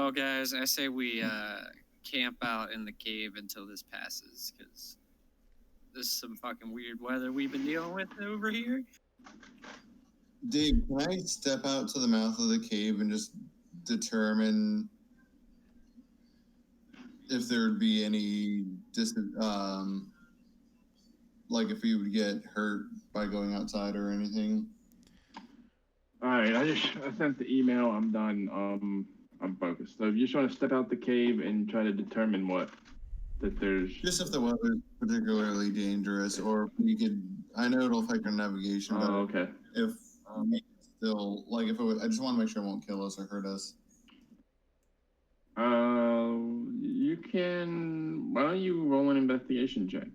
Well, guys, I say we camp out in the cave until this passes, because this is some fucking weird weather we've been dealing with over here. Dave, can I step out to the mouth of the cave and just determine if there would be any like if we would get hurt by going outside or anything? All right, I sent the email. I'm done. I'm focused. So if you just want to step out the cave and try to determine that there's just if the weather's particularly dangerous, or if we could. I know it'll affect our navigation, but okay. If we still like if it would, I just want to make sure it won't kill us or hurt us. You can. Why don't you roll an investigation check?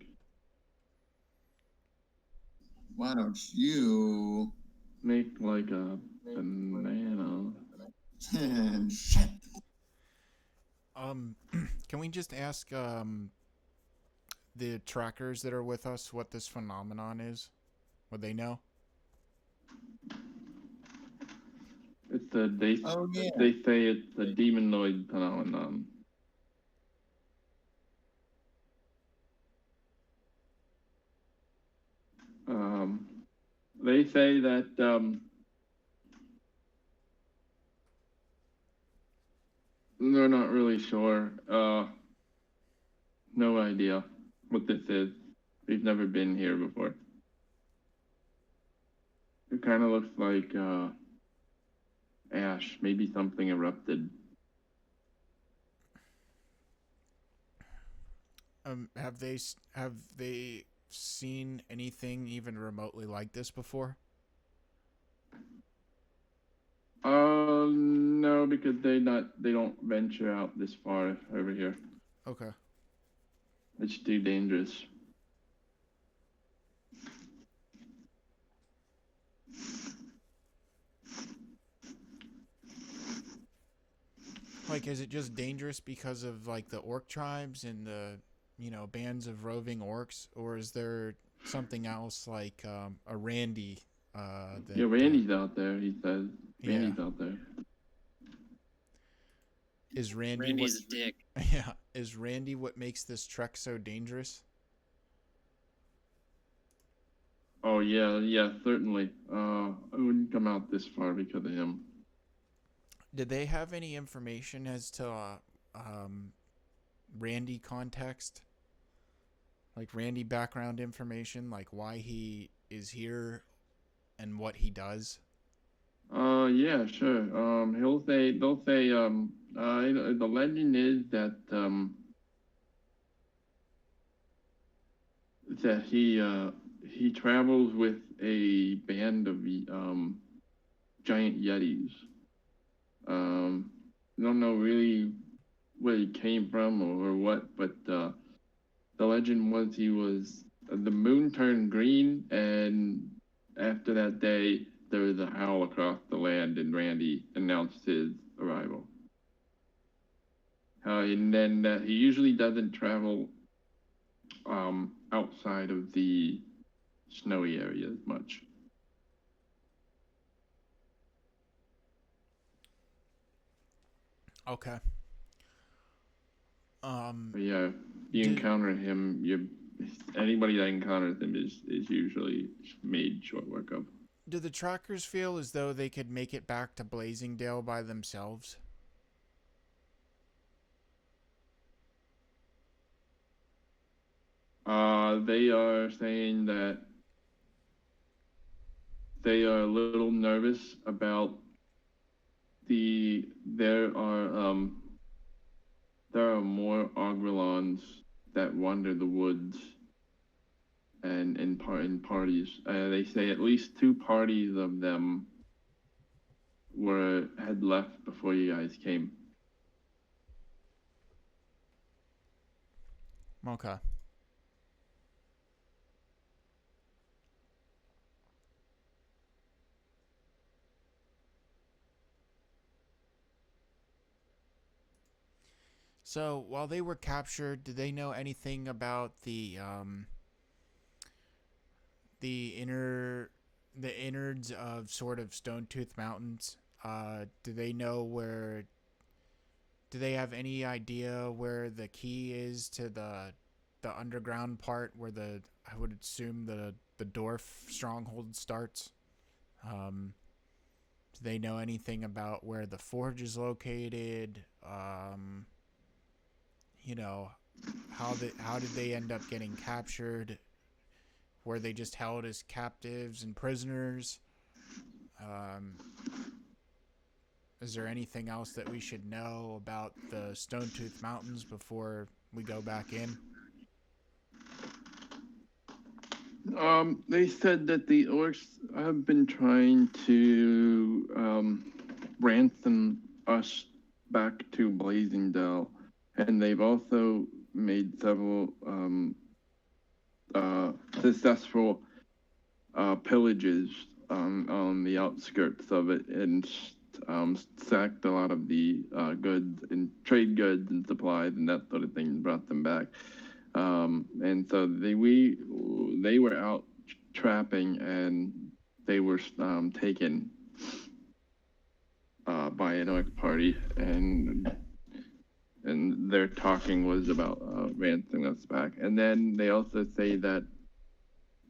Why don't you make like a banana? Shit. Can we just ask the trackers that are with us what this phenomenon is? Would they know? It's they say it's a demonoid phenomenon. They say that they're not really sure. No idea what this is. We've never been here before. It kind of looks like ash. Maybe something erupted. Have they seen anything even remotely like this before? No, because they don't venture out this far over here. Okay. It's too dangerous. Like, is it just dangerous because of like the orc tribes and the bands of roving orcs, or is there something else like a Randy? Yeah, Randy's out there. He says Randy's out there. Is Randy's a dick. Yeah, is Randy what makes this trek so dangerous? Oh yeah, certainly. I wouldn't come out this far because of him. Did they have any information as to Randy context? Like Randy background information, like why he is here and what he does? Yeah, sure. They'll say, the legend is that he travels with a band of giant yetis. I don't know really where he came from or what, but the legend was the moon turned green, and after that day, there was a howl across the land, and Randy announced his arrival. And then he usually doesn't travel outside of the snowy areas much. Okay. Yeah, you encounter him. Anybody that encounters him is usually made short work of. Do the trackers feel as though they could make it back to Blazingdale by themselves? They are saying that they are a little nervous about there are more Ogrelons that wander the woods and in parties. They say at least 2 parties of them had left before you guys came. Okay. So, while they were captured, did they know anything about the innards of sort of Stone Tooth Mountains? Do they know where Do they have any idea where the key is to the underground part where I would assume the dwarf stronghold starts? Do they know anything about where the forge is located? You know, how did they end up getting captured? Were they just held as captives and prisoners? Is there anything else that we should know about the Stone-Tooth Mountains before we go back in? They said that the orcs have been trying to ransom us back to Blazingdale, and they've also made several successful pillages on the outskirts of it, and sacked a lot of the goods and trade goods and supplies and that sort of thing, and brought them back. And so they were out trapping, and they were taken by an orc party, and their talking was about ransoming us back. And then they also say that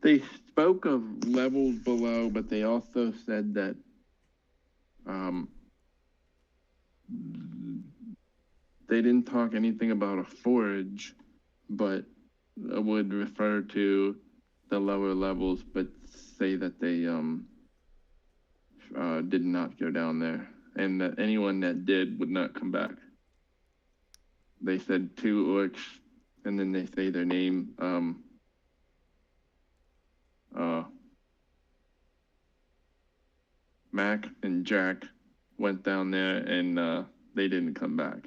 they spoke of levels below, but they also said that they didn't talk anything about a forge, but would refer to the lower levels, but say that they did not go down there, and that anyone that did would not come back. They said 2 orcs, and then they say their name. Mac and Jack went down there, and they didn't come back.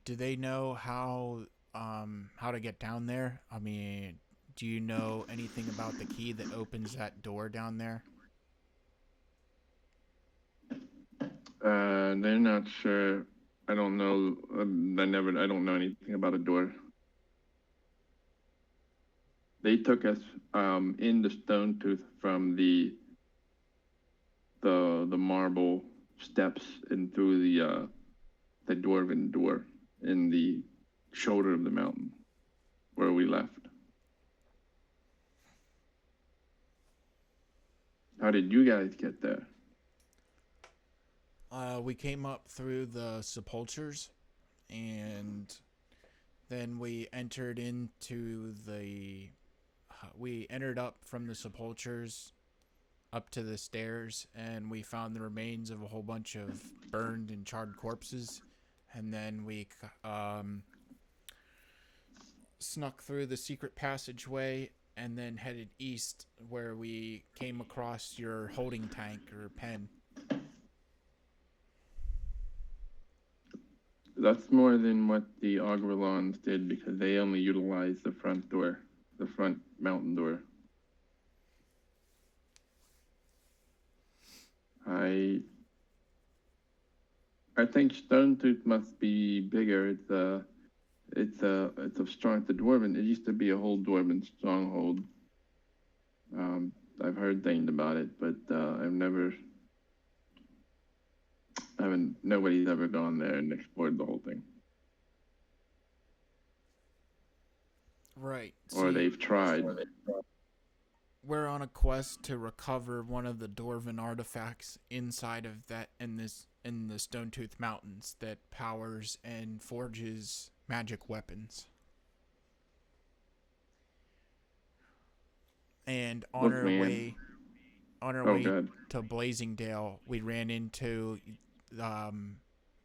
Do they know how to get down there? I mean, do you know anything about the key that opens that door down there? They're not sure. I don't know. I don't know anything about a door. They took us in the Stone Tooth from the marble steps and through the dwarven door in the shoulder of the mountain where we left. How did you guys get there? We came up through the sepulchres, and then we entered up from the sepulchres up to the stairs, and we found the remains of a whole bunch of burned and charred corpses, and then we snuck through the secret passageway and then headed east, where we came across your holding tank or pen. That's more than what the Ogrelons did, because they only utilized the front door, the front mountain door. I think Stonetooth must be bigger. It's a strong. The dwarven. It used to be a whole dwarven stronghold. I've heard things about it, but nobody's ever gone there and explored the whole thing. Right. Or they've tried. We're on a quest to recover one of the dwarven artifacts inside of that in the Stone-Tooth Mountains that powers and forges magic weapons. And on our way to Blazingdale, we ran into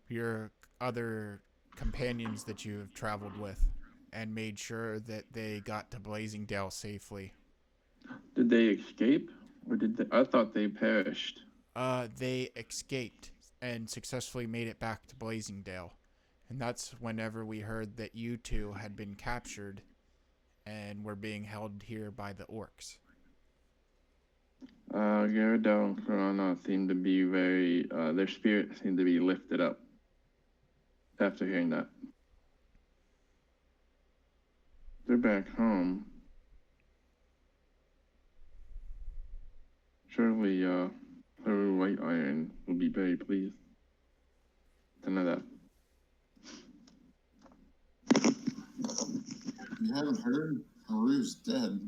your other companions that you have traveled with, and made sure that they got to Blazingdale safely. Did they escape, or I thought they perished. They escaped and successfully made it back to Blazingdale, and that's whenever we heard that you two had been captured and were being held here by the orcs. Gyarados and Corona seemed to be very, their spirit seemed to be lifted up after hearing that. They're back home. Surely, White Iron will be very pleased to I know that. You haven't heard? Haru's dead.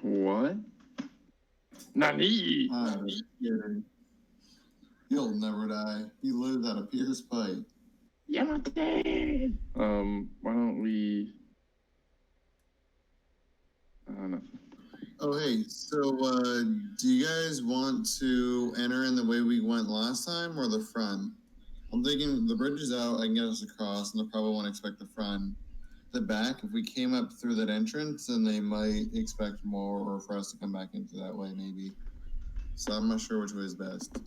What? Nani? I'm kidding. He'll never die. He lives out of pure spite. Yamate! Why don't we... I don't know. Oh, hey, so, do you guys want to enter in the way we went last time or the front? I'm thinking the bridge is out, I can get us across, and they'll probably won't expect the front. The back, if we came up through that entrance, then they might expect more, or for us to come back into that way, maybe. So I'm not sure which way is best.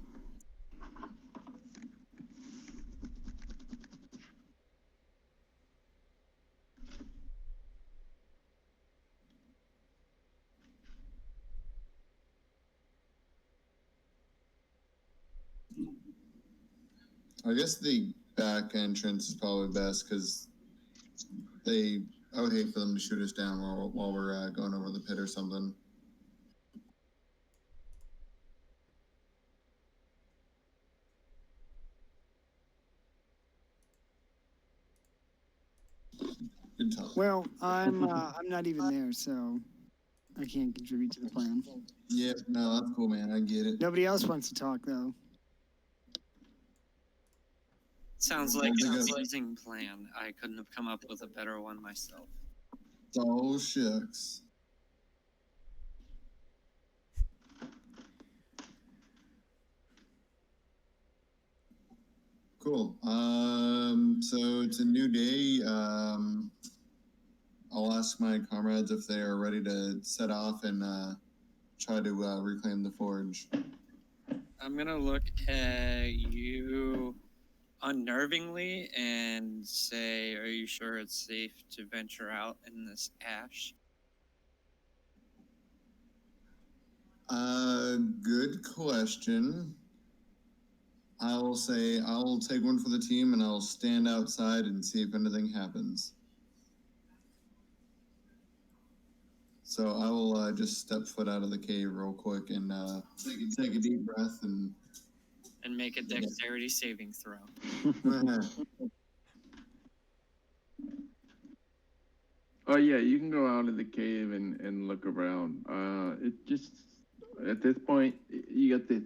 I guess the back entrance is probably best, because I would hate for them to shoot us down while we're going over the pit or something. Good talk. Well, I'm not even there, so I can't contribute to the plan. Yep, no, that's cool, man. I get it. Nobody else wants to talk, though. Sounds like an amazing plan. I couldn't have come up with a better one myself. Oh, shucks. Cool. So it's a new day. I'll ask my comrades if they are ready to set off and try to reclaim the forge. I'm gonna look at you unnervingly and say, are you sure it's safe to venture out in this ash? Good question. I will say I'll take one for the team and I'll stand outside and see if anything happens. So I will just step foot out of the cave real quick and take a deep breath and make a dexterity saving throw. Oh yeah, you can go out of the cave and look around. It just at this point you got the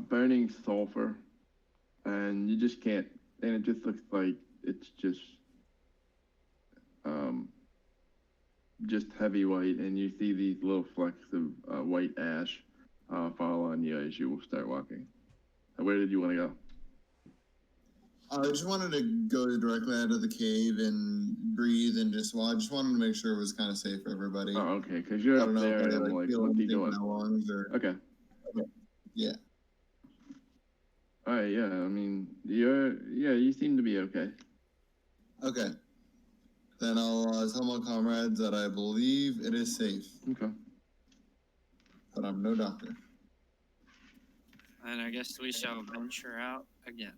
burning sulfur, and you just can't. And it just looks like it's just heavy white, and you see these little flecks of white ash fall on you as you start walking. Where did you want to go? I just wanted to go directly out of the cave and breathe and I just wanted to make sure it was kind of safe for everybody. Oh, okay, because you're up there, and I'm like, what are you doing? Okay. Yeah. All right, yeah, I mean, you seem to be okay. Okay. Then I'll tell my comrades that I believe it is safe. Okay. But I'm no doctor. And I guess we shall venture out again.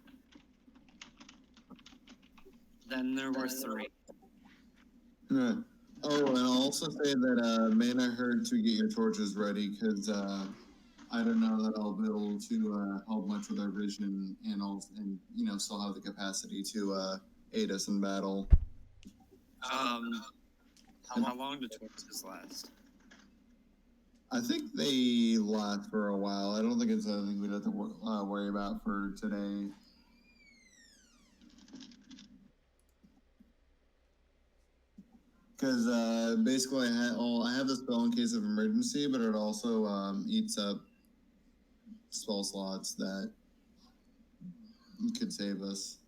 Then there were three. Yeah. Oh, and I'll also say that may not hurt to get your torches ready, because I don't know that I'll be able to help much with our vision and still have the capacity to aid us in battle. How long do torches last? I think they last for a while. I don't think it's anything we'd have to worry about for today. Because basically I have the spell in case of emergency, but it also eats up spell slots that could save us.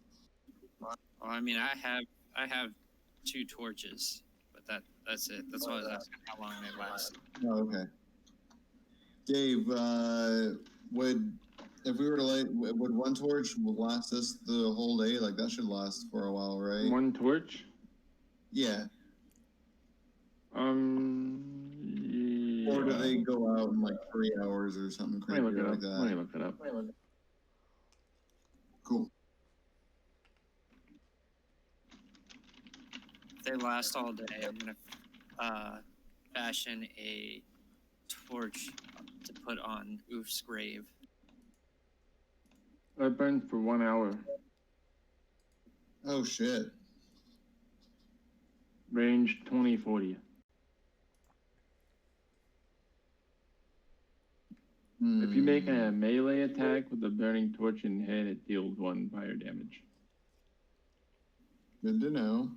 Well, I mean, I have 2 torches, but that's it. That's why I was asking how long they last. Oh, okay. Dave, if we were to light, would one torch last us the whole day? Like, that should last for a while, right? One torch? Yeah. Yeah. Or do they go out in like 3 hours or something crazy like that? Let me look it up. Cool. If they last all day, I'm gonna fashion a torch to put on Ulfe's grave It burns for 1 hour. Oh shit. Range 20-40. If you make a melee attack with a burning torch in head, it deals 1 fire damage. Good to know.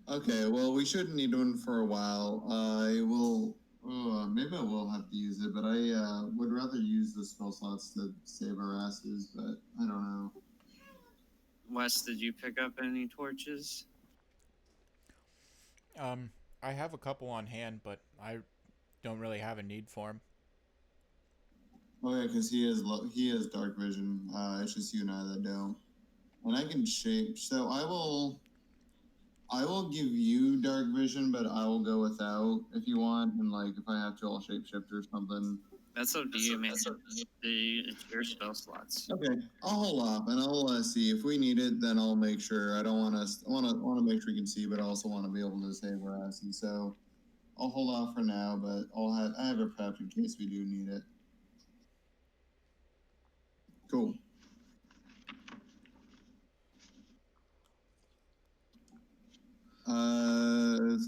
Okay, well, we shouldn't need one for a while. I will. Maybe I will have to use it, but I would rather use the spell slots to save our asses. But I don't know. Wes, did you pick up any torches? I have a couple on hand, but I don't really have a need for them. Oh yeah, because he has dark vision. It's just you and I that don't. And I can shape. So I will give you dark vision, but I will go without if you want. And like if I have to, I'll shapeshift or something. That's up to you, man. It's your spell slots. Okay, I'll hold off and I'll see if we need it. Then I'll make sure. I don't want us. I want to make sure we can see, but I also want to be able to save our ass. And so I'll hold off for now, but I have it prepped in case we do need it. Cool.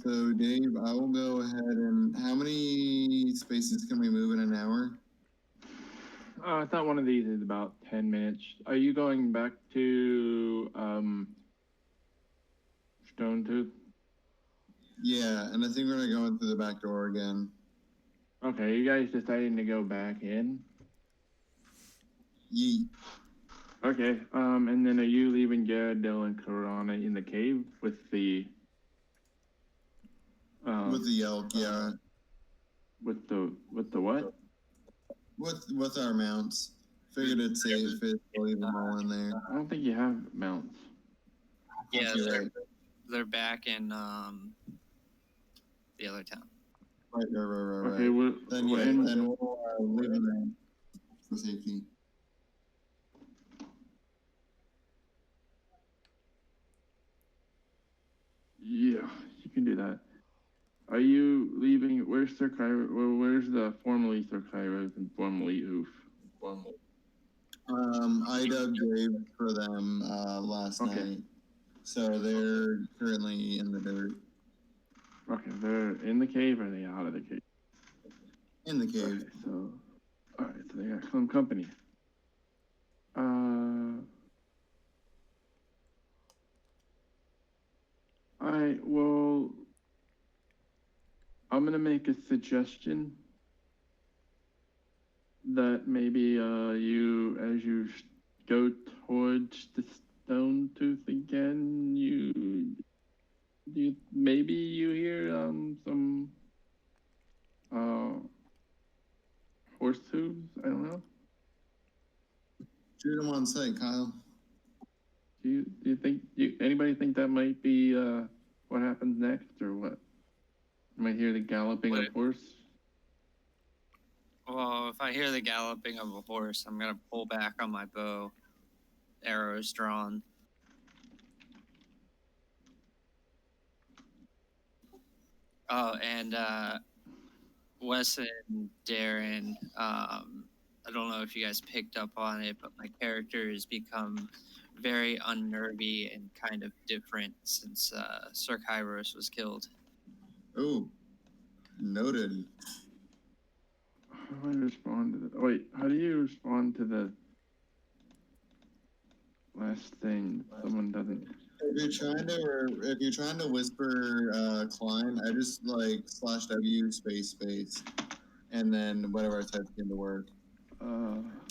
So Dave, I will go ahead and how many spaces can we move in an hour? I thought one of these is about 10 minutes. Are you going back to Stone Tooth? Yeah, and I think we're gonna go in through the back door again. Okay, you guys deciding to go back in? Yeet. Okay, and then are you leaving Gyarados and Corona in the cave with the With the elk, yeah. With the what? With our mounts. Figured it's safe to leave them all in there. I don't think you have mounts. Yeah, Right. they're back in the other town. Right. Okay, Then we'll leave them there for safety. Yeah, you can do that. Are you leaving? Where's Sir Kyros? Well, where's the formerly Sir Kyros and formerly Oof? I dug grave for them last night. So they're currently in the dirt. Okay, they're in the cave or are they out of the cave? In the cave. Okay, so, alright, so they got some company. Alright, well, I'm gonna make a suggestion that maybe you, as you go towards the Stone Tooth again, maybe you hear some horse hooves. I don't know. Shoot them on sight, Kyle. Do you think anybody think that might be what happens next, or what? You might hear the galloping of horse. Well, if I hear the galloping of a horse, I'm gonna pull back on my bow, arrows drawn. Oh, and Wes and Darren, I don't know if you guys picked up on it, but my character has become very unnervy and kind of different since Sir Kairos was killed. Oh, noted. How do I respond to that? Oh, wait, how do you respond to the last thing? Someone doesn't. If you're trying to whisper Klein, I just like /W space, and then whatever I typed into work. It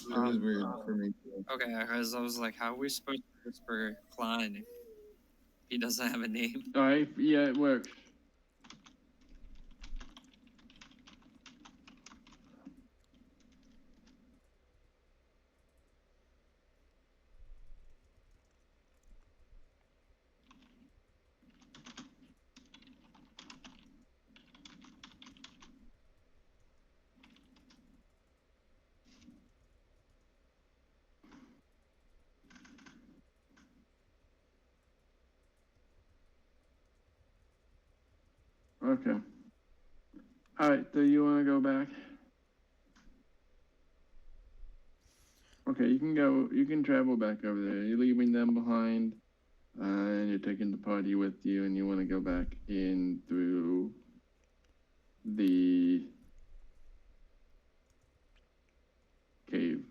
was weird for me too. Okay, because I was like, how are we supposed to whisper Klein if he doesn't have a name? Alright, yeah, it works. Okay. All right, so you want to go back? Okay, you can go. You can travel back over there. You're leaving them behind, and you're taking the party with you, and you want to go back in through the cave.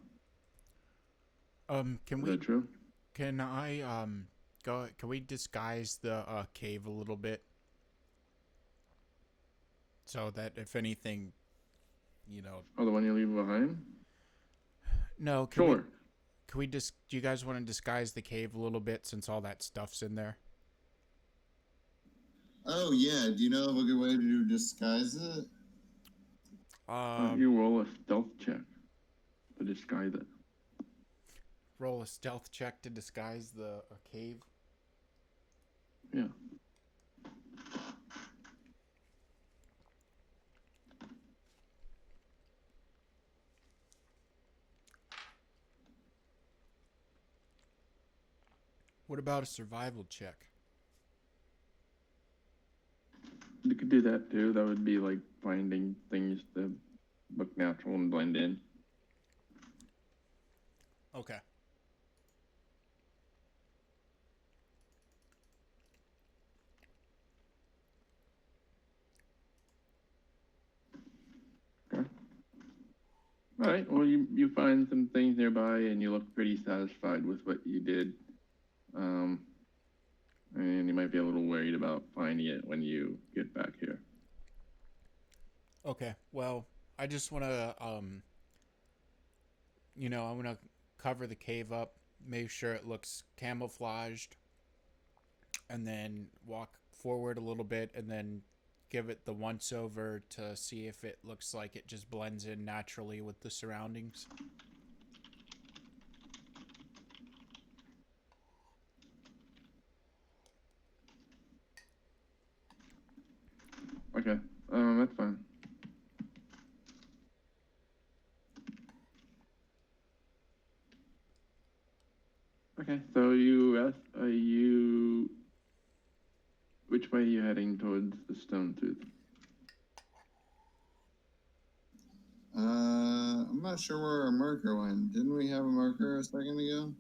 Can Is that true? can I go? Can we disguise the cave a little bit so that if anything, you know, Oh, the one you leave behind? no, Sure. Can we do you guys want to disguise the cave a little bit since all that stuff's in there? Oh yeah. Do you know of a good way to disguise it? You roll a stealth check to disguise it. Roll a stealth check to disguise the cave. Yeah. What about a survival check? You could do that too. That would be like finding things that look natural and blend in. Okay. Okay. All right. Well, you find some things nearby, and you look pretty satisfied with what you did. And you might be a little worried about finding it when you get back here. Okay. Well, I just want to I want to cover the cave up, make sure it looks camouflaged, and then walk forward a little bit and then give it the once over to see if it looks like it just blends in naturally with the surroundings. Okay. That's fine. Okay. So which way are you heading towards the stone tooth? I'm not sure where our marker went. Didn't we have a marker a second ago?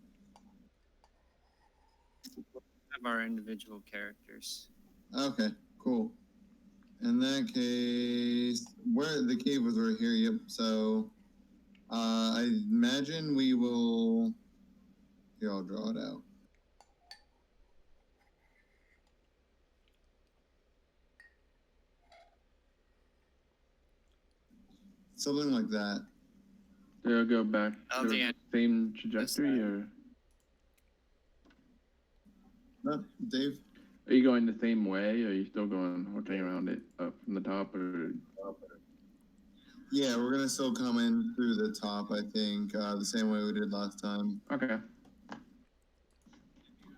Have our individual characters. Okay, cool. In that case, where the cave was right here. Yep. So, I imagine we will. Here, I'll draw it out. Something like that. So you'll go back I to don't the think same trajectory, or No, Dave. are you going the same way? Or are you still going working around it up from the top, or? Yeah, we're gonna still come in through the top. I think the same way we did last time. Okay.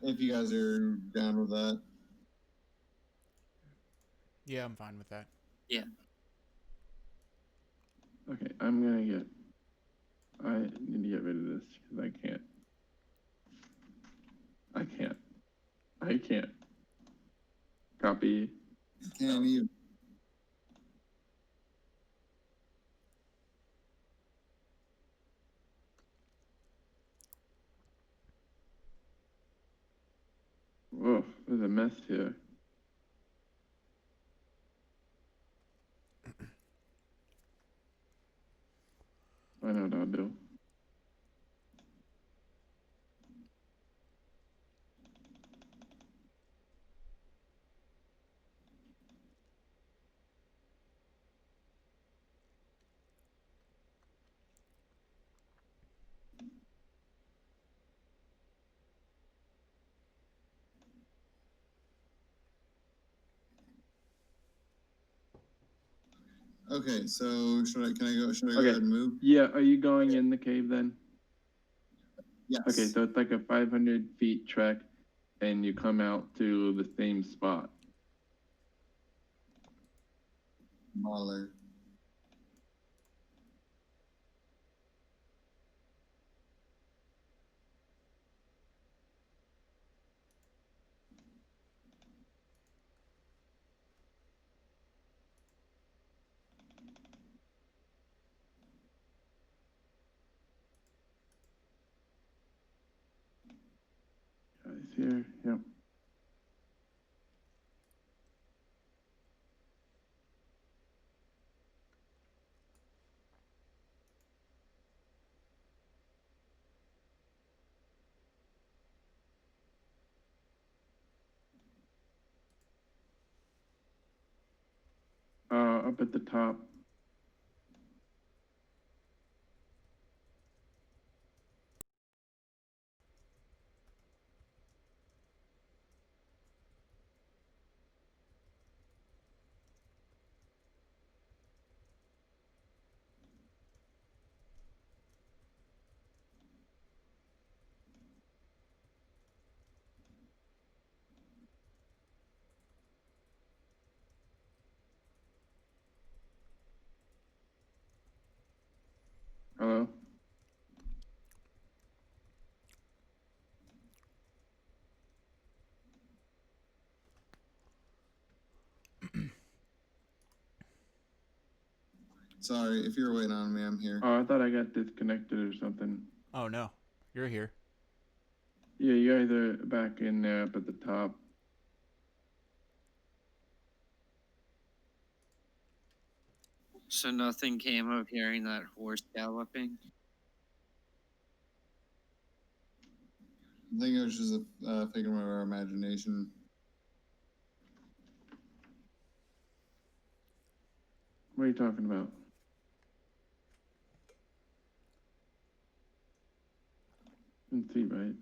If you guys are down with that. Yeah, I'm fine with that. Yeah. Okay. I need to get rid of this because I can't. Copy. Can't even. Oh, there's a mess here. I know what I'll do. Okay, so should I? Can I go? Should I go Okay. ahead and move? Yeah, are you going in the cave then? Yes. Okay, so it's like a 500 feet trek, and you come out to the same spot. Mahler. here. Yep. Up at the top. Hello? Sorry, if you're waiting on me, I'm here. Oh, I thought I got disconnected or something. Oh no, you're here. Yeah, you guys are back in there up at the top. So nothing came of hearing that horse galloping? I think it was just a figment of our imagination. What are you talking about? Didn't see, right?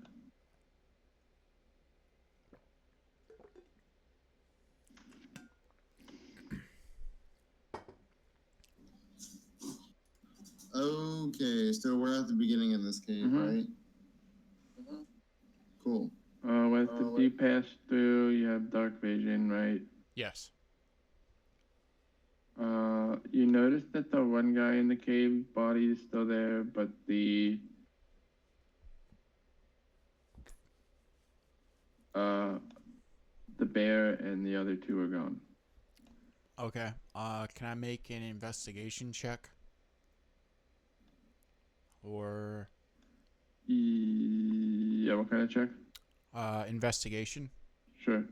Okay, so we're at the beginning of this cave, right? Cool. As you pass through, you have dark vision, right? Yes. You notice that the one guy in the cave body is still there, but the bear and the other two are gone. Okay. Can I make an investigation check? Or Yeah, what kind of check? investigation? Sure.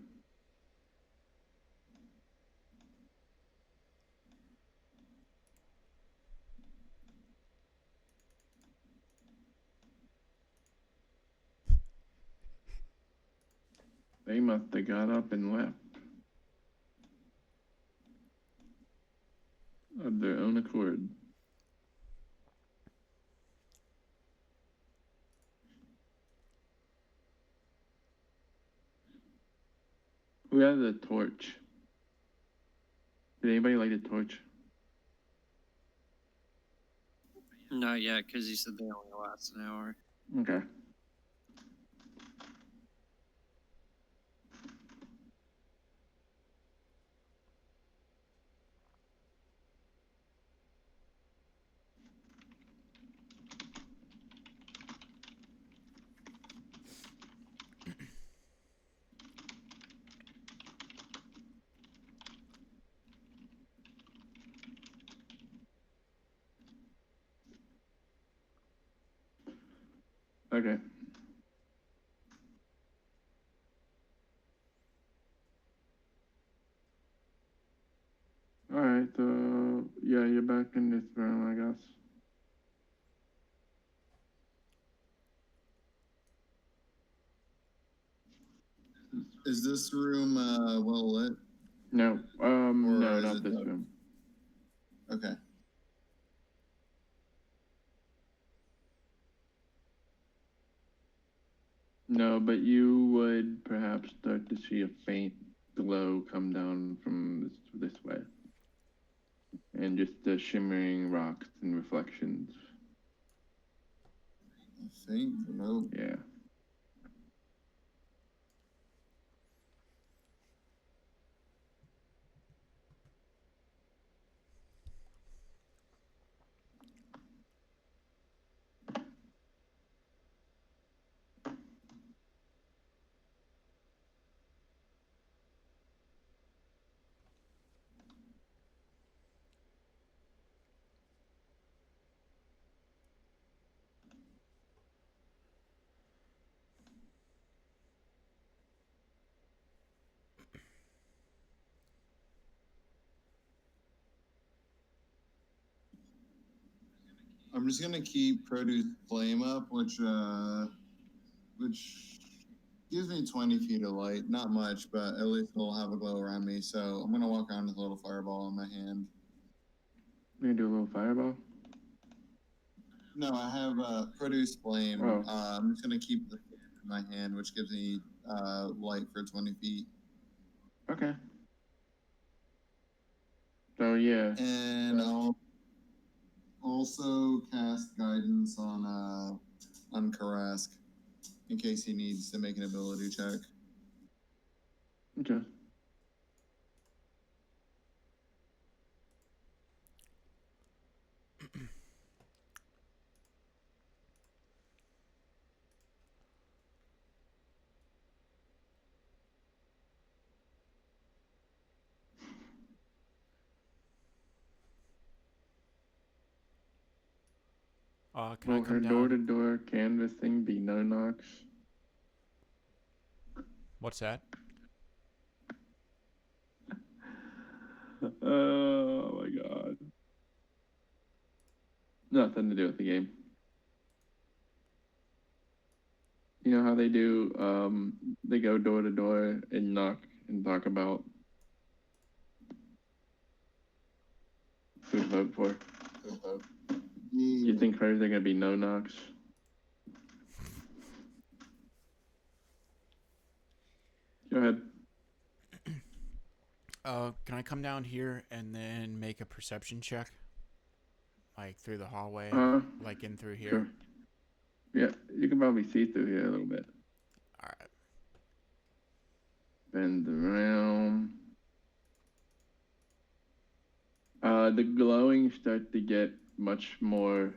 They must have got up and left of their own accord. Who has a torch? Did anybody light a torch? Not yet, because you said they only last an hour. Okay. Okay. Alright, yeah, you're back in this room, I guess. Is this room well lit? No, no, is not it this dark? room. Okay. No, but you would perhaps start to see a faint glow come down from this way. And just the shimmering rocks and reflections. I think no. Yeah. I'm just gonna keep produce flame up, which gives me 20 feet of light. Not much, but at least it'll have a glow around me. So I'm gonna walk around with a little fireball in my hand. You're gonna do a little fireball? No, I have produce flame. Oh. I'm just gonna keep the flame in my hand, which gives me light for 20 feet. Okay. So yeah. And I'll also cast guidance on Karask in case he needs to make an ability check. Okay. Can I Will her come down? door-to-door canvassing be no knocks? What's that? Oh my god. Nothing to do with the game. You know how they do, they go door to door and knock and talk about who to vote for. You think hers are gonna be no knocks? Go ahead. Can I come down here and then make a perception check? Like through the hallway, like in through here? Sure. Yeah, you can probably see through here a little bit. Alright. Bend around. The glowing start to get much more,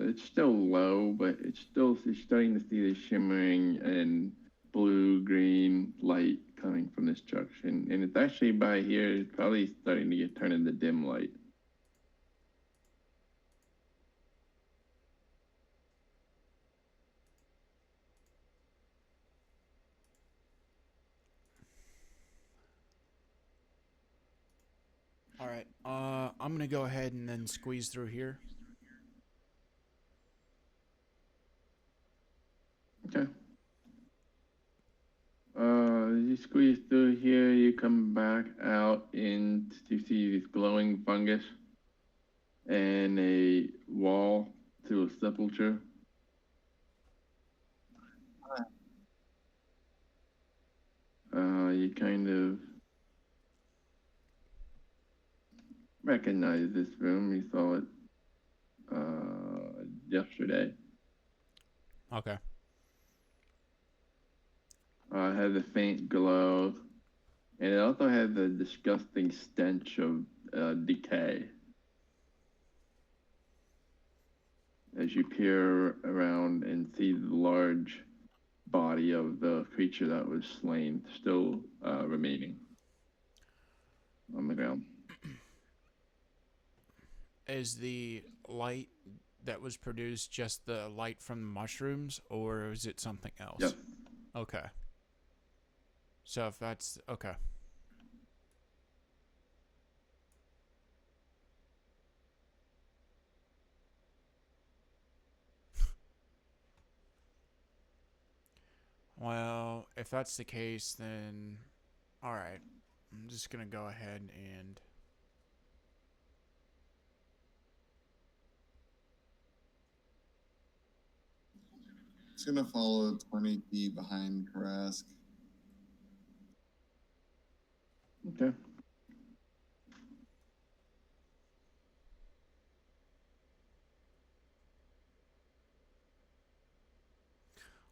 it's still low, but you're starting to see the shimmering and blue-green light coming from this junction. And it's actually by here, it's probably starting to turn into dim light. Alright, I'm gonna go ahead and then squeeze through here. Okay. You squeeze through here, you come back out and you see this glowing fungus and a wall to a sepulcher. You kind of recognize this room. You saw it yesterday. Okay. It has a faint glow, and it also has a disgusting stench of decay. As you peer around and see the large body of the creature that was slain still remaining on the ground. Is the light that was produced just the light from the mushrooms, or is it something else? Yep. Okay. So if that's... okay. Well, if that's the case, then... alright. I'm just gonna go ahead and... It's gonna follow 20 feet behind Karask. Okay.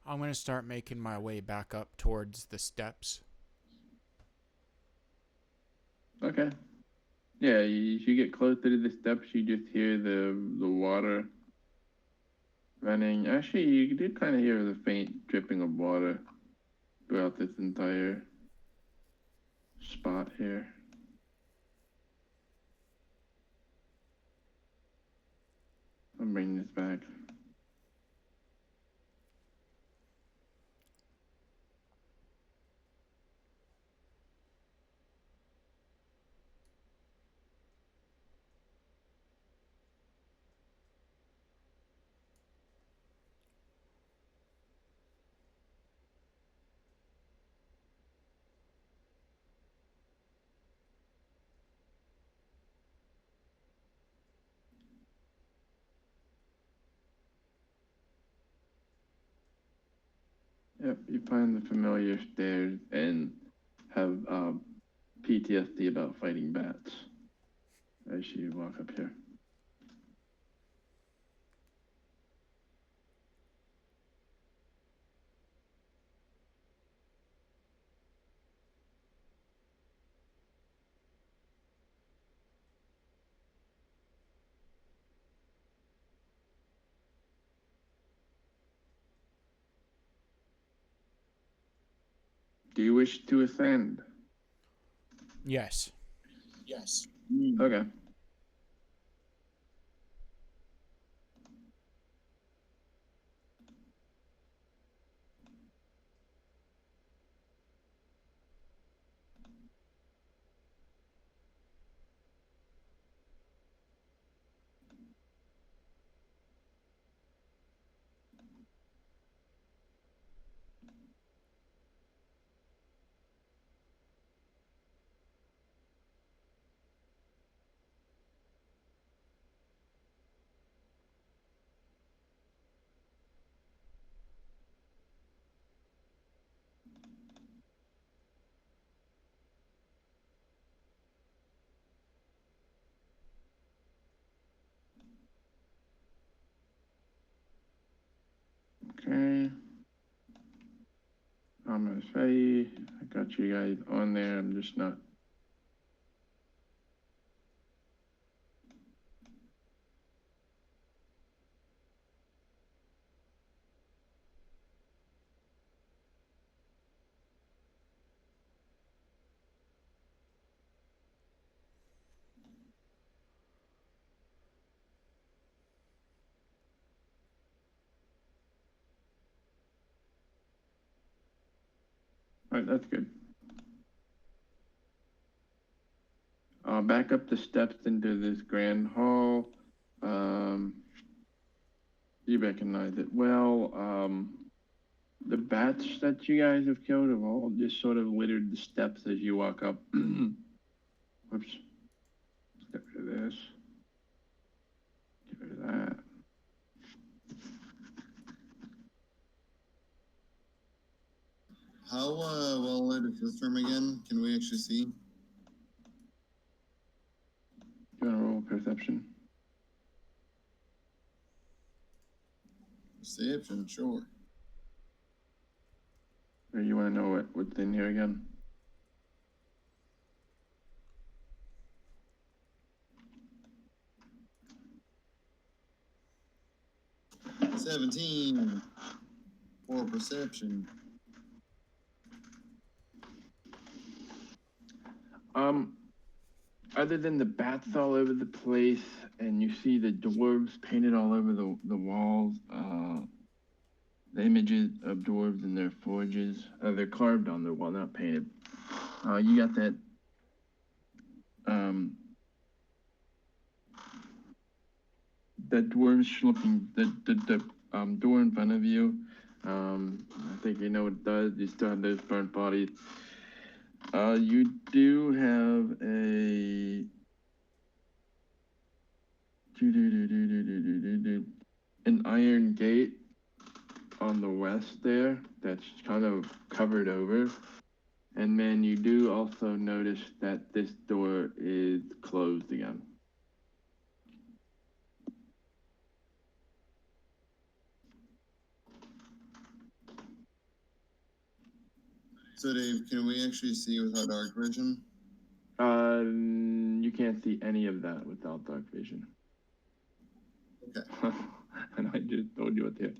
I'm gonna start making my way back up towards the steps. Okay. Yeah, you get closer to the steps, you just hear the water running. Actually, you do kind of hear the faint dripping of water throughout this entire spot here. I'll bring this back. Yep, you find the familiar stairs and have PTSD about fighting bats as you walk up here. Do you wish to ascend? Yes. Okay. Okay. I'm gonna say I got you guys on there. I'm just not. All right, that's good. Back up the steps into this grand hall. You recognize it well. The bats that you guys have killed have all just sort of littered the steps as you walk up. Whoops. Let's get rid of this. Get rid of that. How well lit is this room again? Can we actually see? You want to roll perception? Perception, sure. Or you want to know what's in here again? $17 for perception. Other than the bats all over the place, and you see the dwarves painted all over the walls, the images of dwarves in their forges, they're carved on the wall, not painted. You got that, that dwarvish looking, the door in front of you. I think you know what it does. You still have those burnt bodies. You do have a an iron gate on the west there that's kind of covered over. And then you do also notice that this door is closed again. So Dave, can we actually see with our dark vision? You can't see any of that without dark vision. Okay. And I just told you what's here.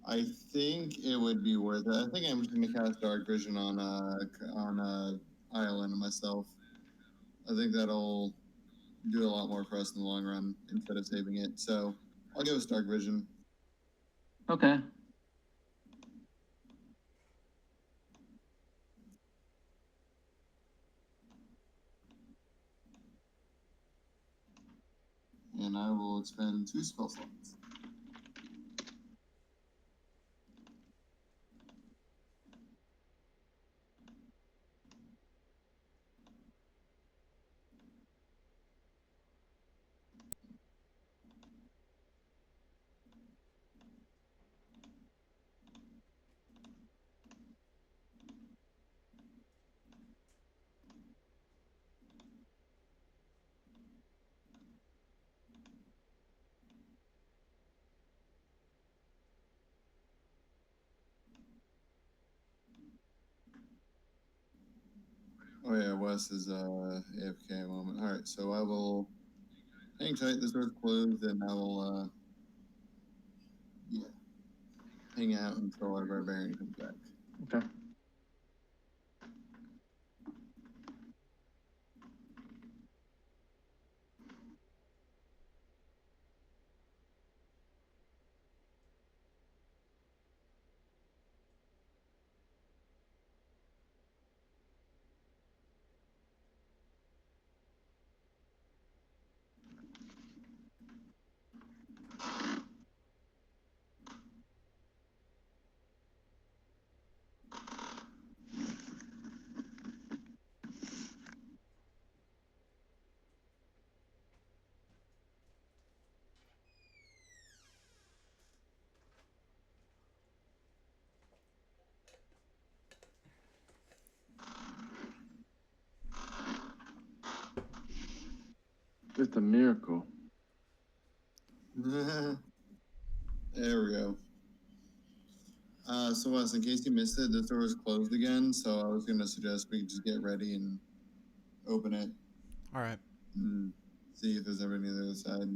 I think it would be worth it. I think I'm just gonna cast dark vision on Island myself. I think that'll do a lot more for us in the long run instead of saving it. So I'll go with dark vision. Okay. And I will expend 2 spell slots. Wes is AFK a moment. All right, so I will hang tight. This door's closed, and I will hang out until our barbarian comes back. Okay. It's a miracle. There we go. So Wes, in case you missed it, this door is closed again. So I was gonna suggest we just get ready and open it All right. and see if there's ever any on the other side.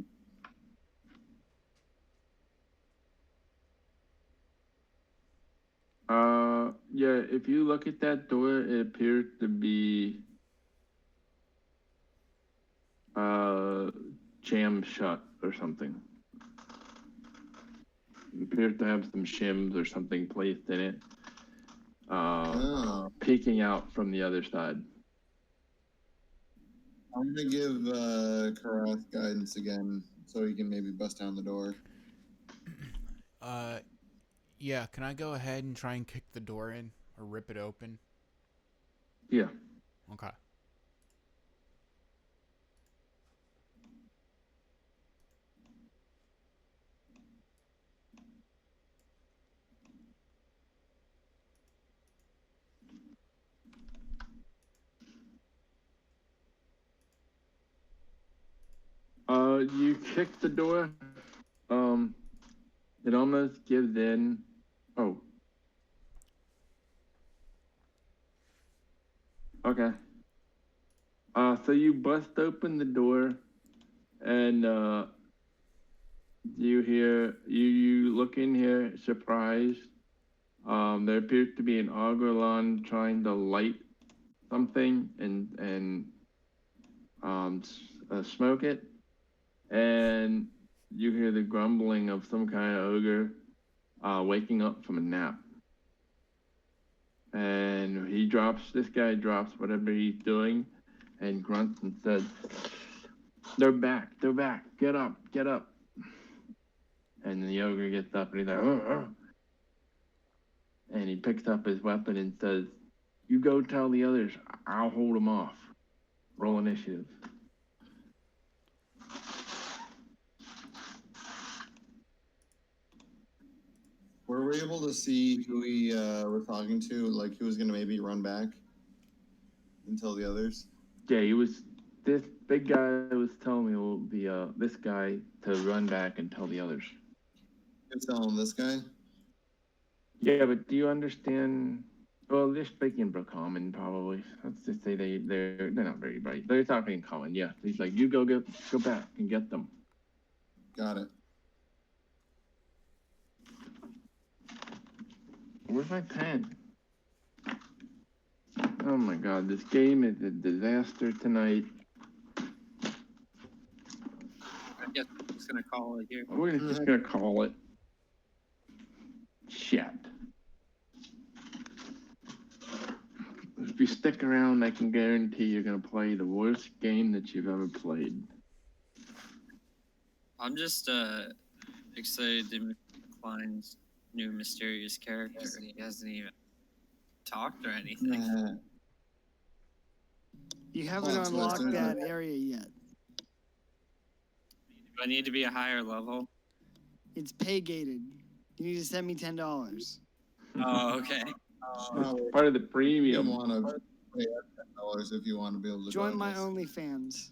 Yeah, if you look at that door, it appears to be jammed shut or something. It appears to have some shims or something placed in it, peeking out from the other side. I'm gonna give Karath guidance again, so he can maybe bust down the door. Yeah, can I go ahead and try and kick the door in or rip it open? Yeah. Okay. You kick the door. It almost gives in. Oh. Okay. So you bust open the door, and you look in here surprised. There appears to be an Augerlon trying to light something and smoke it, and you hear the grumbling of some kind of ogre waking up from a nap. And this guy drops whatever he's doing and grunts and says, they're back, get up. And the ogre gets up and he's like, "Ugh." And he picks up his weapon and says, you go tell the others, I'll hold them off. Roll initiative. Were we able to see who we were talking to, like who was gonna maybe run back and tell the others? Yeah, this big guy was telling me this guy to run back and tell the others. You're telling this guy? Yeah, but do you understand? Well, they're speaking Common probably. Let's just say they're not very bright. They're talking in common. Yeah, he's like, you go back and get them. Got it. Where's my pen? Oh my God, this game is a disaster tonight. I guess I'm just gonna call it here. We're just gonna call it. Shit. If you stick around, I can guarantee you're gonna play the worst game that you've ever played. I'm just excited to meet Klein's new mysterious character. He hasn't even talked or anything. You haven't unlocked that area yet. Do I need to be a higher level? It's pay gated. You need to send me $10. Oh, okay. It's part of the premium. You want to pay $10 if you want to be able to join my OnlyFans.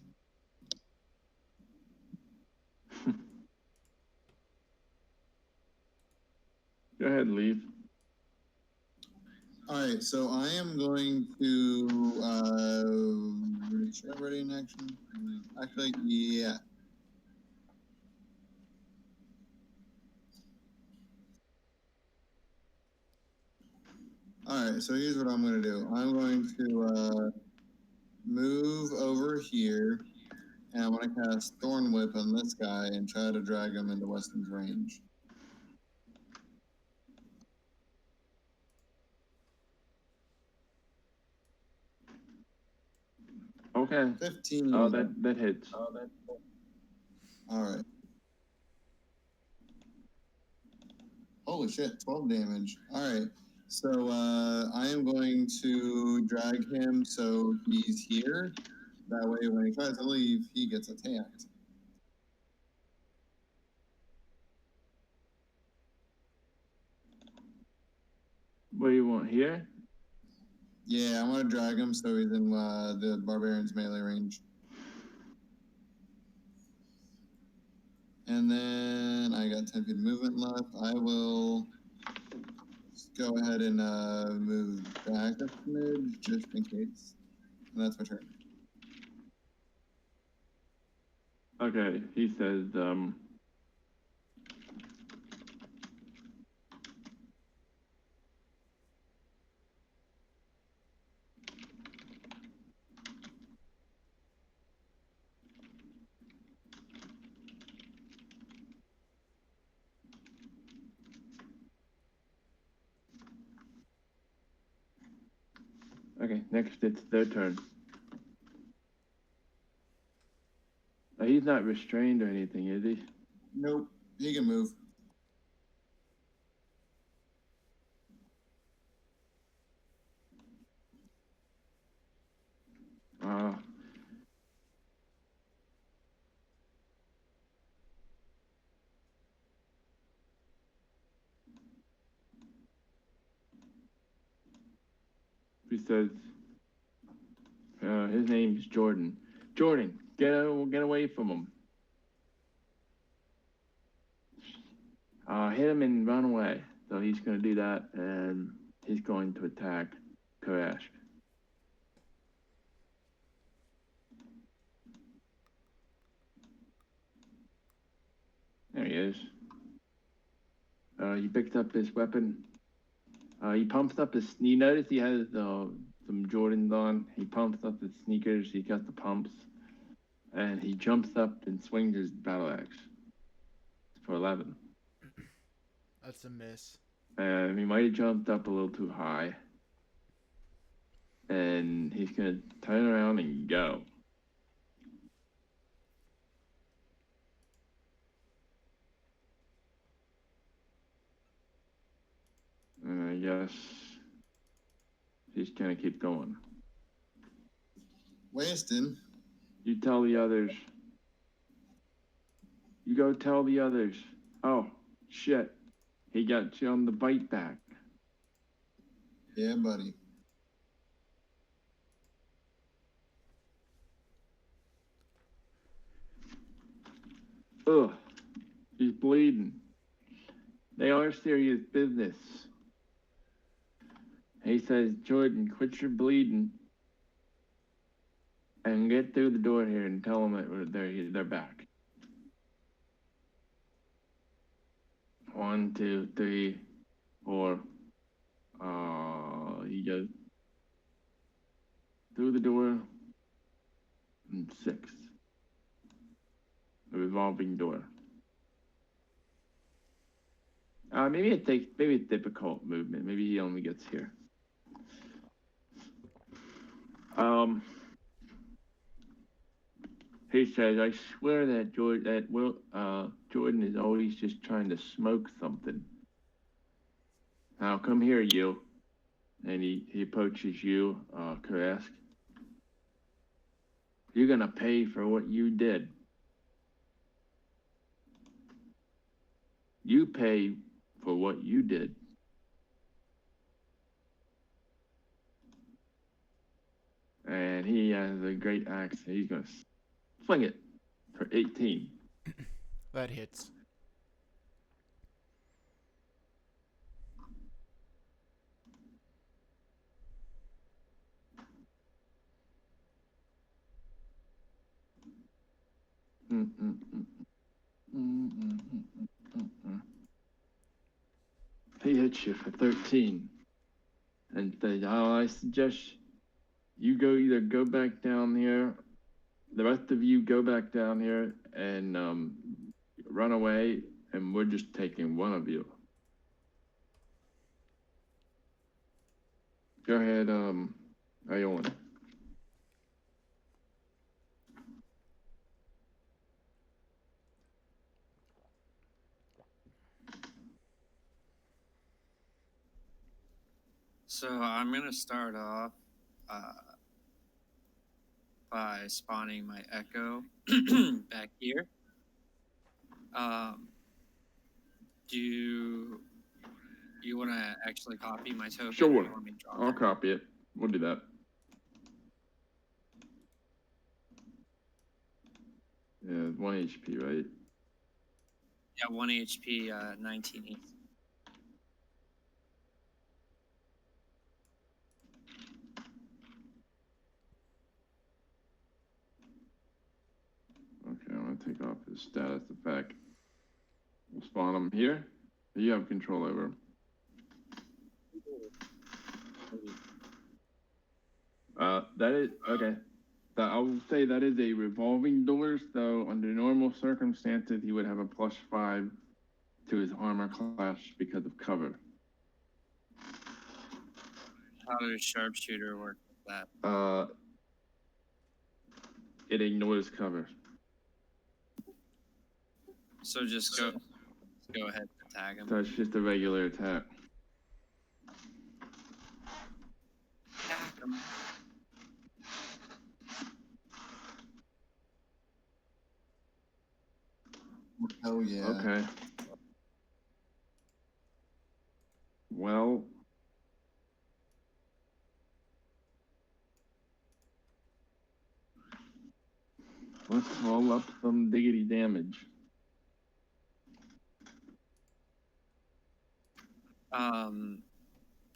Go ahead, leave. All right, so I am going to should I ready in action? Actually, yeah. All right, so here's what I'm going to do. I'm going to move over here, and I'm going to cast Thorn Whip on this guy and try to drag him into Weston's range. Okay. 15. Oh, that hits. All right. Holy shit, 12 damage. All right. So I am going to drag him so he's here. That way, when he tries to leave, he gets attacked. What do you want here? Yeah, I want to drag him so he's in the barbarian's melee range. And then I got 10 feet of movement left. I will go ahead and move back a smidge just in case. And that's my turn. Okay, he says, okay, next it's their turn. He's not restrained or anything, is he? Nope, he can move. He says, his name's Jordan. Jordan, get away from him. Hit him and run away. So he's going to do that, and he's going to attack Karash. There he is. He picked up his weapon. He pumps up his. You notice he has some Jordans on. He pumps up his sneakers. He got the pumps, and he jumps up and swings his battle axe for 11. That's a miss. He might have jumped up a little too high, and he's gonna turn around and go. And I guess he's gonna keep going. Weston. You tell the others. You go tell the others. Oh, shit. He got you on the bite back. Yeah, buddy. Ugh. He's bleeding. They are serious business. He says, Jordan, quit your bleeding and get through the door here and tell them that they're back. 1, 2, 3, 4. He goes through the door. And 6. A revolving door. Maybe it's difficult movement. Maybe he only gets here. He says, I swear that Jordan is always just trying to smoke something. Now come here, you. And he approaches you, Karask. You're gonna pay for what you did. You pay for what you did. And he has a great axe. He's gonna swing it for 18. That hits. He hits you for 13. And I suggest you either go back down here, the rest of you go back down here and run away, and we're just taking one of you. Go ahead, Ayon. So I'm gonna start off by spawning my echo back here. Do you want to actually copy my token? Or Sure, you want me to drop I'll it? copy it. We'll do that. Yeah, 1 HP, right? Yeah, 1 HP, 19 E. Okay, I'm gonna take off his status effect. We'll spawn him here. You have control over him. That is okay. I will say that is a revolving door, so under normal circumstances, he would have a +5 to his armor class because of cover. How does sharpshooter work with that? It ignores cover. So just go ahead and attack him. So it's just a regular attack. Attack him. Oh yeah. Okay. Well, let's roll up some diggity damage.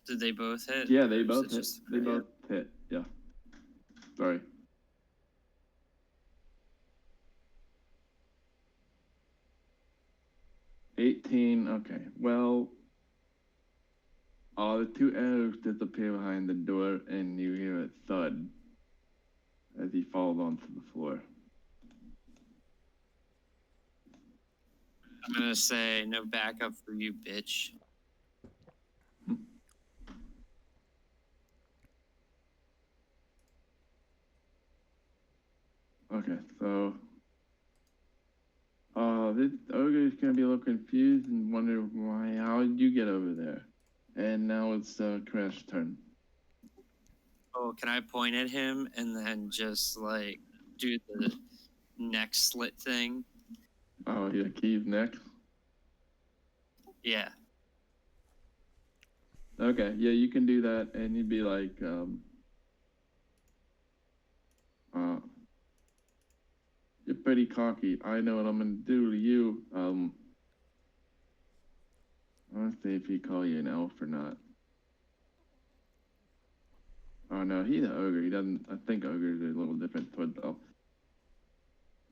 Did they both hit? Yeah, they Or is both it hit. just- They both hit. Yeah. Sorry. $18. Okay. Well, the 2 arrows disappear behind the door, and you hear a thud as he falls onto the floor. I'm gonna say no backup for you, bitch. Okay, so this ogre is gonna be a little confused and wonder how did you get over there? And now it's Crash's turn. Oh, can I point at him and then just like do the neck slit thing? Oh yeah, Key's next. Yeah. Okay, yeah, you can do that, and you'd be like, you're pretty cocky. I know what I'm gonna do to you. I want to see if he call you an elf or not. Oh no, he's an ogre. He doesn't. I think ogres are a little different towards elf.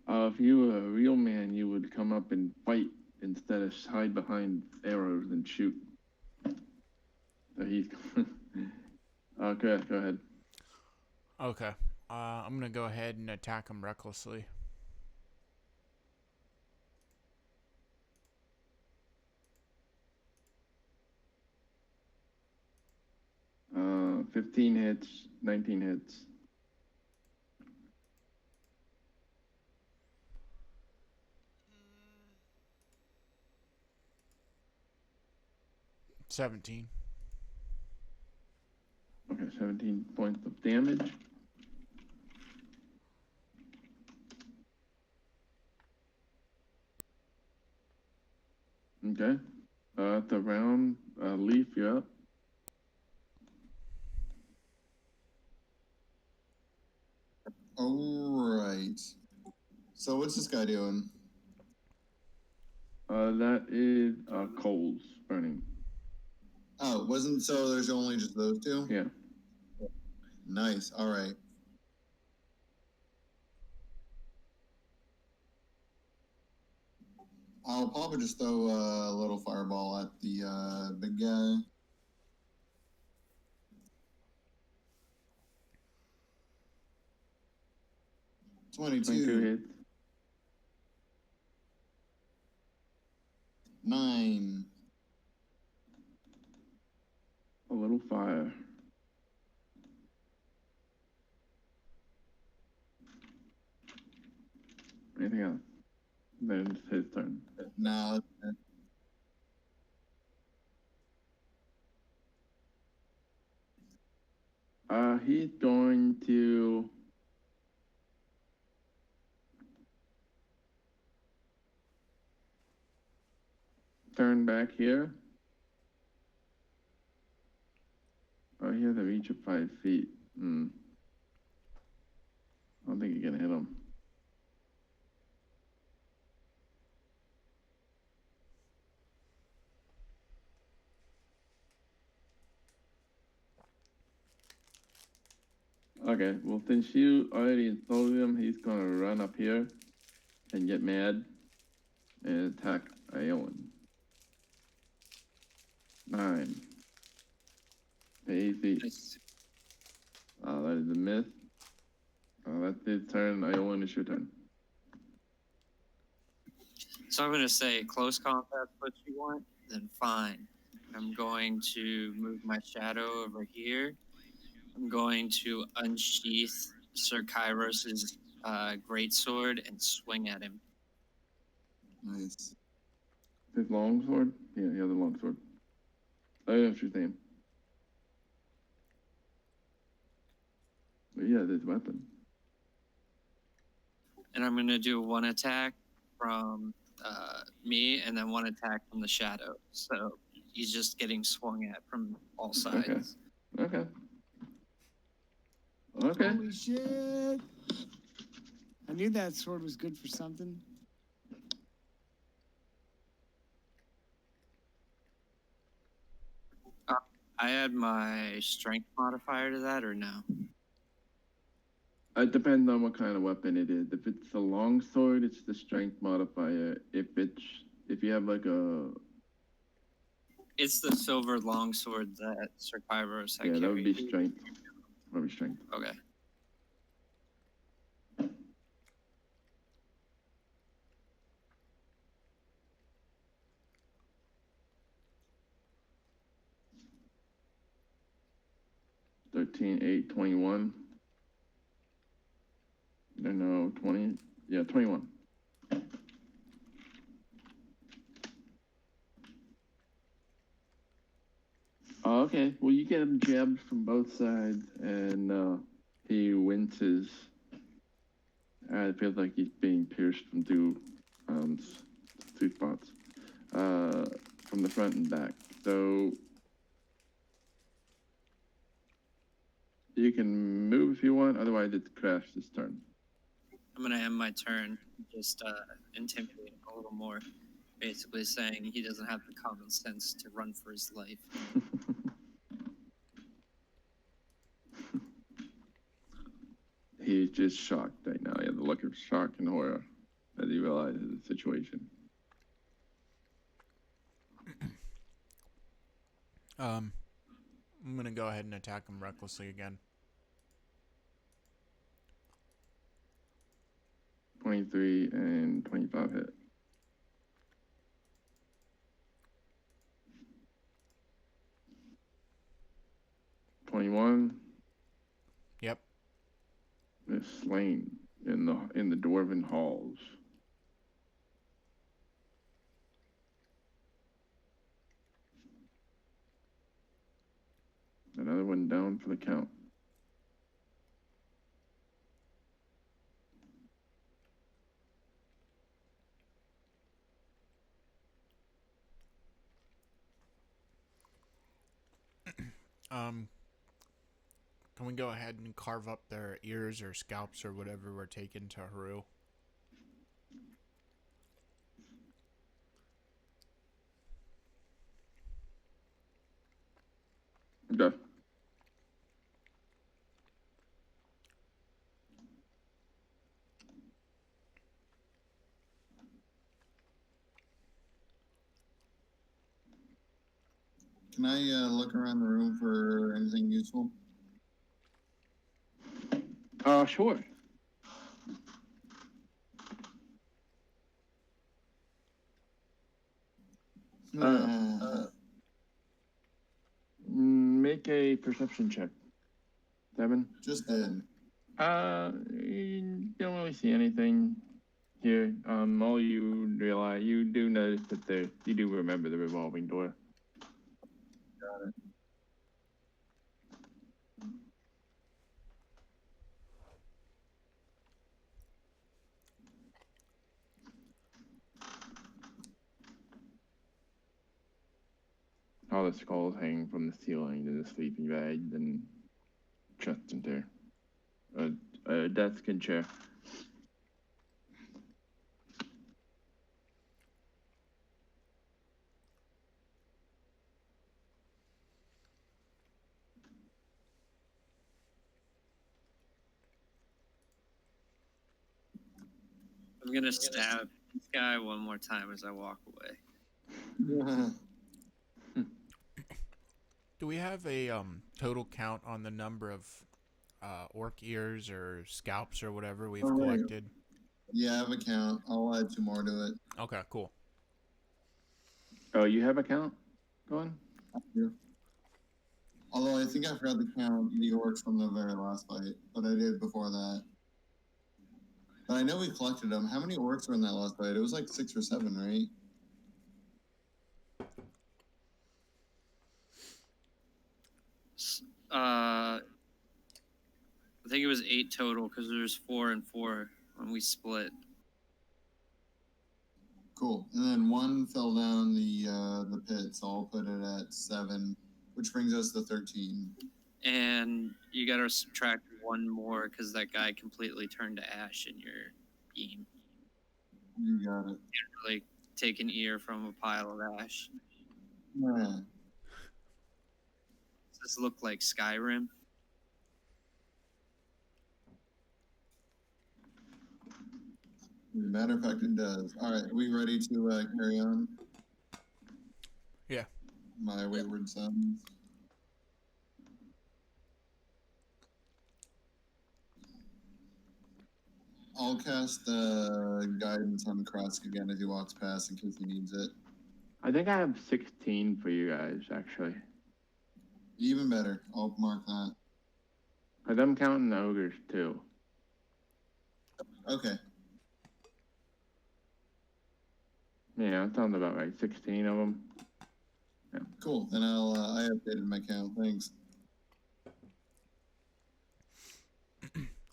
If you were a real man, you would come up and fight instead of hide behind arrows and shoot. So he's. Okay, go ahead. Okay. I'm gonna go ahead and attack him recklessly. 15 hits, 19 hits. $17. Okay, 17 points of damage. Okay. At the round, Leaf, you're up. All right. So what's this guy doing? That is coals burning. Oh, wasn't so there's only just those two? Yeah. Nice. All right. I'll probably just throw a little fireball at the big guy. Twenty-two 22, hits. 9. A little fire. Anything else? Then it's his turn. Now, He's going to turn back here. Oh, he has a reach of 5 feet. I don't think you can hit him. Okay, well, since you already told him, he's gonna run up here and get mad and attack Iowan. 9. AC. Nice. That is a miss. That's his turn. Iowan, it's your turn. So I'm going to say close combat what you want, then fine. I'm going to move my shadow over here. I'm going to unsheath Sir Kairos' greatsword and swing at him. nice. His longsword? Yeah, he has a longsword. I know what you're saying. But yeah, this weapon. And I'm going to do one attack from me and then one attack from the shadow. So he's just getting swung at from all sides. Okay. Okay. Holy shit! I knew that sword was good for something. I add my strength modifier to that or no? It depends on what kind of weapon it is. If it's a long sword, it's the strength modifier. If you have like a It's the silver longsword that Sir Kairos had that would be carried. strength. That would be strength. Okay. $13, $8, 21. No, 20. Yeah, 21. Oh, okay. Well, you get him jabbed from both sides, and he winces. It feels like he's being pierced from two spots, from the front and back. So you can move if you want. Otherwise, it's Crash's turn. I'm going to end my turn, just intimidate him a little more. Basically saying he doesn't have the common sense to run for his life. He's just shocked right now. He has a look of shock and horror as he realizes the situation. I'm gonna go ahead and attack him recklessly again. 23 and 25 hit. $21 Yep. is slain in the dwarven halls. Another one down for the count. Can we go ahead and carve up their ears or scalps or whatever we're taking to Haru? Okay. Can I look around the room for anything useful? Sure. Make a perception check. 7. Just did. You don't really see anything here. All you realize, you do notice that you do remember the revolving door. Got it. All the skulls hanging from the ceiling to the sleeping bags and chest and chair. A desk and chair. I'm gonna stab this guy one more time as I walk away. Do we have a total count on the number of orc ears or scalps or whatever we've collected? Yeah, I have a count. I'll add 2 more to it. Okay, cool. Oh, you have a count going? Yeah. Although I think I forgot to count the orcs from the very last fight, but I did before that. But I know we collected them. How many orcs were in that last fight? It was like 6 or 7, right? I think it was 8 total because there's 4 and 4 when we split. Cool. And then 1 fell down the pit, so I'll put it at 7, which brings us to 13. And you gotta subtract 1 more because that guy completely turned to ash in your beam. You got it. Like take an ear from a pile of ash. Yeah. Does this look like Skyrim? As a matter of fact, it does. All right, are we ready to carry on? Yeah. My wayward sons. I'll cast guidance on Krask again as he walks past in case he needs it. I think I have 16 for you guys, actually. Even better. I'll mark that. Because I'm counting the ogres, too. Okay. Yeah, that sounds about right. 16 of them. Yeah. Cool. Then I updated my count. Thanks.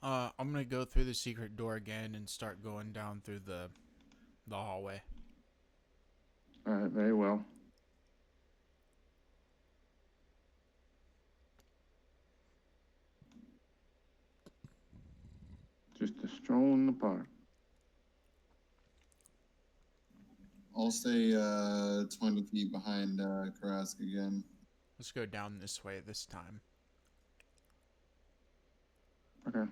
I'm gonna go through the secret door again and start going down through the hallway. All right, very well. Just a stroll in the park. I'll stay 20 feet behind Krask again. Let's go down this way this time. Okay.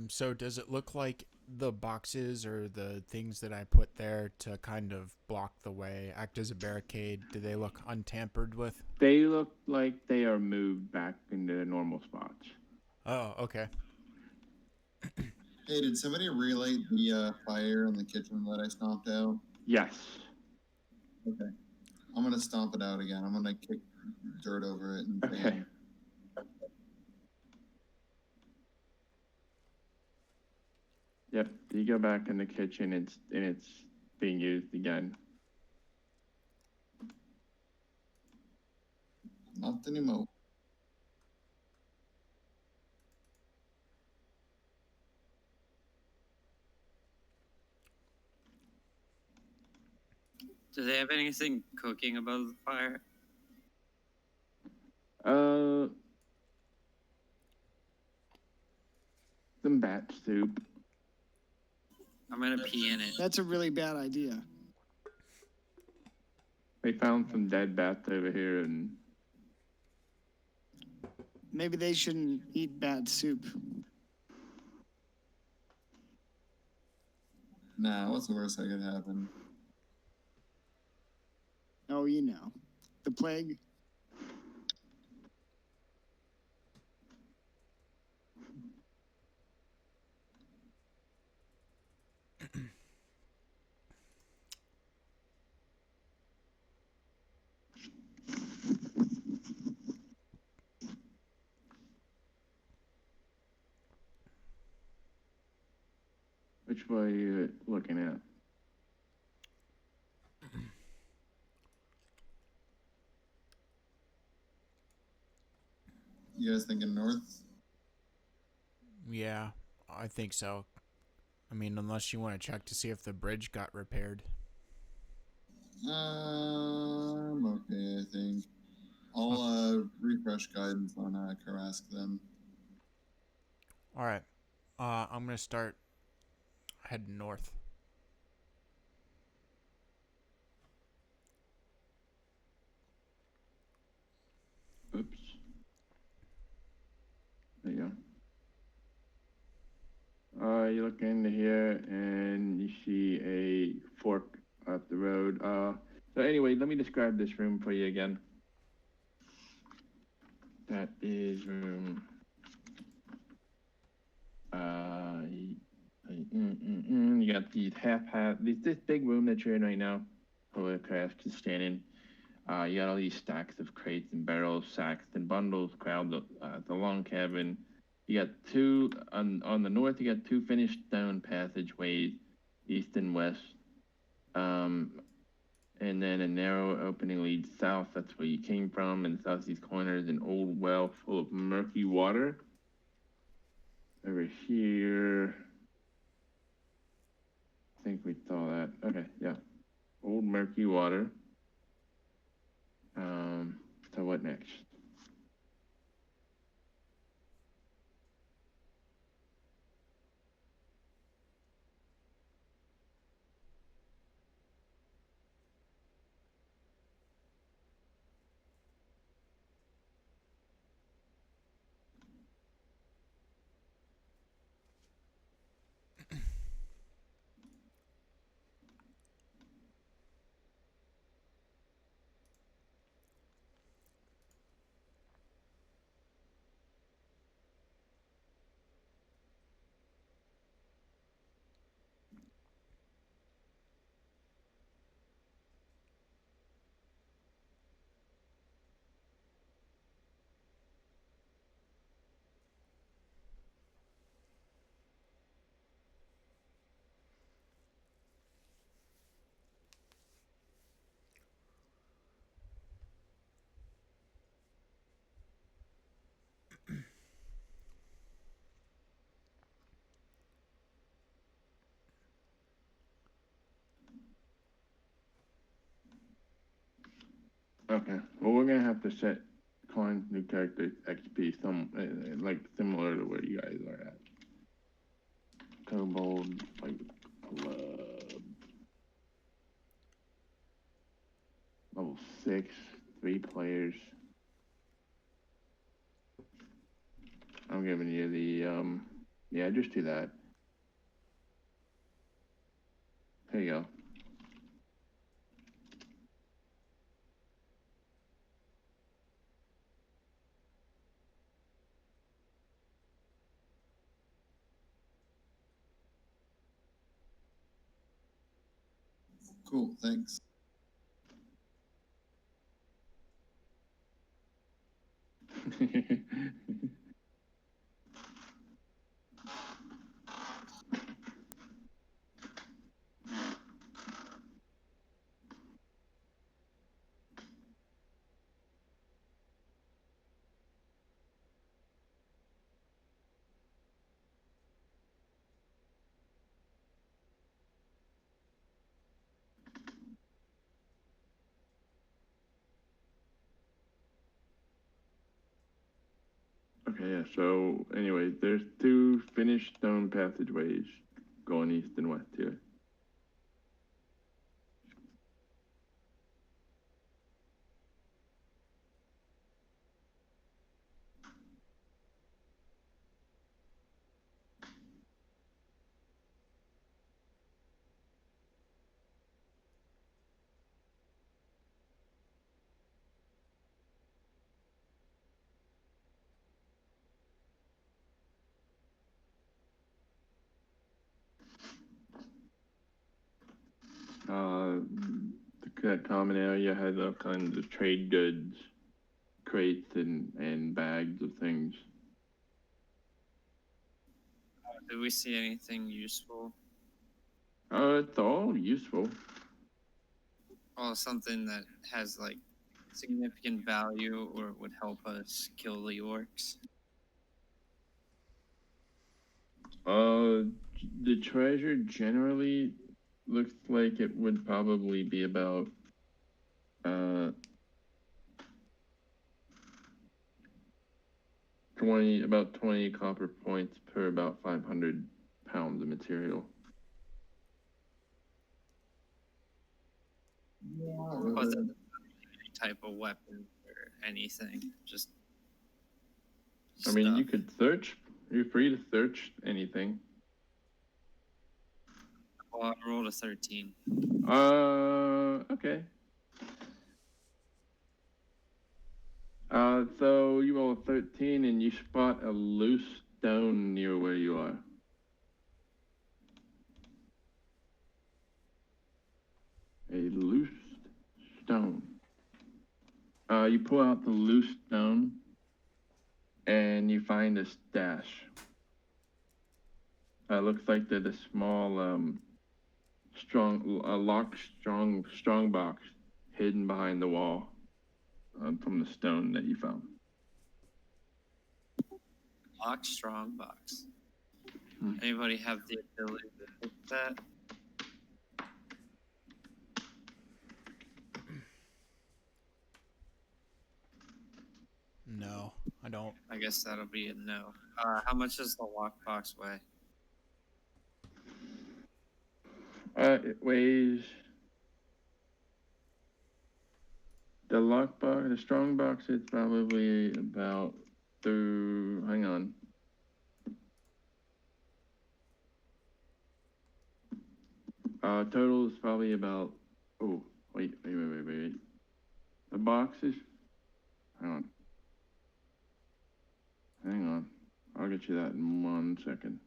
So does it look like the boxes or the things that I put there to kind of block the way act as a barricade? Do they look untampered with? They look like they are moved back into their normal spots. Oh, okay. Hey, did somebody relight the fire in the kitchen that I stomped out? Yes. Okay. I'm going to stomp it out again. I'm going to kick dirt over it. And Okay. Yep, you go back in the kitchen and it's being used again. Not anymore. Do they have anything cooking above the fire? Some bat soup. I'm gonna pee in it. That's a really bad idea. They found some dead bats over here, and Maybe they shouldn't eat bat soup. Nah, what's the worst that could happen? Oh, you know, the plague. which way are you looking at? You guys thinking north? Yeah, I think so. I mean, unless you want to check to see if the bridge got repaired. I'm okay, I think. I'll refresh guidance on Karask then. All right. I'm gonna start heading north. Oops. There you go. You look into here and you see a fork up the road. So anyway, let me describe this room for you again. That is room. You got these this big room that you're in right now. Where Craft is standing. You got all these stacks of crates and barrels, sacks and bundles crowded the long cabin. You got two on the north. You got two finished stone passageways, east and west. And then a narrow opening leads south. That's where you came from. In the southeast corner is an old well full of murky water. Over here, I think we saw that. Okay, yeah, old murky water. So what next? Okay. Well, we're gonna have to set Klein's new character XP some like similar to where you guys are at. Kobold Fight Club. Level 6, 3 players. I'm giving you the yeah, just do that. There you go. Cool, thanks. Okay, yeah, so anyway, there's 2 finished stone passageways going east and west here. that common area had all kinds of trade goods, crates and bags of things. Did we see anything useful? It's all useful. Well, something that has like significant value or would help us kill the orcs. The treasure generally looks like it would probably be about about 20 copper points per about 500 pounds of material. Was it any type of weapon or anything? Just. I mean, stuff. you could search. You're free to search anything. Well, I rolled a 13. Okay. So you roll a 13 and you spot a loose stone near where you are. A loose stone. You pull out the loose stone and you find a stash. Looks like there's a small, locked strong box hidden behind the wall from the stone that you found. Lock strong box. Anybody have the ability to fix that? No, I don't. I guess that'll be a no. How much does the lockbox weigh? It weighs the strong box. It's probably about hang on. Total is probably about. Oh, wait. The box is. Hang on. I'll get you that in 1 second.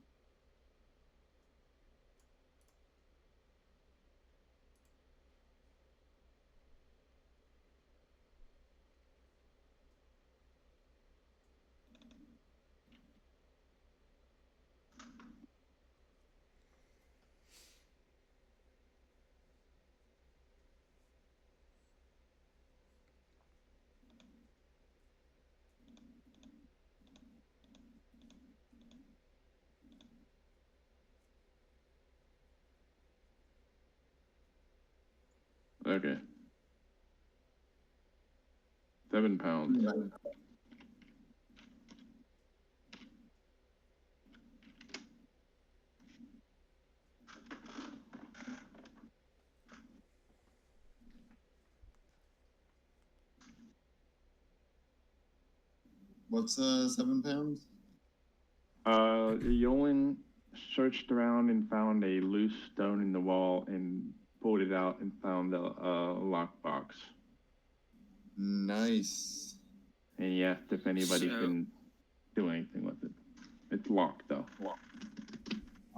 Okay. 7 pounds. What's 7 pounds? Yolen searched around and found a loose stone in the wall and pulled it out and found a lockbox. Nice. And he asked if anybody can do anything with it. It's locked though.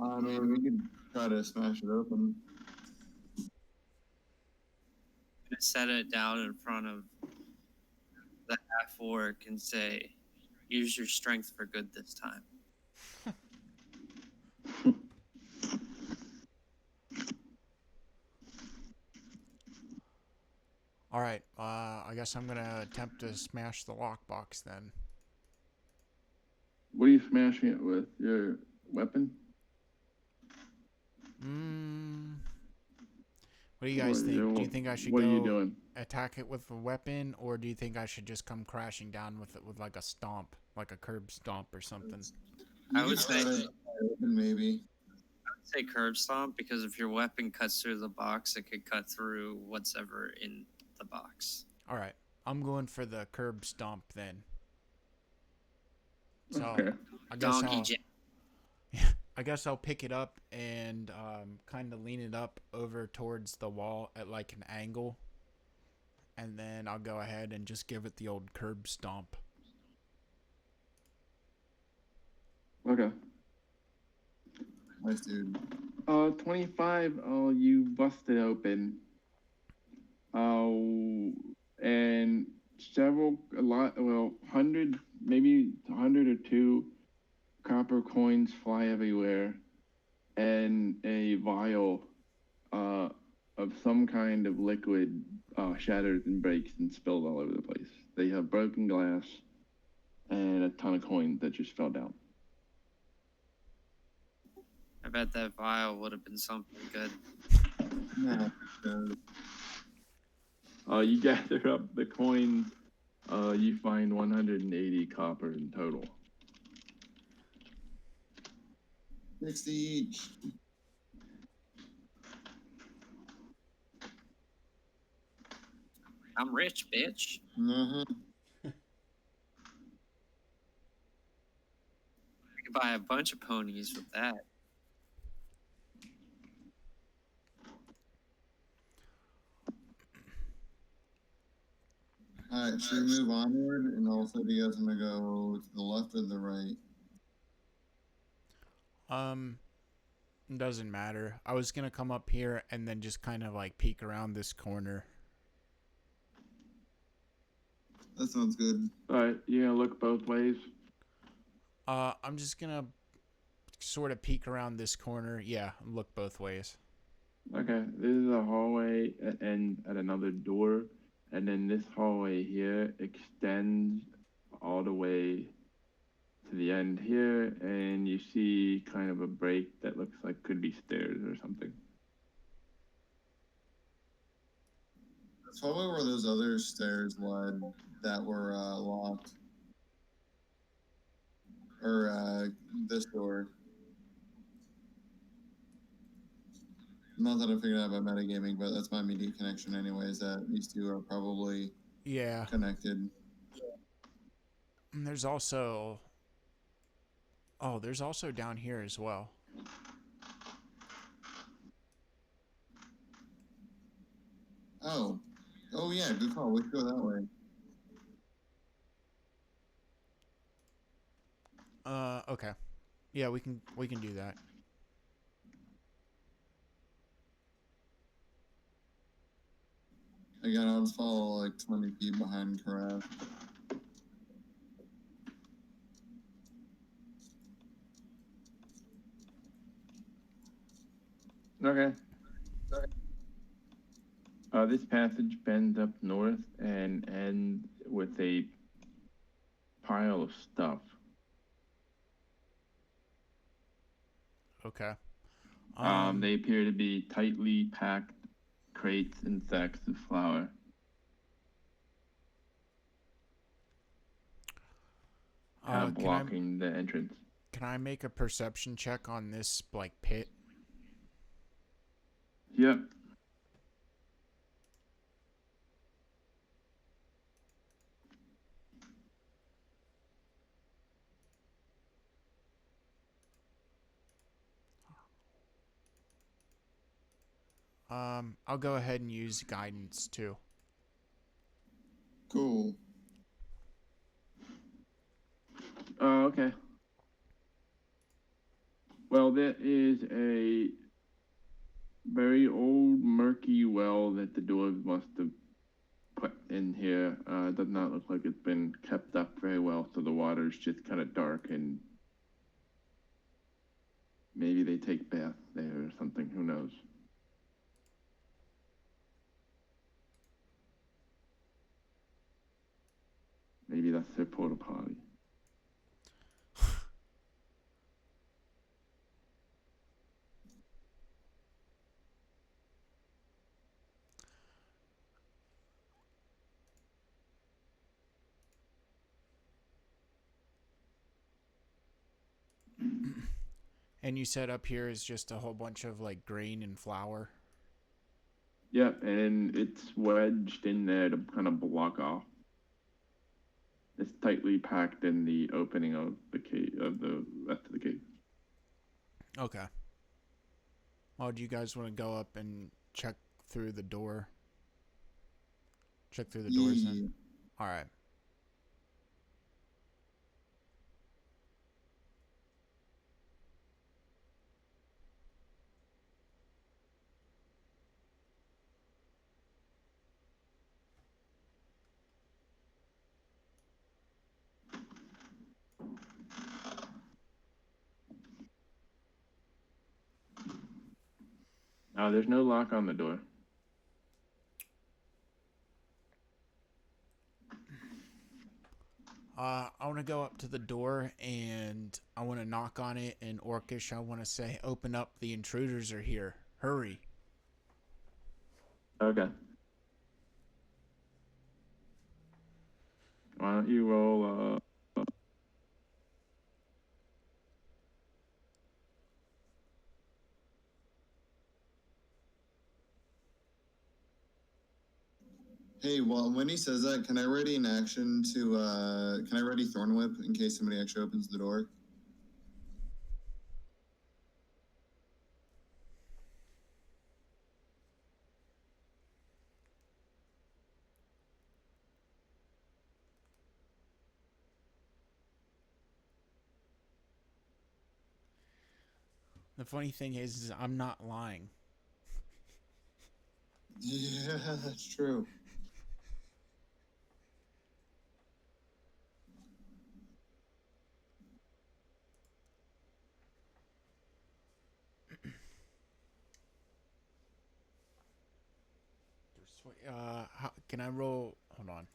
I mean, we could try to smash it open. Set it down in front of the half orc and say, "Use your strength for good this time." All right. I guess I'm gonna attempt to smash the lockbox then. What are you smashing it with? Your weapon? What do you guys think? Do you think I should What go are you doing? attack it with a weapon, or do you think I should just come crashing down with it with like a stomp, like a curb stomp or something? I would say maybe. say curb stomp, because if your weapon cuts through the box, it could cut through what's ever in the box. All right, I'm going for the curb stomp then. So Okay. I guess I'll pick it up and kind of lean it up over towards the wall at like an angle, and then I'll go ahead and just give it the old curb stomp. Okay. Nice, dude. 25. You bust it open And hundred, maybe 100 or 2 copper coins fly everywhere, and a vial uh, of some kind of liquid shatters and breaks and spills all over the place. They have broken glass and a ton of coins that just fell down. I bet that vial would have been something good. Yeah. You gather up the coins. You find 180 copper in total. 60 each. I'm rich, bitch. Uh-huh. I could buy a bunch of ponies with that. Alright, should we move onward? And also, do you guys want to go to the left or the right? Doesn't matter. I was gonna come up here and then just kind of like peek around this corner. That sounds good. Alright, you gonna look both ways? I'm just gonna sort of peek around this corner. Yeah, look both ways. Okay, this is a hallway and at another door, and then this hallway here extends all the way to the end here, and you see kind of a break that looks like could be stairs or something. That's probably where those other stairs led that were locked. Or this door. Not that I figured out about metagaming, but that's my media connection anyways, that these two are probably connected. And there's also... Oh, there's also down here as well. Oh. Oh yeah, good call. We should go that way. Okay. Yeah, we can do that. Again, I'll just follow like 20 feet behind Karaf. Okay. This passage bends up north and ends with a pile of stuff. Okay. They appear to be tightly packed crates and sacks of flour. Kind of blocking the entrance. Can I make a perception check on this, like, pit? Yep. I'll go ahead and use guidance too. Cool. Okay. Well, that is a very old, murky well that the dwarves must have put in here. It does not look like it's been kept up very well, so the water's just kind of dark, and maybe they take baths there or something. Who knows? Maybe that's their porta potty. And you said up here is just a whole bunch of like grain and flour. Yep, and it's wedged in there to kind of block off. It's tightly packed in the opening of the cave, of the rest of the cave. Okay. Well, do you guys want to go up and check through the door? Check through the doors then? All right. There's no lock on the door. I want to go up to the door and I want to knock on it in Orcish. I want to say, "Open up! The intruders are here! Hurry!" Okay. Why don't you roll? Hey, well, when he says that, can I ready an action to can I ready Thorn Whip in case somebody actually opens the door? The funny thing is I'm not lying. Yeah, that's true. Can I roll? Hold on.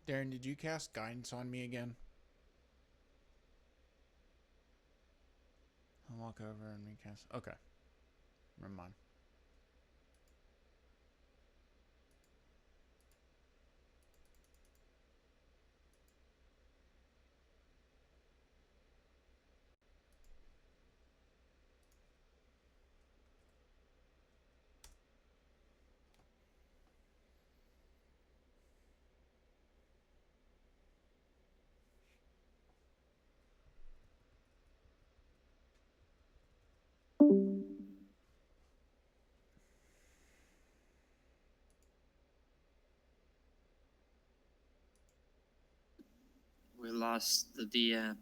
Darren, did you cast guidance on me again? I'll walk over and recast. Okay. Never mind. We lost the DM.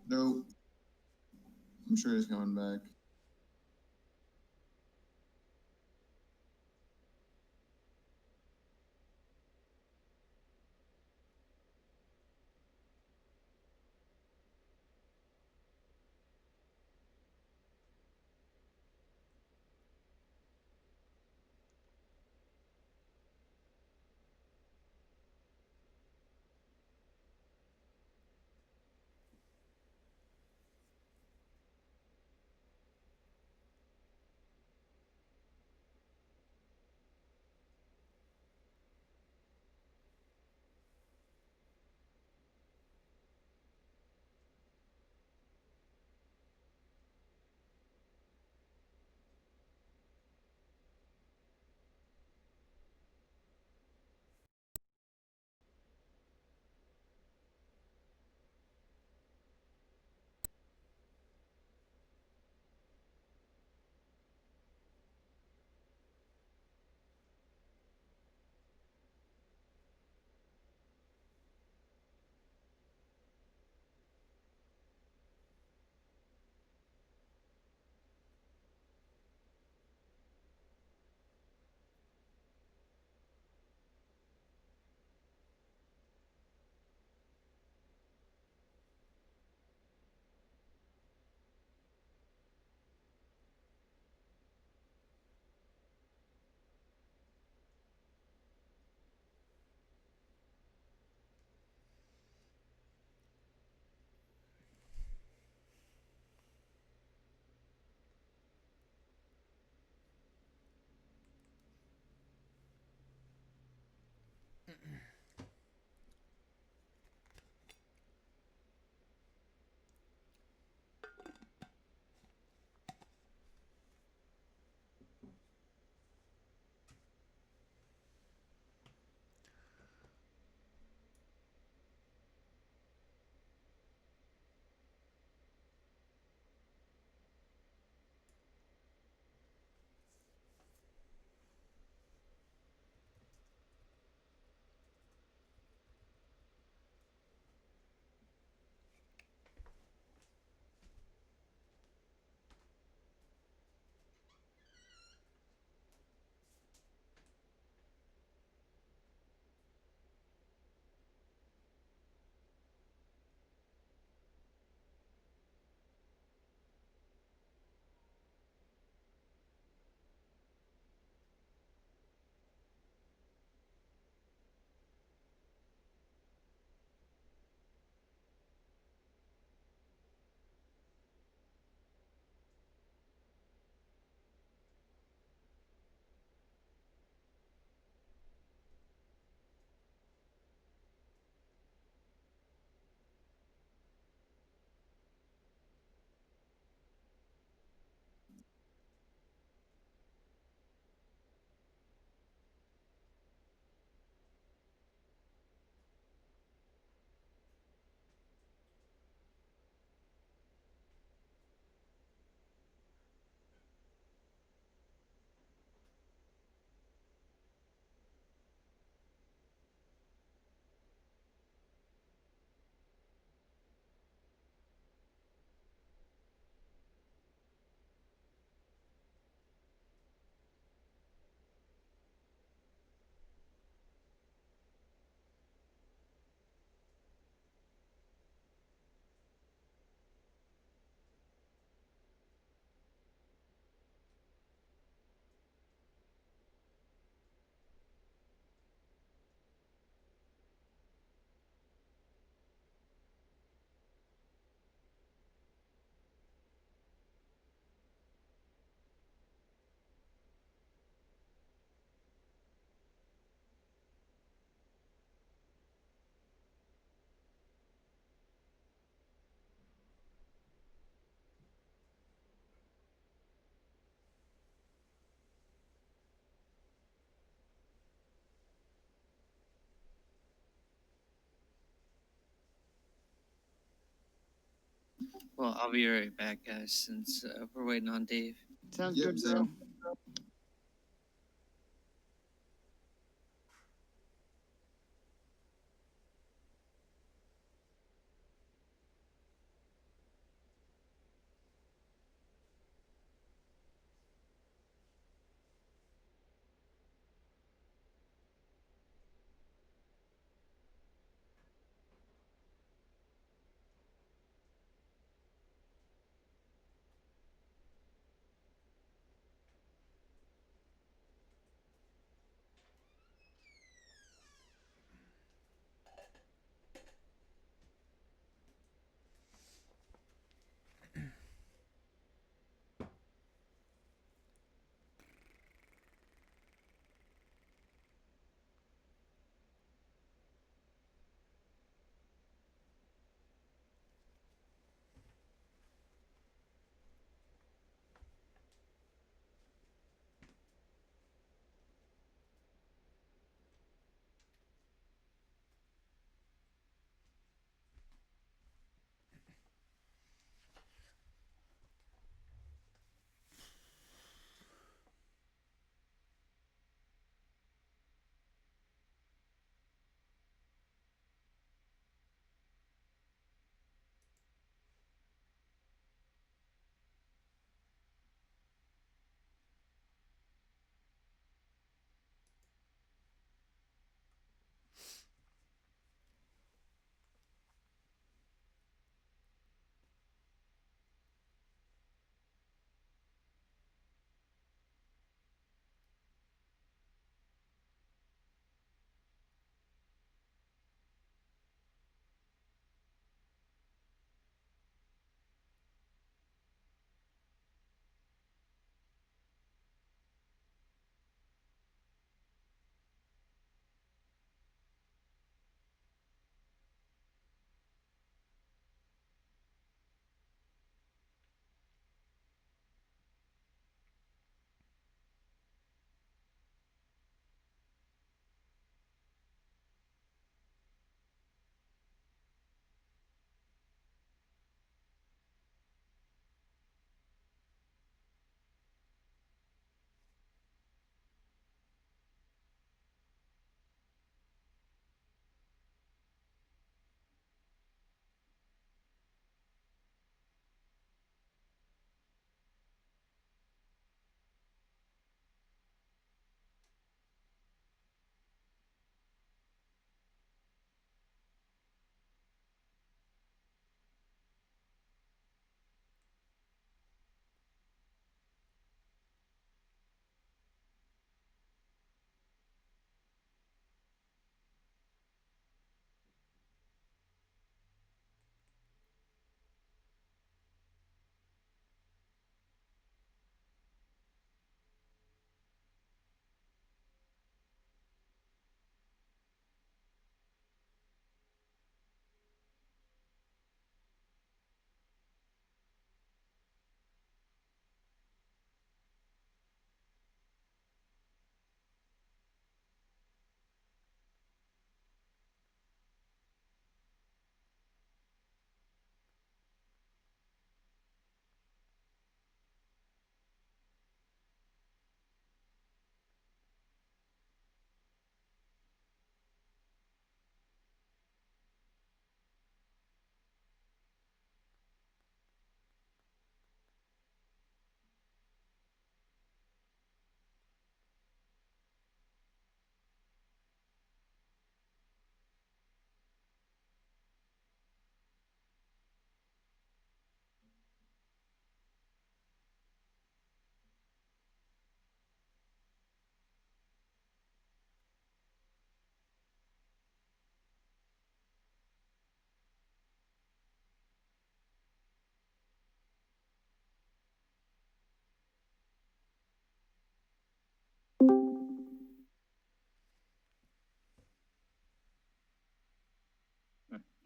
Nope. I'm sure he's coming back. Well, I'll be right back, guys, since we're waiting on Dave. Sounds Yep, good, bro. same.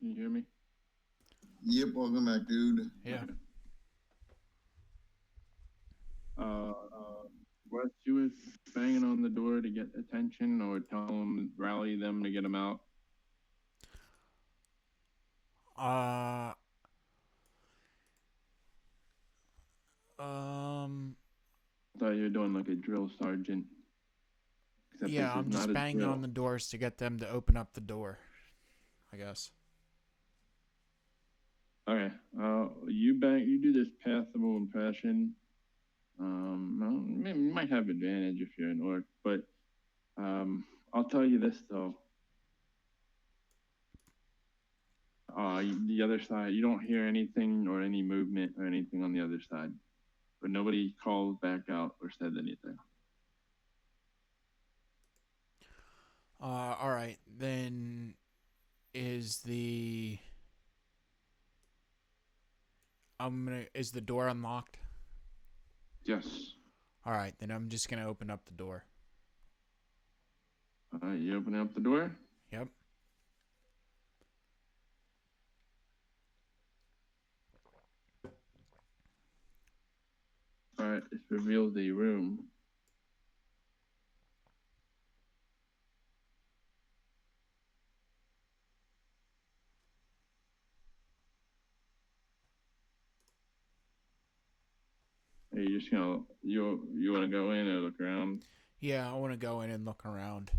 Can you hear me? Yep, welcome back, dude. Yeah. Okay. Wes, you was banging on the door to get attention or tell them, rally them to get them out. Uh, I thought you were doing like a drill sergeant. Except Yeah, this I'm is just not a banging drill. on the doors to get them to open up the door, I guess. Okay. You do this passable impression. Well, you might have advantage if you're an orc, but I'll tell you this though. The other side, you don't hear anything or any movement or anything on the other side, but nobody called back out or said anything. All right, then is the is the door unlocked? Yes. All right, then I'm just gonna open up the door. You open up the door. Yep. All right. It reveals a room. Are you just gonna you want to go in or look around? Yeah, I want to go in and look around.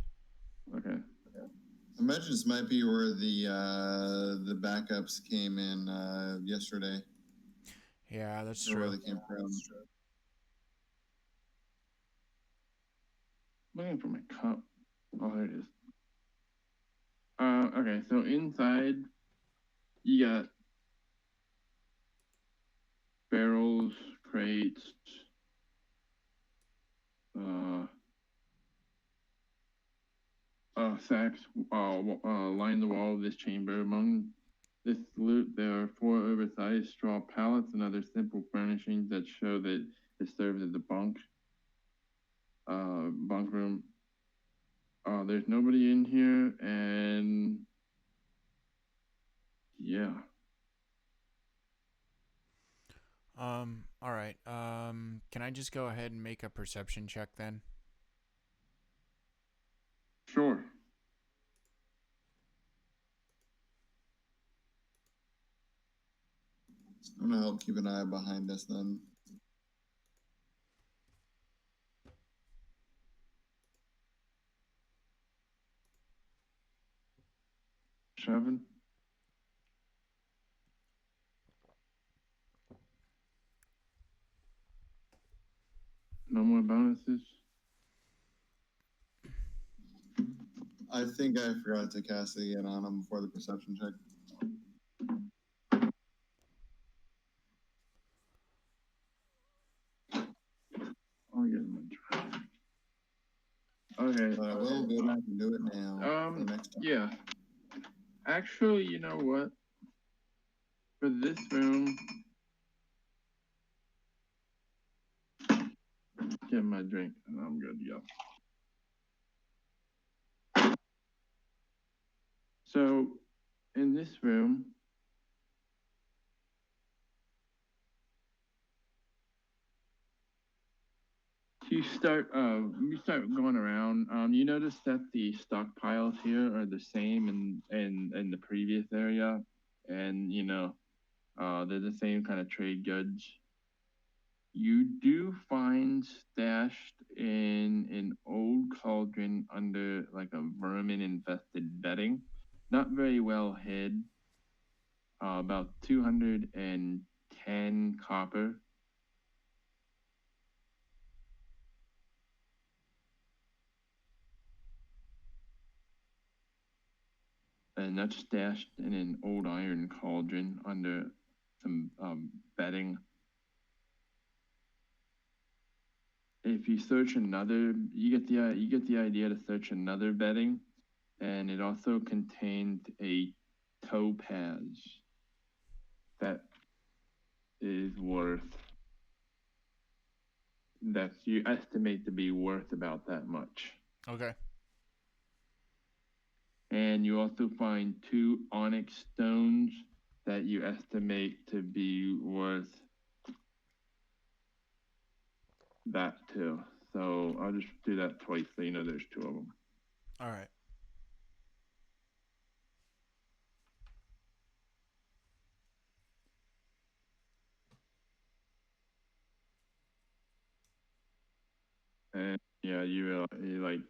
Okay. I imagine this might be where the backups came in yesterday. Yeah, that's Or where true. they came from. Looking for my cup. Oh, there it is. Okay. So inside, you got barrels, crates, sacks line the wall of this chamber. Among this loot, there are 4 oversized straw pallets and other simple furnishings that show that it serves as a bunk room. There's nobody in here, and yeah. All right. Can I just go ahead and make a perception check then? Sure. I'm gonna help keep an eye behind us then. Seven. No more bonuses. I think I forgot to cast it again on him before the perception check. I'll get him a try. Okay. But I will go back and do it now for the next time. Yeah. Actually, you know what? For this room, get my drink and I'm good to go. So, in this room, you start going around. You notice that the stockpiles here are the same in the previous area, and they're the same kind of trade goods. You do find stashed in an old cauldron under like a vermin infested bedding, not very well hid. About 210 copper. And that's stashed in an old iron cauldron under some bedding. If you search another, you get the idea to search another bedding, and it also contained a topaz that is that you estimate to be worth about that much. Okay. And you also find 2 onyx stones that you estimate to be worth that too. So I'll just do that twice so you know there's 2 of them. All right. And yeah, you like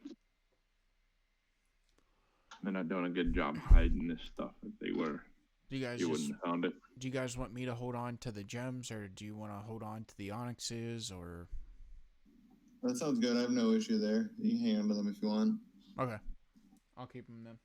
they're not doing a good job hiding this stuff. If they were, Do you guys you just wouldn't have found it. do you guys want me to hold on to the gems, or do you want to hold on to the onyxes, or? That sounds good. I have no issue there. You can hang on to them if you want. Okay, I'll keep them then.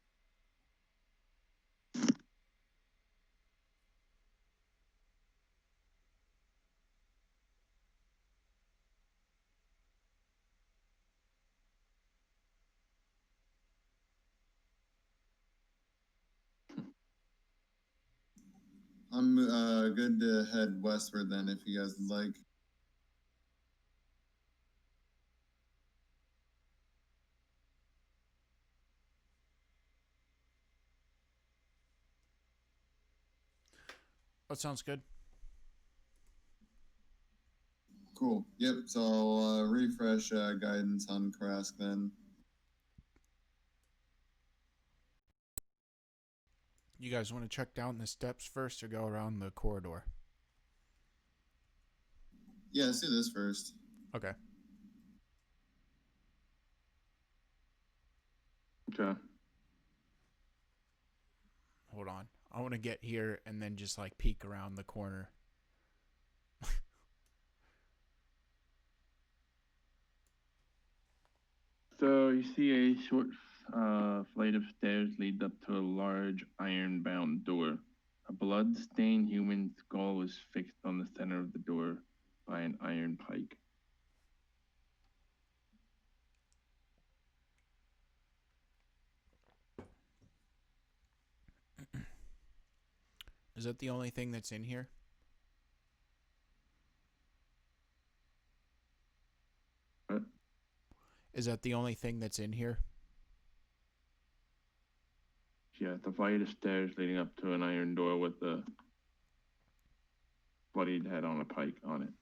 I'm good to head westward then, if you guys would like. That sounds good. Cool. Yep. So I'll refresh guidance on Karask then. You guys want to check down the steps first, or go around the corridor? Yeah, let's do this first. Okay. Okay. Hold on. I want to get here and then just like peek around the corner. So you see a short flight of stairs lead up to a large iron-bound door. A blood-stained human skull is fixed on the center of the door by an iron pike. Is that the only thing that's in here? What? Is that the only thing that's in here? Yeah, it's a flight of stairs leading up to an iron door with a bloodied head on a pike on it.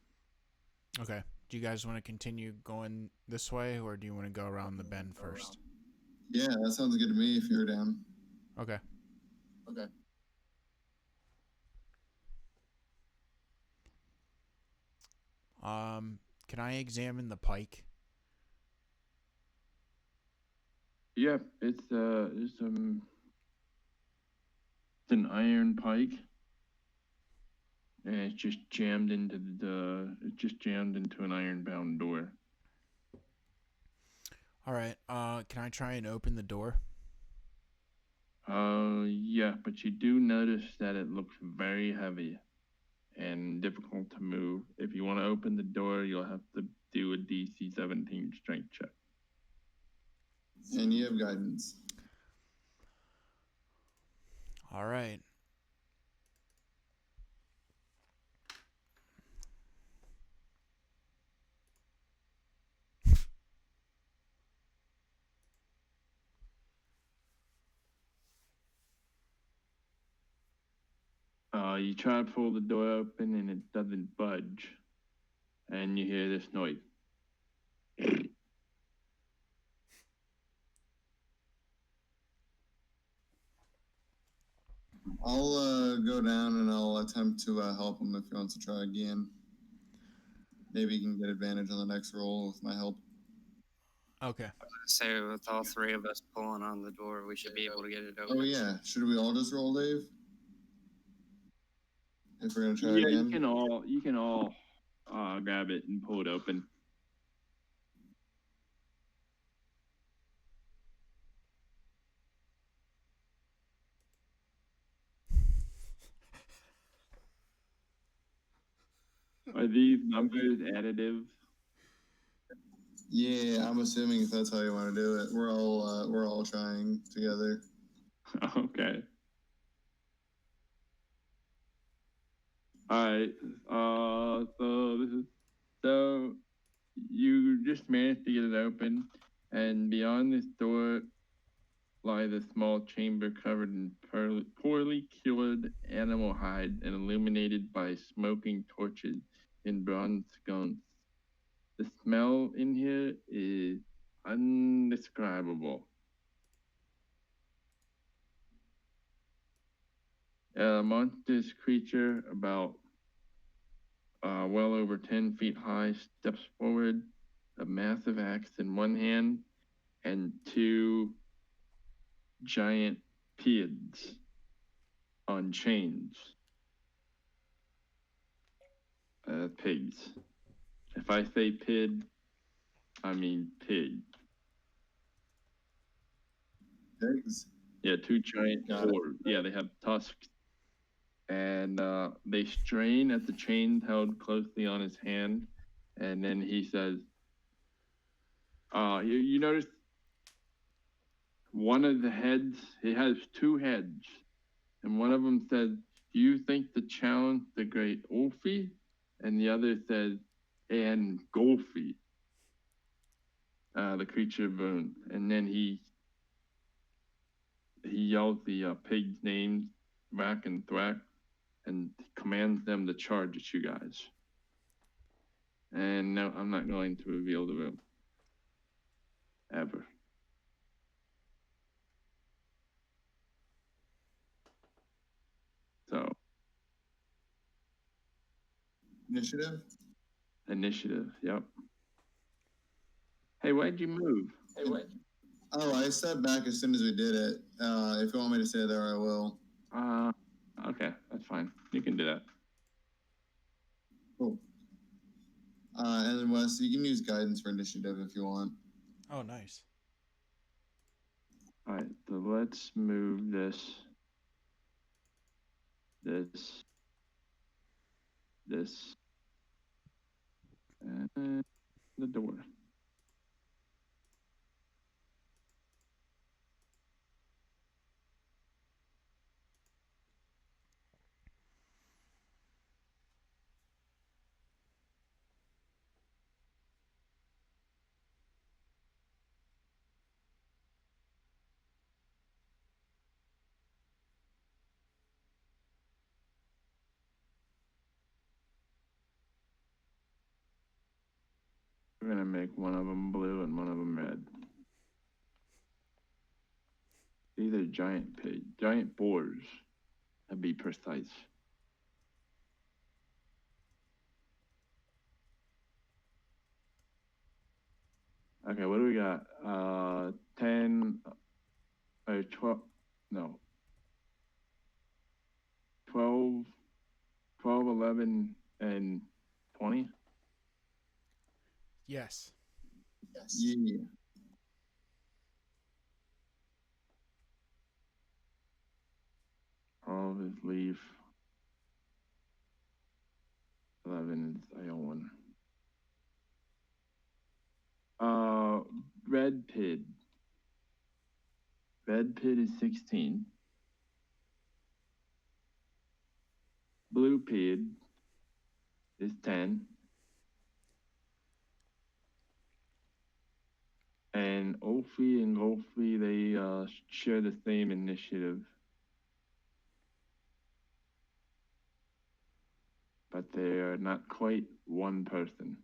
Okay. Do you guys want to continue going this way, or do you want to go around the bend first? Yeah, that sounds good to me if you're down. Okay. Okay. Can I examine the pike? Yeah, it's an iron pike, and it's just jammed into an iron-bound door. All right. Can I try and open the door? Yeah, but you do notice that it looks very heavy and difficult to move. If you want to open the door, you'll have to do a DC 17 strength check. And you have guidance. All right. You try to pull the door open and it doesn't budge, and you hear this noise. I'll go down and I'll attempt to help him if he wants to try again. Maybe he can get advantage on the next roll with my help. Okay. Say with all three of us pulling on the door, we should be able to get it open. Oh yeah, should we all just roll, Dave? If we're gonna try Yeah, again. you can all grab it and pull it open. Are these numbers additive? Yeah, I'm assuming if that's how you want to do it. We're all trying together. Okay. All right. So you just managed to get it open, and beyond this door lies a small chamber covered in poorly cured animal hide and illuminated by smoking torches in bronze sconces. The smell in here is undescribable. A monstrous creature about well over 10 feet high steps forward, a massive axe in one hand and two giant pids on chains. Pigs. If I say pid, I mean pig. Pigs. Yeah, two giant Got it. boars. Yeah, they have tusks. And they strain at the chains held closely on his hand. And then he says, you notice one of the heads, he has two heads. And one of them says, do you think to challenge the great Ulfe? And the other says, and Gulfe, the creature of bone. And then he yells the pig's names, Whack and Thwack, and commands them to charge at you guys. And no, I'm not going to reveal the room. Ever. So, Initiative? initiative, yep. Hey, why'd you move? Oh, I stepped back as soon as we did it. If you want me to stay there, I will. Okay, that's fine. You can do that. Cool. And then Wes, you can use guidance for initiative if you want. Oh, nice. All right, so let's move this, and the door. We're gonna make one of them blue and one of them red. These are giant boars, to be precise. Okay, what do we got? 10 or 12, no. 12, 11, and 20? Yes. Yeah. All of his leaf. 11 is Iowan. Red Pid. Red Pid is 16. Blue Pid is 10. And Ulfe and Ulfe, they share the same initiative. But they are not quite one person.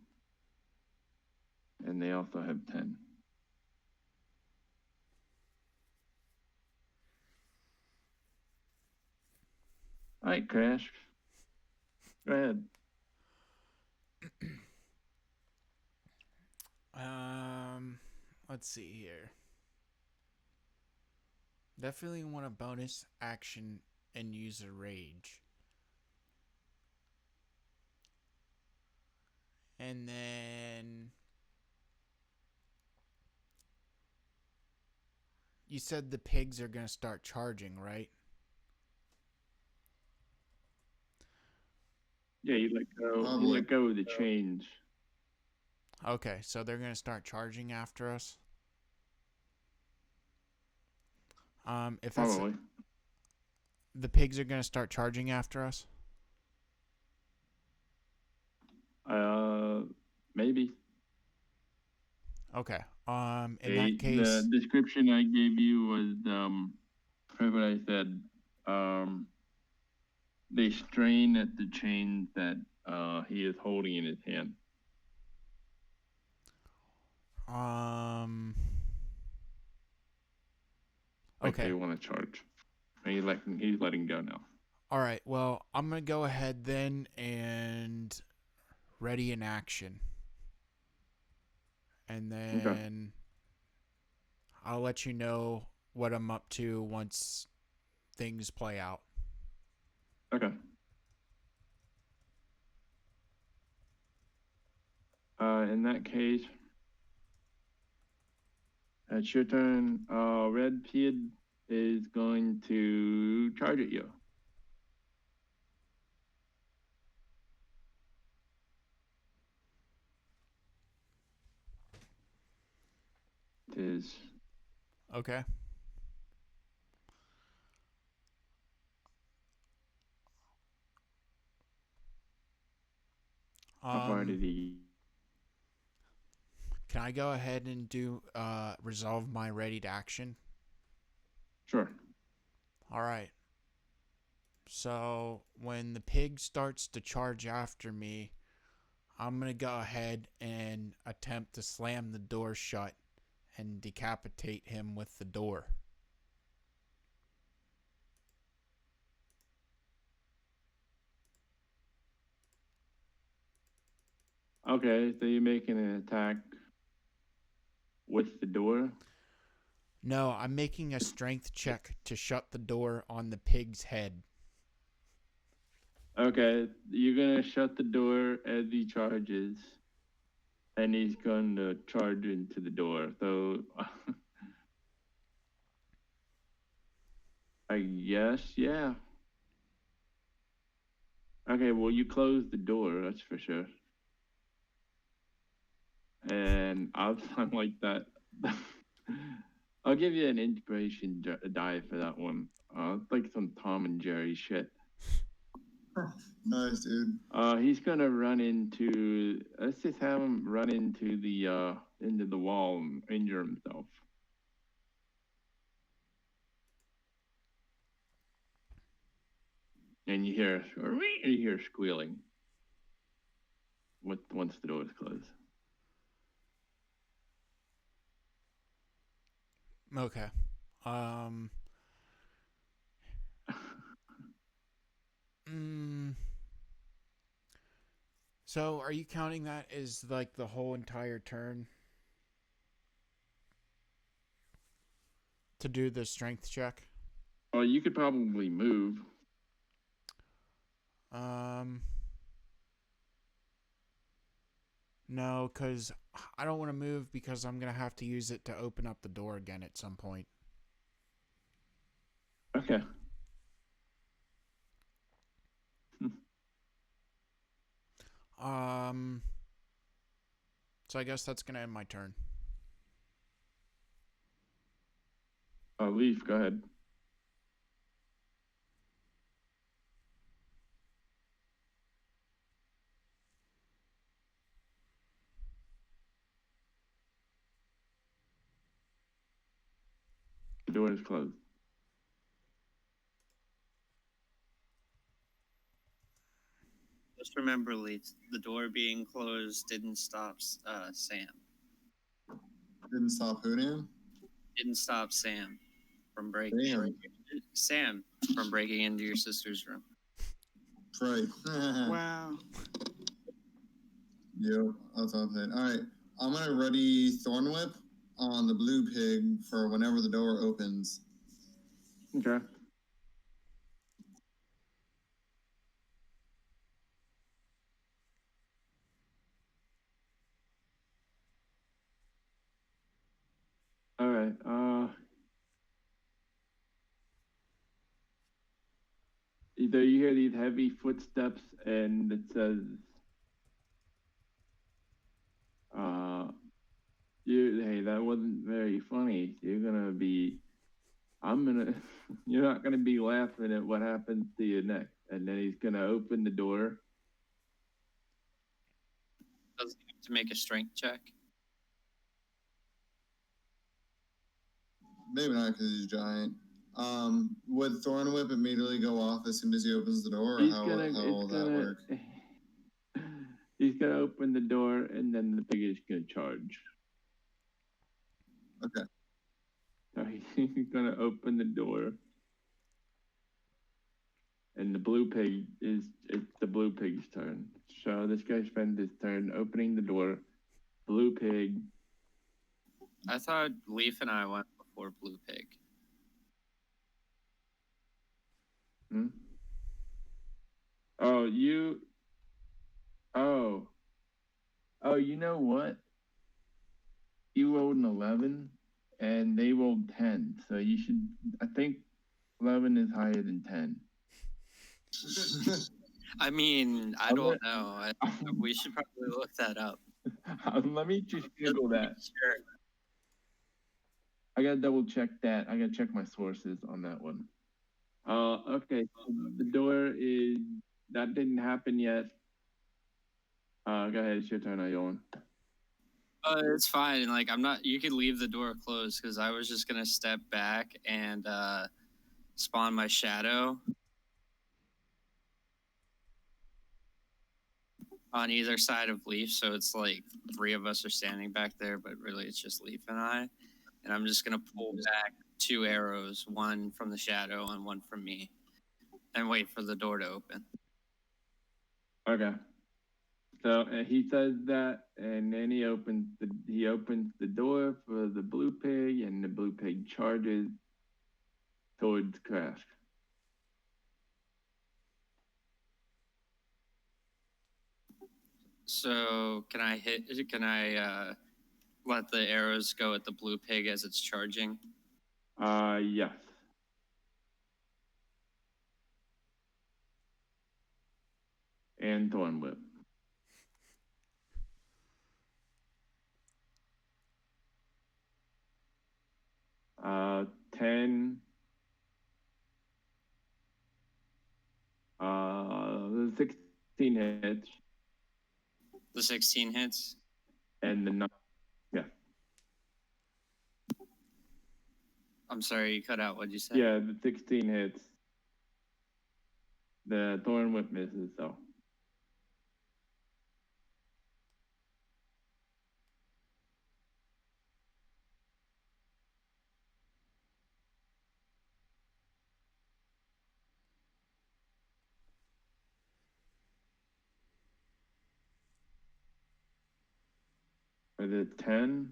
And they also have 10. All right, Crash. Go ahead. Let's see here. Definitely want a bonus action and use a rage. And then you said the pigs are going to start charging, right? Yeah, you let go of the chains. Okay, so they're going to start charging after us. If that's Probably. the pigs are going to start charging after us. Maybe. Okay. In that case, the description I gave you was what I said. They strain at the chain that he is holding in his hand. Like okay. they want to charge. And he's letting go now. All right. Well, I'm going to go ahead then and ready in action. and then I'll let you know what I'm up to once things play out. Okay. In that case, it's your turn. Red Kid is going to charge at you. It is. Okay. How far did he? Can I go ahead and do resolve my ready to action? Sure. All right. So when the pig starts to charge after me, I'm going to go ahead and attempt to slam the door shut and decapitate him with the door. Okay, so you're making an attack with the door? No, I'm making a strength check to shut the door on the pig's head. Okay, you're gonna shut the door as he charges, and he's going to charge into the door. So, I guess, yeah. Okay, well, you close the door, that's for sure. And I'm like that. I'll give you an inspiration die for that one. It's like some Tom and Jerry shit. Nice, dude. He's gonna run into. Let's just have him run into the wall and injure himself. And you hear squealing. Once the door is closed. Okay. So are you counting that as like the whole entire turn to do the strength check? Well, you could probably move. No, because I don't want to move because I'm going to have to use it to open up the door again at some point. Okay. So I guess that's going to end my turn. Leaf, go ahead. The door is closed. Just remember, Leith, the door being closed didn't stop Sam. Didn't stop who now? Didn't stop Sam from breaking. Damn. Sam from breaking into your sister's room. Right. Wow. Yep, that's what I'm saying. All right, I'm gonna ready Thorn Whip on the blue pig for whenever the door opens. Okay. All right. Either you hear these heavy footsteps, and it says, hey, that wasn't very funny. You're not gonna be laughing at what happens to you next." And then he's gonna open the door. Does he have to make a strength check? Maybe not because he's giant. Would Thorn Whip immediately go off as soon as he opens the door, or how will that work? He's gonna open the door, and then the pig is gonna charge. Okay. So he's gonna open the door, and it's the blue pig's turn. So this guy spends his turn opening the door. Blue pig I thought Leaf and I went before Blue Pig. Hmm? Oh, you. Oh. Oh, you know what? You rolled an 11, and they rolled 10. So you should. I think 11 is higher than 10. I mean, I I'm don't know. We should probably look that up. Let me just Google that. Sure. I gotta double check that. I gotta check my sources on that one. Okay. So the door is that didn't happen yet. Go ahead. It's your turn, Ayon. It's fine. Like, I'm not. You could leave the door closed because I was just gonna step back and spawn my shadow on either side of Leaf. So it's like 3 of us are standing back there, but really it's just Leaf and I. And I'm just gonna pull back 2 arrows, one from the shadow and one from me, and wait for the door to open. Okay. So he says that, and then he opens the door for the blue pig, and the blue pig charges towards Crash. So can I hit? Can I let the arrows go at the blue pig as it's charging? Yes. And Thorn Whip. 10. 16 hits. The 16 hits. And the 9. Yeah. I'm sorry, you cut out. What'd you say? Yeah, the 16 hits. The Thorn Whip misses, though. Is it 10?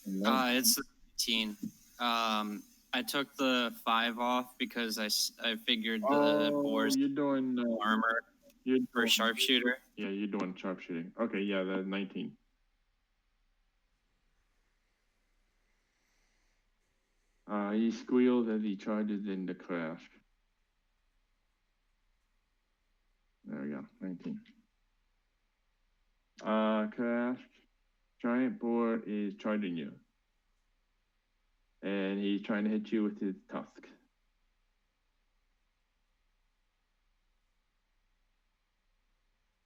It's 15. I took the 5 off because I figured the boars you're doing armor for sharpshooter. Yeah, you're doing sharpshooting. Okay, yeah, that's 19. He squeals as he charges into Crash. There we go, 19. Crash, giant boar is charging you. And he's trying to hit you with his tusk.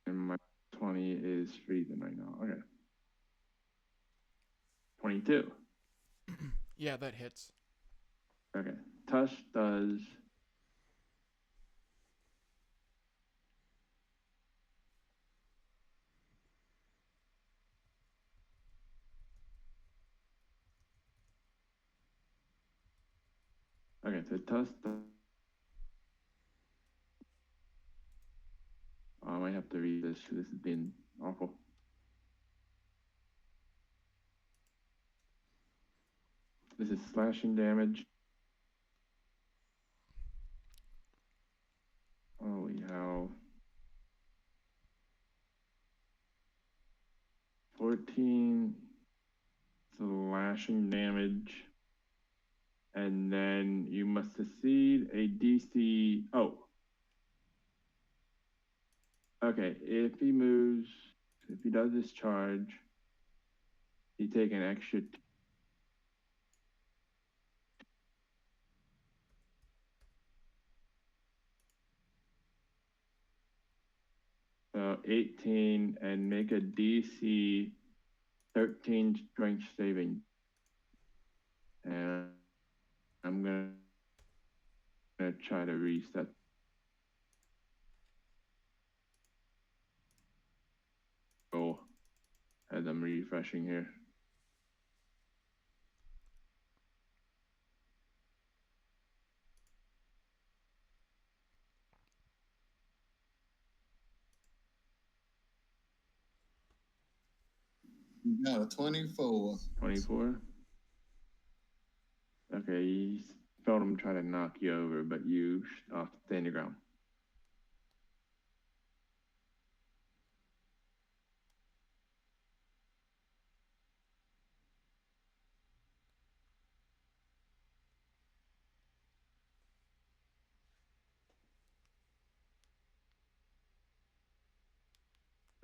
And my 20 is freezing right now. Okay. 22. Yeah, that hits. Okay. Tusk does. Okay, so Tusk does. I might have to read this. This has been awful. This is slashing damage. Holy hell. 14 slashing damage. And then you must succeed a DC. Oh. Okay, if he moves, if he does this charge, you take an extra. So 18 and make a DC 13 strength saving. And I'm gonna try to reset. Roll as I'm refreshing here. You got a 24. 24. Okay, you felt him try to knock you over, but you stand your ground.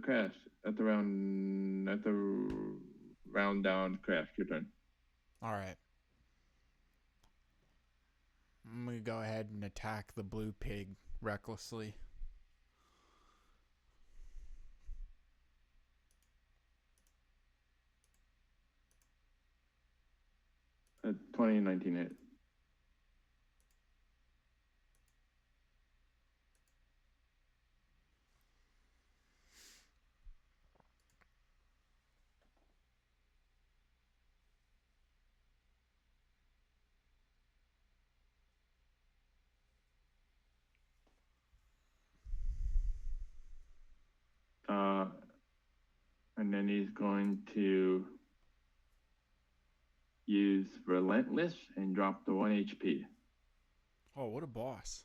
Crash at the round down. Crash, your turn. All right. I'm gonna go ahead and attack the blue pig recklessly. At 20, 19 hit. And then he's going to use Relentless and drop the 1 HP. Oh, what a boss.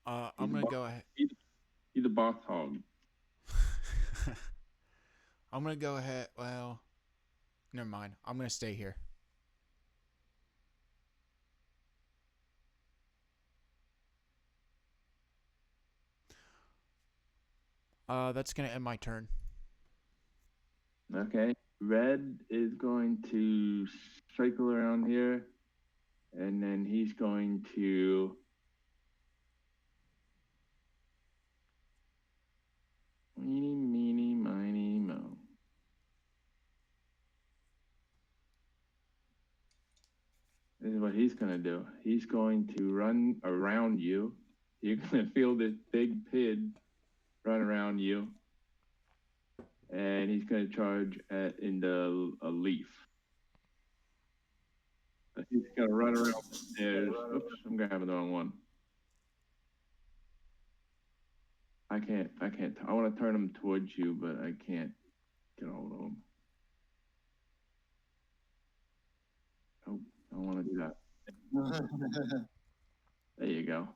I'm gonna go ahead. He's a boss hog. I'm gonna go ahead. Well, never mind. I'm gonna stay here. That's gonna end my turn. Okay. Red is going to cycle around here, and then he's going to meeny, meeny, miny, mo. This is what he's going to do. He's going to run around you. You're going to feel this big pig run around you, and he's going to charge into a leaf. He's going to run around the stairs. Oops, I'm grabbing the wrong one. I can't. I want to turn him towards you, but I can't get a hold of him. Oh, I don't want to do that. There you go.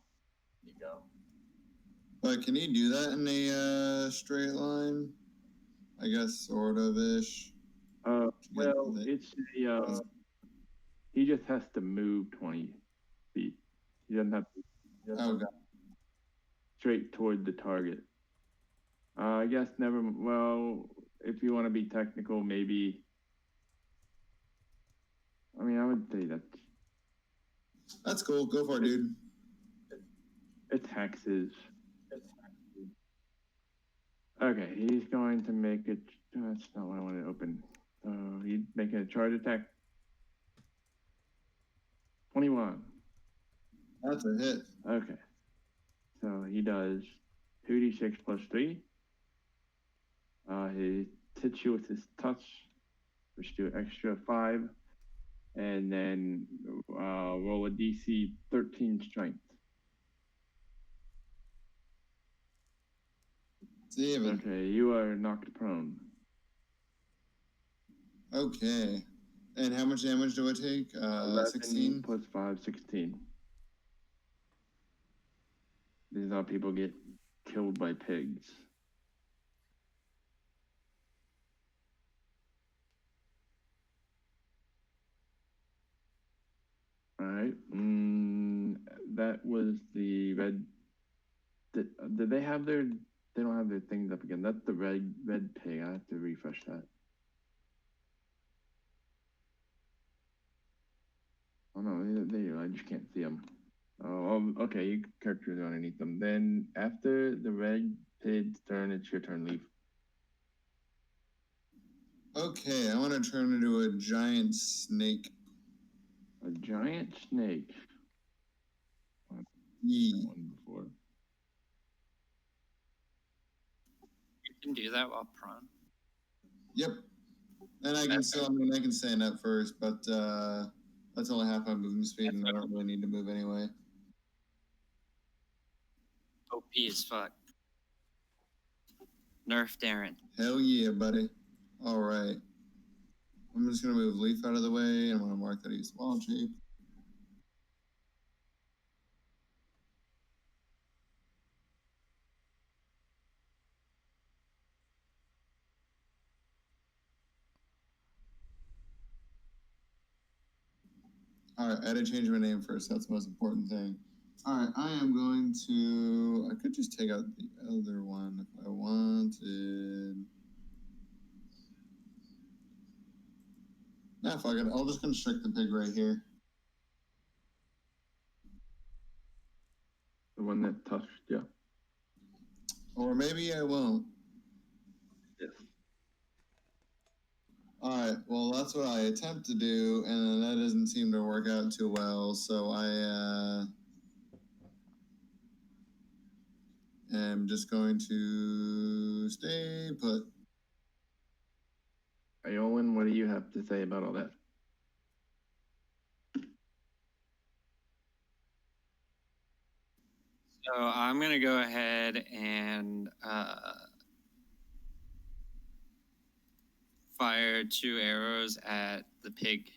But can you do that in a straight line? I guess sort of ish. Well, it's a, he just has to move 20 feet. He doesn't have to Oh, God. straight toward the target. I guess never. Well, if you want to be technical, maybe. I mean, I would say That's cool. Go for it, dude. it's hexes. Okay, he's going to make it. That's not what I want to open. He's making a charge attack. 21. That's a hit. Okay. So he does 2d6 plus 3. He hits you with his touch, which do extra 5. And then roll a DC 13 strength. Steven. Okay, you are knocked prone. Okay. And how much damage do I take? 16? Plus 5, 16. This is how people get killed by pigs. Alright. That was the red. Did they have their. They don't have their things up again. That's the red pig. I have to refresh that. Oh no, I just can't see them. Oh, okay, your characters are underneath them. Then after the red pig's turn, it's your turn, Leaf. Okay, I want to turn into a giant snake. A giant snake. Yeah. One before. You can do that while prone. Yep. And I can stand up first, but that's only half my movement speed, and I don't really need to move anyway. OP as fuck. Nerf Darren. Hell yeah, buddy. All right. I'm just going to move Leaf out of the way. I'm going to mark that he's small shape. All right, I had to change my name first. That's the most important thing. All right, I am going to. I could just take out the other one if I wanted. Nah, fuck it. I'll just constrict the pig right here. The one that touched, yeah. Or maybe I won't. Yes. All right, well, that's what I attempt to do, and that doesn't seem to work out too well, so I am just going to stay put. Iolan, what do you have to say about all that? So I'm gonna go ahead and fire 2 arrows at the pig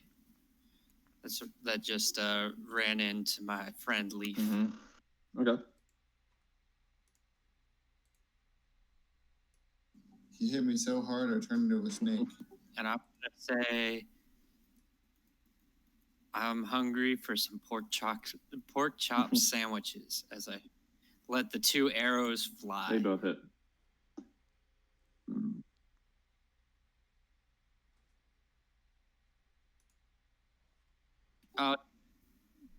that just ran into my friend Leaf. Mm-hmm. Okay. He hit me so hard I turned into a snake. And I'm gonna say I'm hungry for some pork chop sandwiches as I let the 2 arrows fly. They both hit.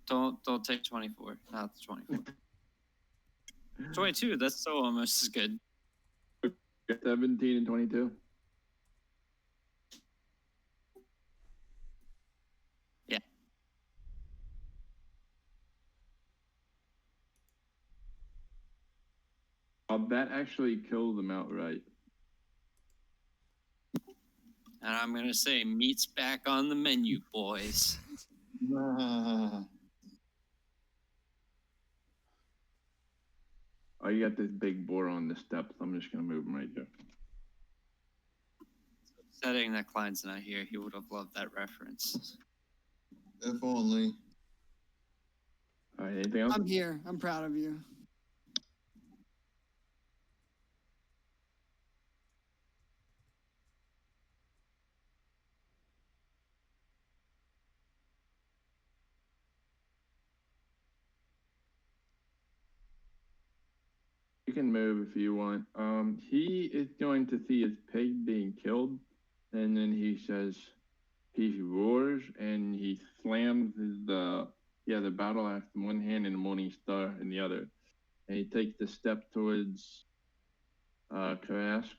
Don't take 24. Not the 24. 22. That's still almost as good. 17 and 22. Yeah. That actually killed them outright. And I'm gonna say meat's back on the menu, boys. Oh, you got this big boar on the steps. I'm just gonna move him right there. Setting that Klein's not here, he would have loved that reference. If only. All right, anything else? I'm here. I'm proud of you. You can move if you want. He is going to see his pig being killed, and then he says, he roars and he slams the battle axe in one hand and the morning star in the other, and he takes the step towards Karask,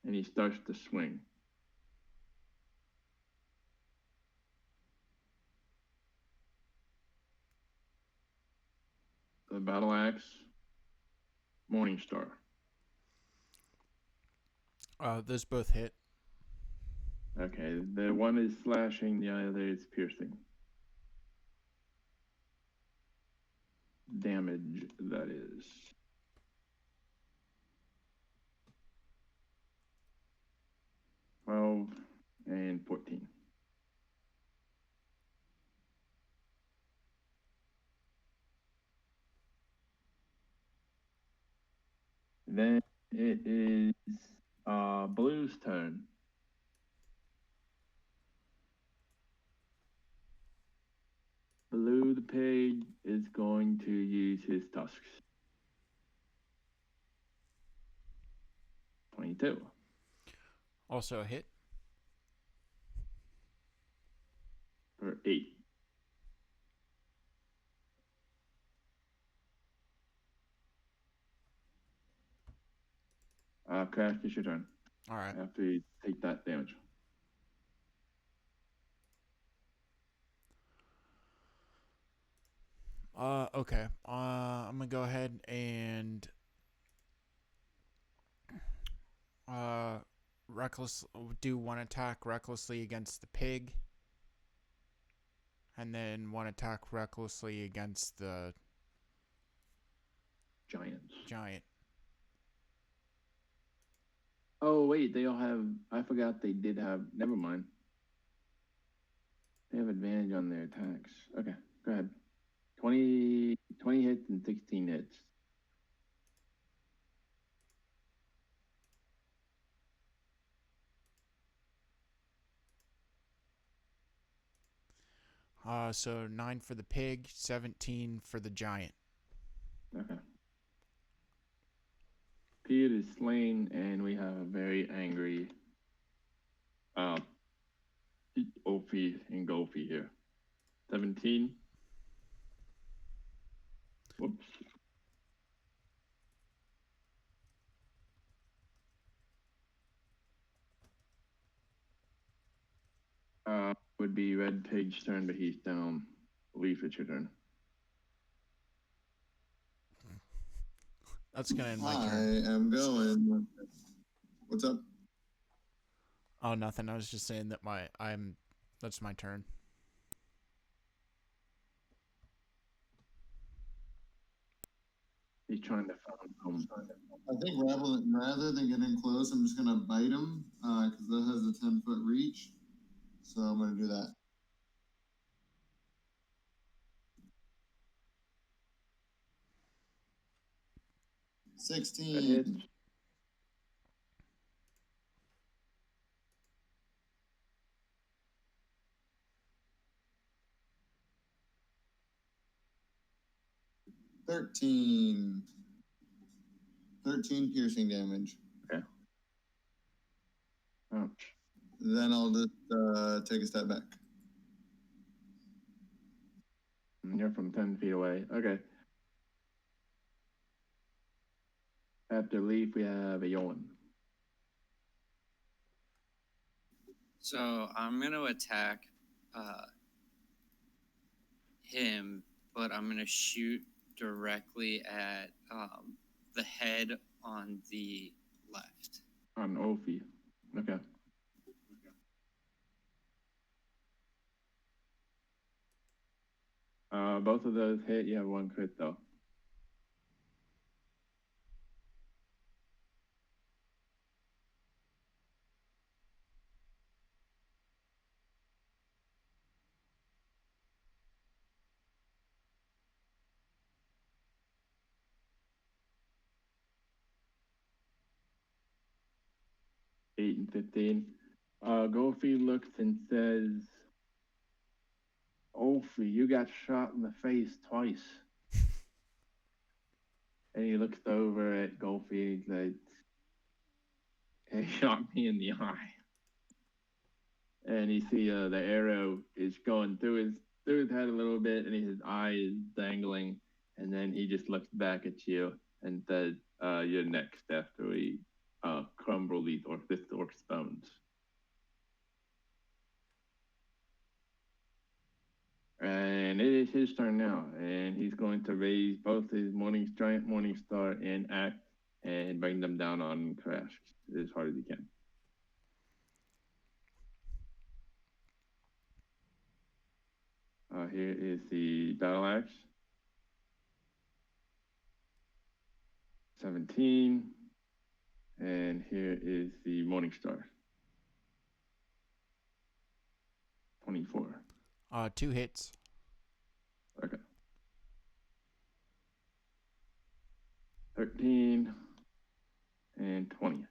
and he starts to swing. The battle axe, morning star. Those both hit. Okay, the one is slashing, the other is piercing. Damage, that is. $12 and 14. Then it is Blue's turn. Blue the pig is going to use his tusks. 22. Also a hit. For 8. Crash, it's your turn. All right. After you take that damage. Okay. I'm gonna go ahead and do one attack recklessly against the pig, and then one attack recklessly against the Giants. giant. Oh wait, they all have. I forgot they did have. Never mind. They have advantage on their attacks. Okay, go ahead. 20 hits and 16 hits. So 9 for the pig, 17 for the giant. Okay. Pete is slain, and we have a very angry Ulfe and Gulfe here. 17. Whoops. Would be Red Pig's turn, but he's down. Leaf, it's your turn. That's gonna end my I turn. am going. What's up? Oh, nothing. I was just saying that that's my turn. He's trying to find home. I think rather than getting close, I'm just gonna bite him because that has a 10-foot reach. So I'm gonna do that. That 16. hits. $13 piercing damage. Okay. Ouch. Then I'll just take a step back. You're from 10 feet away. Okay. After Leaf, we have a Yolan. So I'm gonna attack him, but I'm gonna shoot directly at the head on the left. On Ulfe. Okay. Both of those hit. You have one crit though. Eight and 15. Goldfeed looks and says, Ulfe, you got shot in the face twice. And he looks over at Goldfeed and says, he shot me in the eye. And you see the arrow is going through his head a little bit, and his eye is dangling. And then he just looks back at you and says, "You're next after we crumble this orc's bones." And it is his turn now, and he's going to raise both his giant morning star and axe and bring them down on Crash as hard as he can. Here is the battle axe. 17. And here is the morning star. 24. 2 hits. Okay. 13 and 20.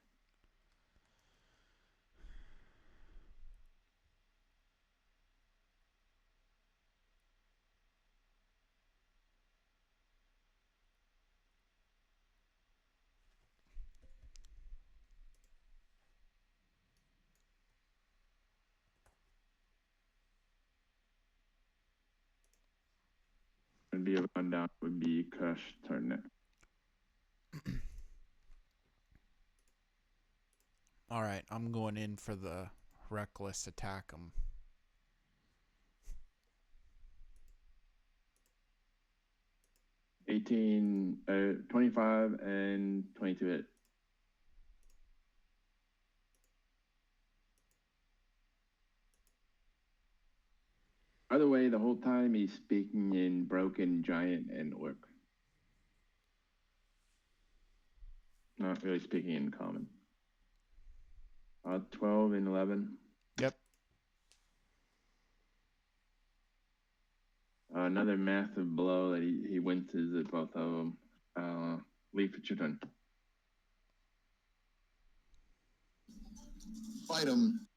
Would be a rundown. Would be Crash turn next. All right, I'm going in for the reckless attack him. 25 and 22 hit. By the way, the whole time he's speaking in broken, giant, and orc. Not really speaking in common. 12 and 11. Yep. Another massive blow that he winces at both of them. Leofric, your turn. Fight him.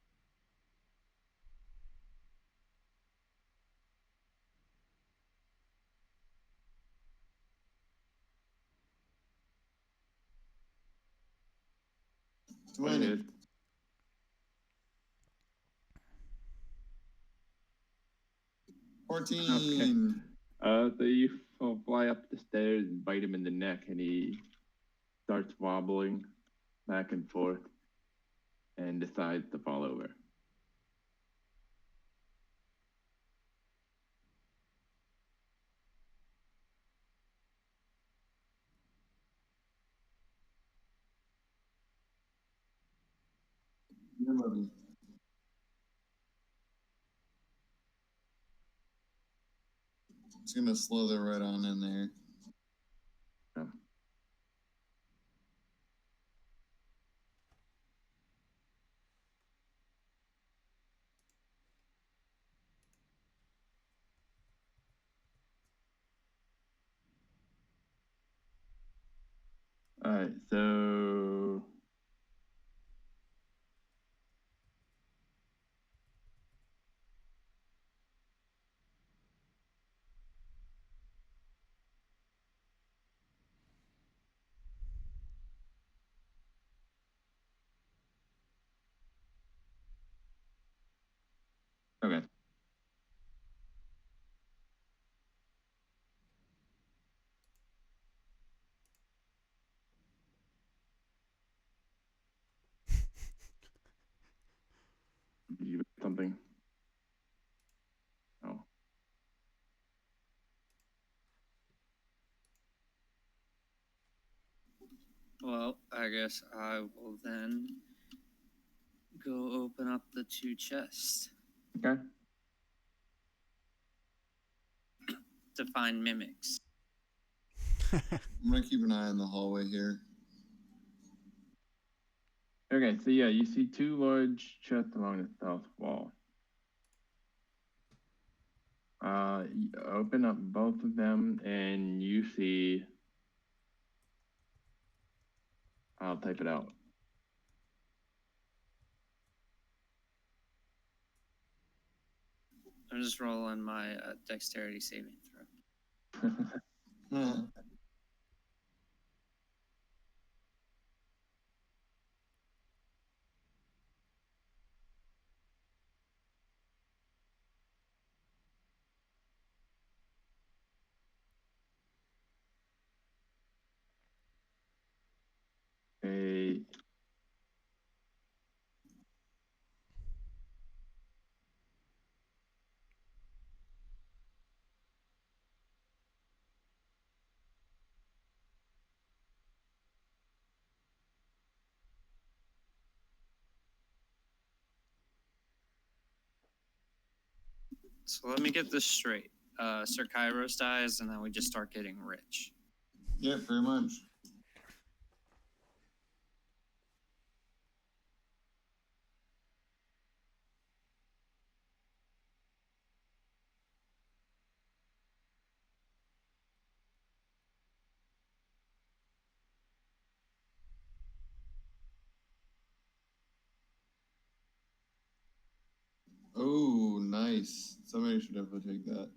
What you 20. did. $14. So you fly up the stairs and bite him in the neck, and he starts wobbling back and forth and decides to fall over. Yeah, buddy. It's gonna slither right on in there. Yeah. All right, so okay. You something? Oh, Well, I guess I will then go open up the 2 chests okay. to find mimics. I'm gonna keep an eye on the hallway here. Okay, so yeah, you see 2 large chests along the south wall. You open up both of them, and you see. I'll type it out. I'm just rolling my dexterity saving throw. Huh. Okay. So let me get this straight. Sir Kairos dies, and then we just start getting rich. Yeah, very much. Oh, nice. Somebody should definitely take that.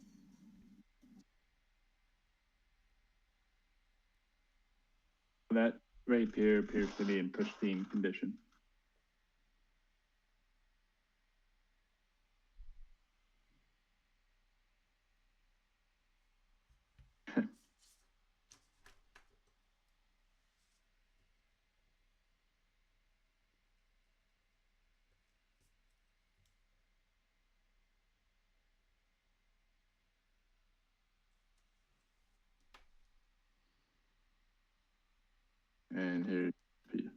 That rapier appears to be in pristine condition. And here's P.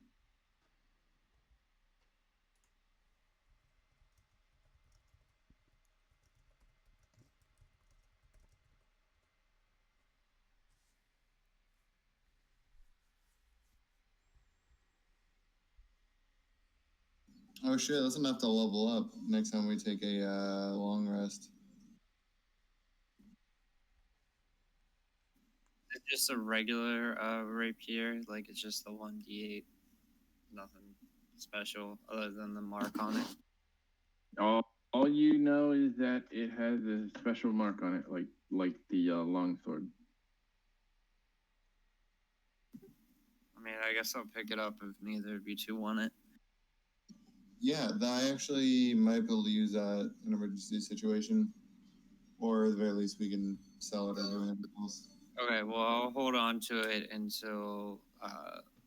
Oh shit, that's enough to level up next time we take a long rest. It's just a regular rapier, like it's just the 1d8, nothing special other than the mark on it. All you know is that it has a special mark on it, like the longsword. I mean, I guess I'll pick it up if neither of you two want it. Yeah, I actually might be able to use that in an emergency situation. Or at the very least, we can sell it or do anything else. Okay, well, I'll hold on to it until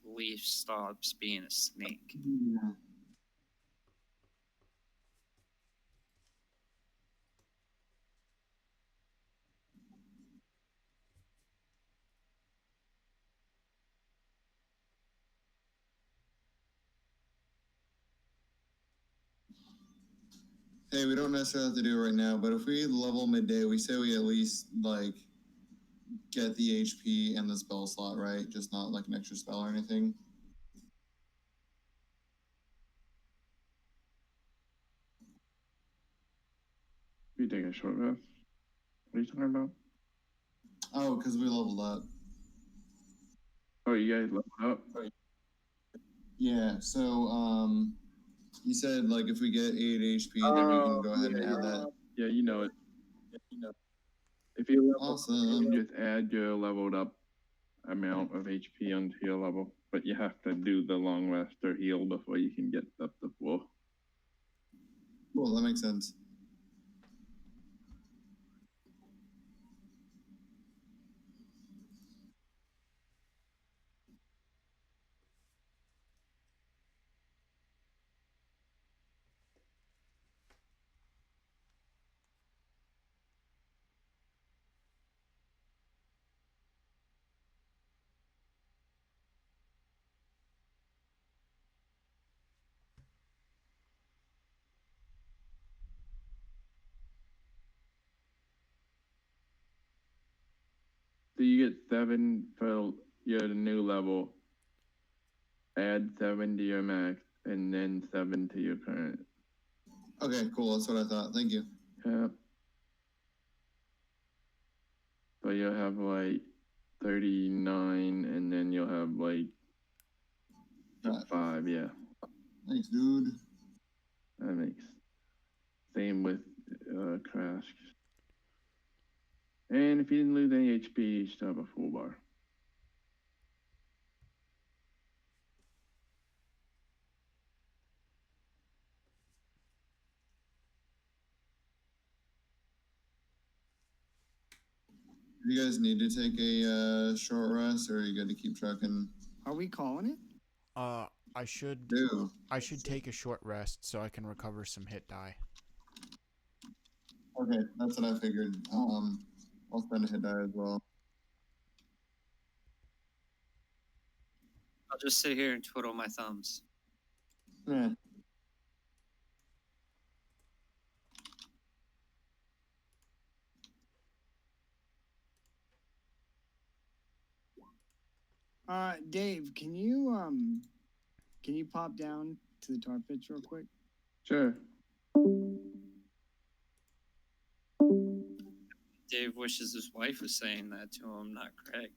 Leaf stops being a snake. Yeah. Hey, we don't necessarily have to do it right now, but if we level midday, we say we at least like get the HP and the spell slot, right? Just not like an extra spell or anything. You take a short rest. What are you talking about? Oh, because we leveled up. Oh, you guys leveled up? Yeah, so you said like if we get 8 HP, then we can go ahead and add that. Yeah, you know it. If you level Awesome. up, you just add your leveled up amount of HP onto your level, but you have to do the long rest or heal before you can get up to full. Cool, that makes sense. So you get 7 for your new level, add 7 to your max, and then 7 to your current. Okay, cool. That's what I thought. Thank you. Yeah. So you'll have like 39, and then you'll have like 5, yeah. Thanks, dude. That makes. Same with Crash. And if you didn't lose any HP, you still have a full bar. Do you guys need to take a short rest, or are you good to keep trucking? Are we calling it? I should Do. take a short rest so I can recover some hit die. Okay, that's what I figured. I'll spend a hit die as well. I'll just sit here and twiddle my thumbs. Yeah. Dave, can you pop down to the tar pits real quick? Sure. Dave wishes his wife was saying that to him, not Craig.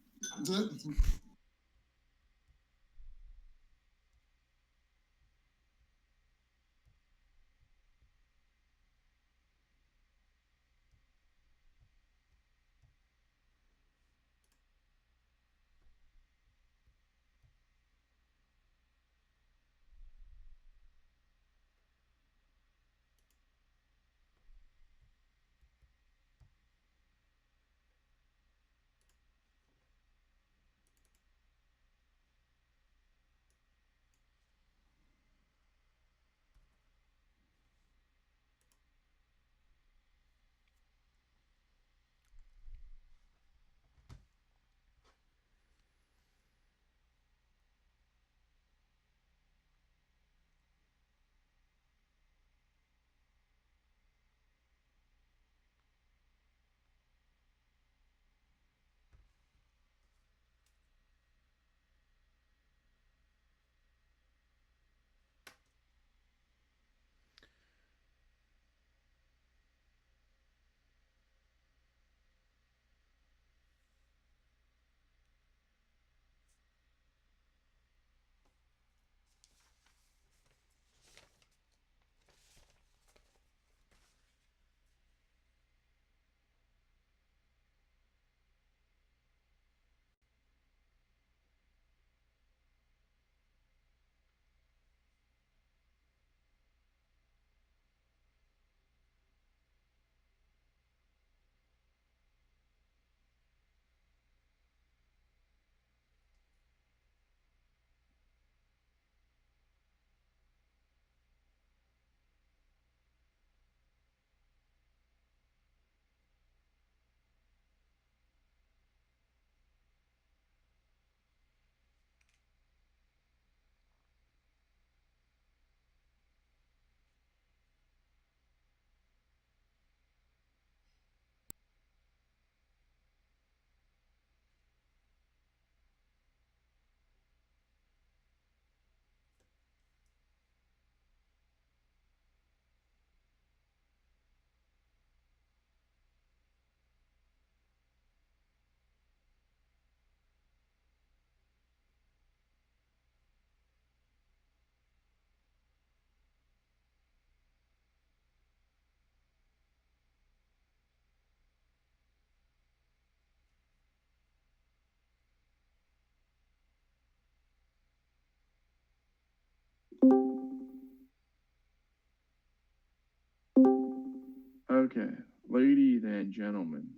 Okay, ladies and gentlemen.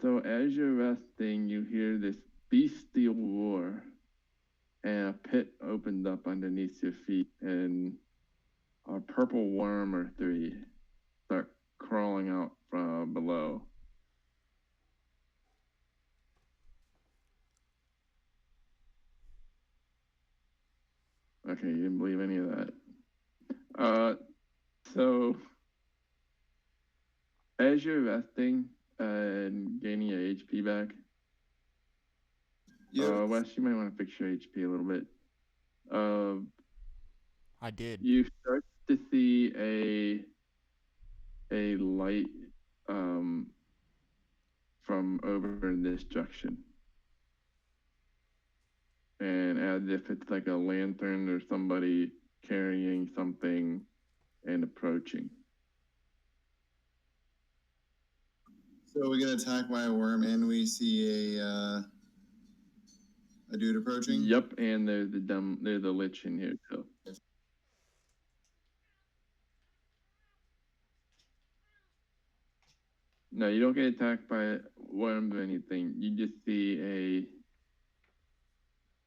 So as you're resting, you hear this bestial roar, and a pit opens up underneath your feet, and a purple worm or three start crawling out from below. Okay, you didn't believe any of that. So as you're resting and gaining your HP back, Yep. Wes, you might want to fix your HP a little bit. I did. You start to see a light from over in this direction, and as if it's like a lantern or somebody carrying something and approaching. So we get attacked by a worm, and we see a dude approaching. Yep, and there's a lich in here too. No, you don't get attacked by worms or anything. You just see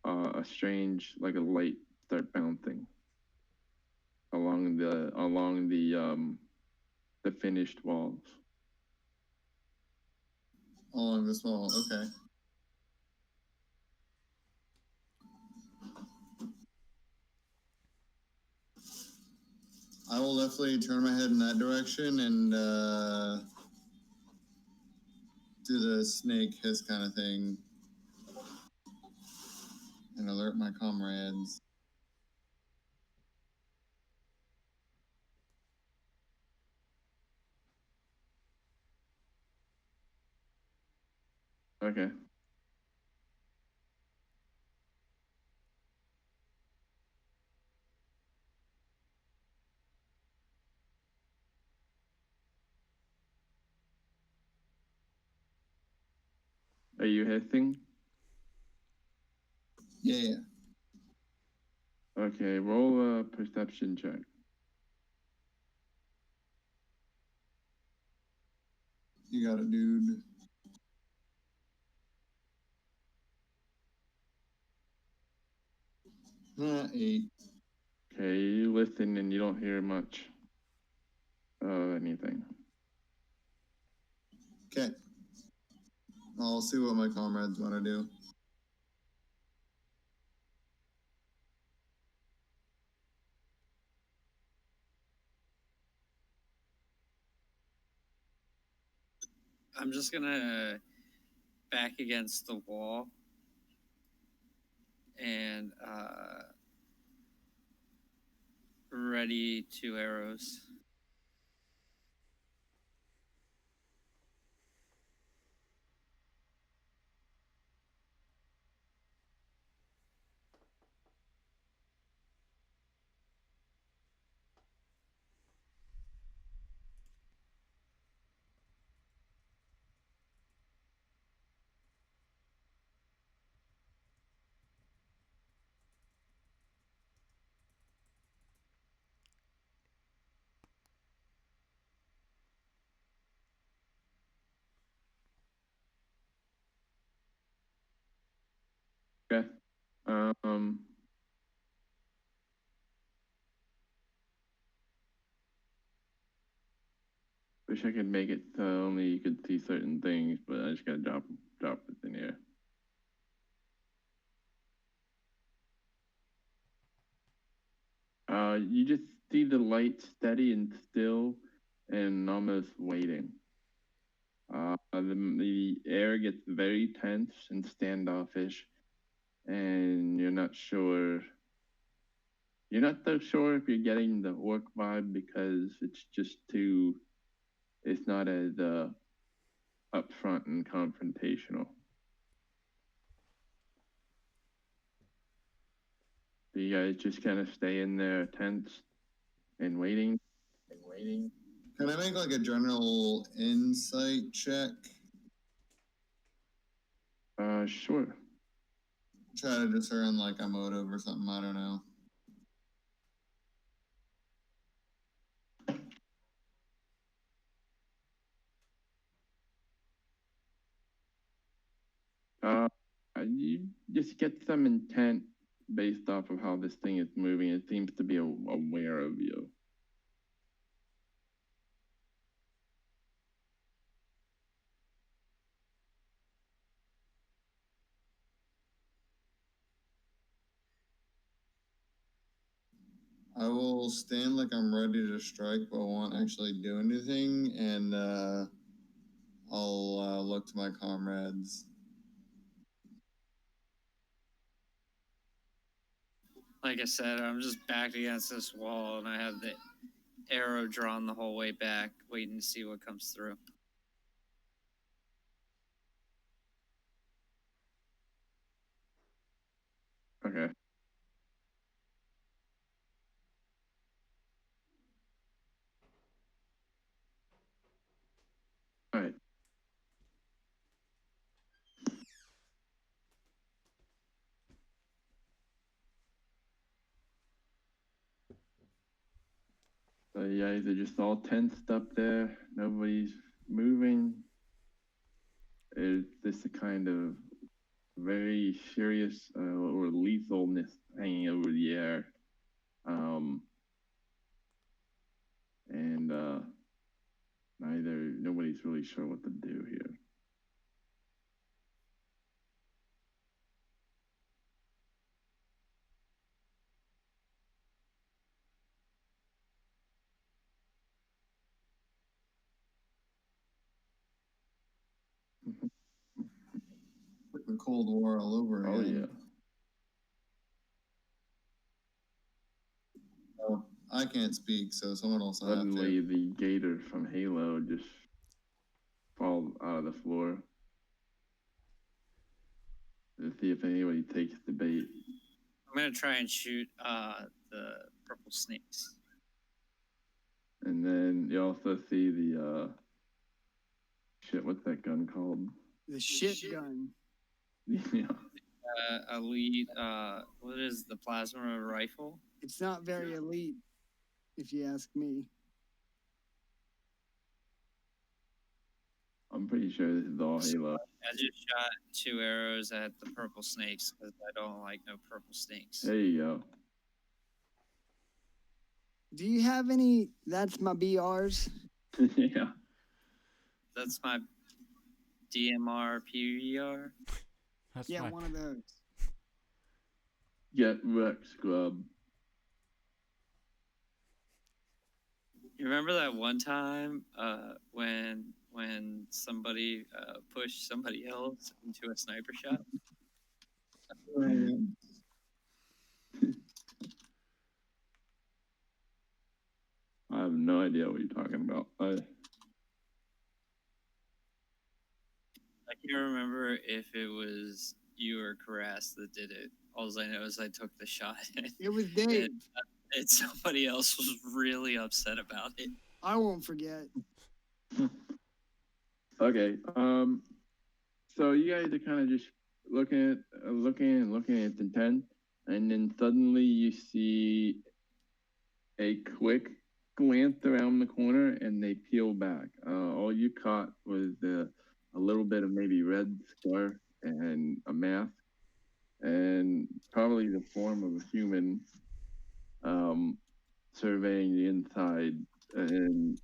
a strange, like a light start bouncing along the finished walls. Along this wall, okay. I will definitely turn my head in that direction and do the snake hiss kind of thing and alert my comrades. Okay. Are you hissing? Yeah. Okay, roll a perception check. You got it, dude. 8. Okay, you listen and you don't hear much of anything. Okay. I'll see what my comrades want to do. I'm just gonna back against the wall and ready 2 arrows. Okay. Wish I could make it so only you could see certain things, but I just gotta drop it in here. You just see the light steady and still and almost waiting. The air gets very tense and standoffish, and you're not sure. You're not so sure if you're getting the orc vibe because it's just too. It's not as upfront and confrontational. So you guys just kind of stay in there tense and waiting. Can I make like a general insight check? Sure. Try to discern like a motive or something. I don't know. You just get some intent based off of how this thing is moving. It seems to be aware of you. I will stand like I'm ready to strike, but won't actually do anything, and I'll look to my comrades. Like I said, I'm just backed against this wall, and I have the arrow drawn the whole way back, waiting to see what comes through. Okay. All right. So you guys are just all tensed up there. Nobody's moving. Is this a kind of very serious or lethalness hanging over the air? And nobody's really sure what to do here. Like the Cold War all over Oh again. yeah. Oh, I can't speak, so someone else will have Suddenly, to. the gator from Halo just falls out of the floor. To see if anybody takes the bait. I'm gonna try and shoot the purple snakes. And then you also see the shit. What's that gun called? The shit gun. Yeah. Elite. What is the plasma rifle? It's not very elite, if you ask me. I'm pretty sure this is all Halo. I just shot 2 arrows at the purple snakes because I don't like no purple snakes. There you go. Do you have any? That's my BRs. Yeah. That's my DMR PVR. That's Yeah, my one of those. Get wrecked, scrub. You remember that one time when somebody pushed somebody else into a sniper shot? I have no idea what you're talking about. I can't remember if it was you or Carras that did it. All I know is I took the shot. It was Dave. And somebody else was really upset about it. I won't forget. Okay. So you guys are kind of just looking at the tent, and then suddenly you see a quick glance around the corner, and they peel back. All you caught was a little bit of maybe red scarf and a mask, and probably the form of a human surveying the inside, and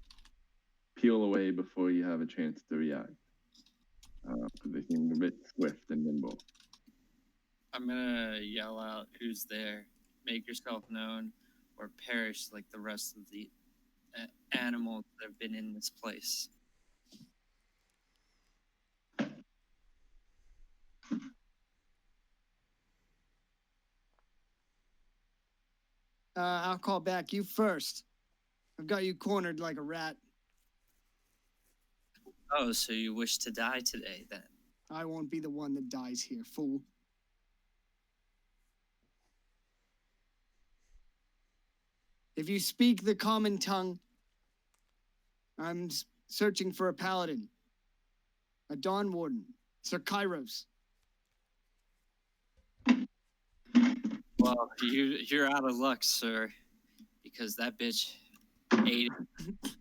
peel away before you have a chance to react. Because they seem a bit swift and nimble. I'm gonna yell out, "Who's there? Make yourself known, or perish like the rest of the animals that have been in this place." I'll call back. You first. I've got you cornered like a rat. Oh, so you wish to die today, then? I won't be the one that dies here, fool. If you speak the common tongue, I'm searching for a paladin, a Dawn Warden, Sir Kairos. Well, you're out of luck, sir, because that bitch ate it.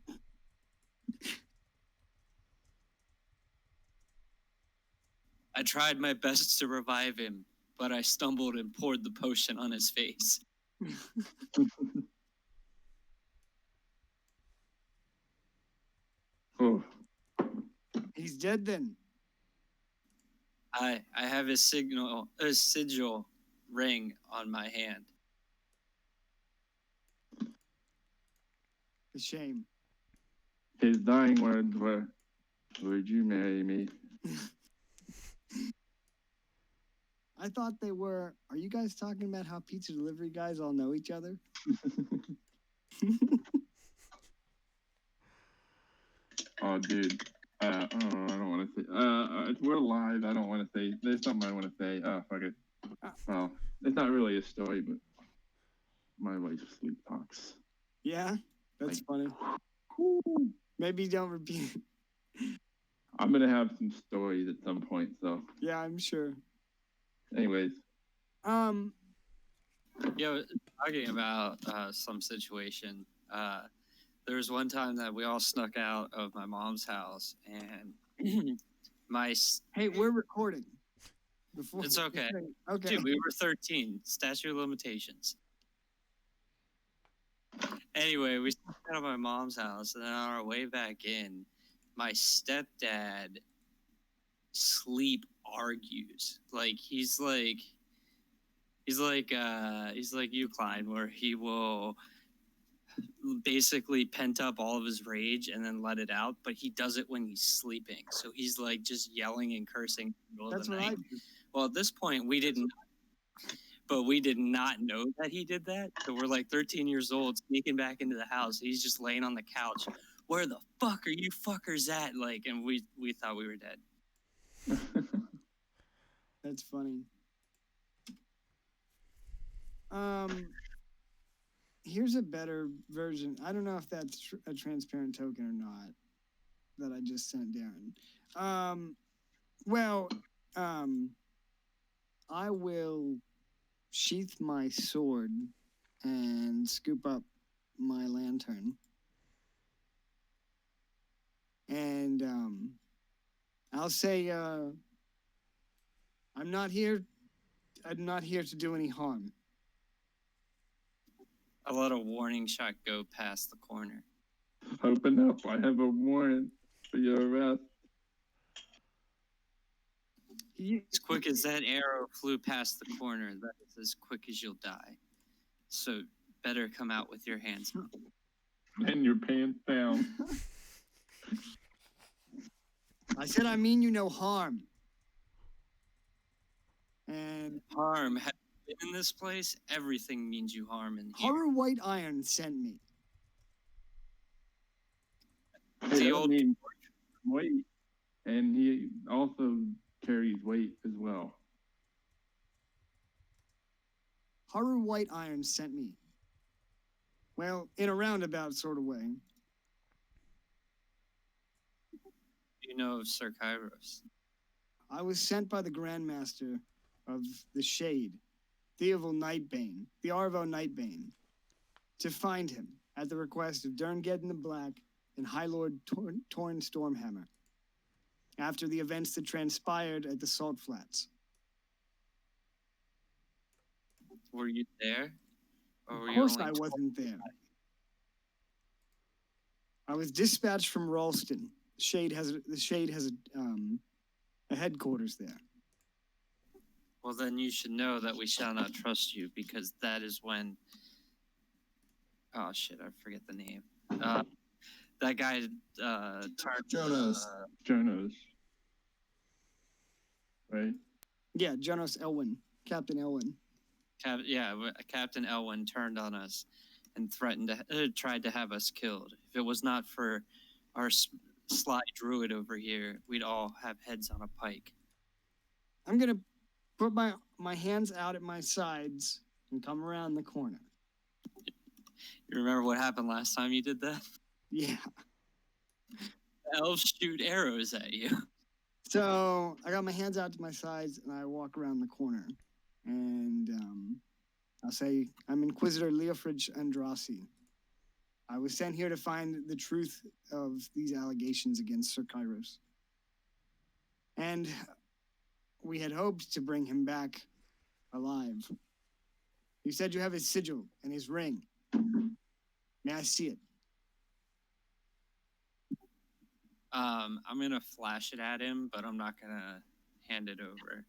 I tried my best to revive him, but I stumbled and poured the potion on his face. Oh, He's dead then. I have a sigil ring on my hand. A shame. his dying words were, "Would you marry me?" I thought they were. Are you guys talking about how pizza delivery guys all know each other? Oh, dude. I don't want to say. We're live. I don't want to say. There's something I want to say. Fuck it. Well, it's not really a story, but my wife sleep talks. Yeah, that's funny. Maybe don't repeat. I'm gonna have some stories at some point. So, Yeah, I'm sure. anyways, Yo, talking about some situation. There was one time that we all snuck out of my mom's house, and Hey, we're recording. Before It's okay. Okay. Dude, we were 13. Statute of limitations. Anyway, we snuck out of my mom's house, and then on our way back in, my stepdad sleep argues. He's like you, Klein, where he will basically pent up all of his rage and then let it out, but he does it when he's sleeping. So he's like just yelling and cursing in the middle That's of the what night. I do. Well, at this point, we did not know that he did that. So we're like 13 years old, sneaking back into the house. He's just laying on the couch. Where the fuck are you fuckers at? And we thought we were dead. That's funny. Here's a better version. I don't know if that's a transparent token or not that I just sent Darren. I will sheath my sword and scoop up my lantern. And I'll say I'm not here to do any harm. I let a warning shot go past the corner. open up. I have a warrant for your arrest. As quick as that arrow flew past the corner, that is as quick as you'll die. So better come out with your hands up. And your pants down. I said I mean you no harm. And Harm. Have you been in this place? Everything means you harm in here. Horror White Iron sent me. The Hey, old mean weight, and he also carries weight as well. Horror White Iron sent me. Well, in a roundabout sort of way. you know of Sir Kairos? I was sent by the Grandmaster of the Shade, Theoval Nightbane, the Arvo Nightbane, to find him at the request of Derngeddon the Black and High Lord Torn Stormhammer, after the events that transpired at the Salt Flats. Were you there? Or were Of you course only I told- wasn't there. I was dispatched from Ralston. The Shade has a headquarters there. Well, then you should know that we shall not trust you, because that is when... Oh, shit, I forget the name. That guy turned... Jonas. Jonas. Right? Yeah, Jonas Elwyn, Captain Elwyn. Captain Elwyn turned on us and threatened to tried to have us killed. If it was not for our sly druid over here, we'd all have heads on a pike. I'm gonna put my hands out at my sides and come around the corner. You remember what happened last time you did that? Yeah. Elves shoot arrows at you. So I got my hands out to my sides and I walk around the corner, and I'll say I'm Inquisitor Leofric Andrassi. I was sent here to find the truth of these allegations against Sir Kairos. And we had hoped to bring him back alive. You said you have his sigil and his ring. May I see it? I'm gonna flash it at him, but I'm not gonna hand it over.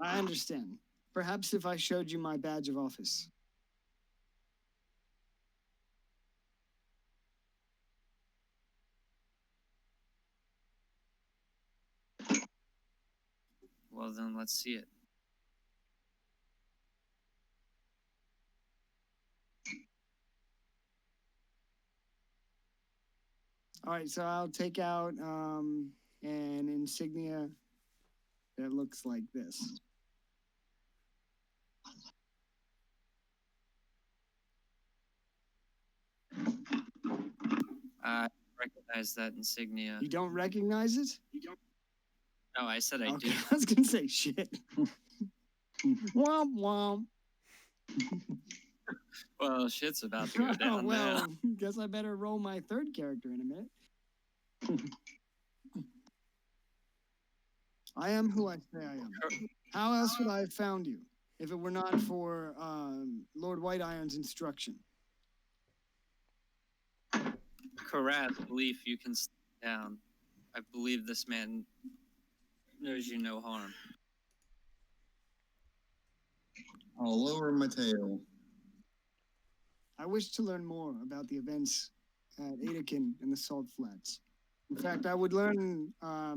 I understand. Perhaps if I showed you my badge of office. Well, then let's see it. All right, so I'll take out an insignia that looks like this. I recognize that insignia. You don't recognize it? No, I said I Okay, do. I was gonna say shit. Womp womp. Well, shit's about to go down Well, now. guess I better roll my third character in a minute. I am who I say I am. How else would I have found you if it were not for Lord White Iron's instruction? Karat, Leaf, you can sit down. I believe this man knows you no harm. I'll lower my tail. I wish to learn more about the events at Adakin and the Salt Flats. In fact, I would learn. I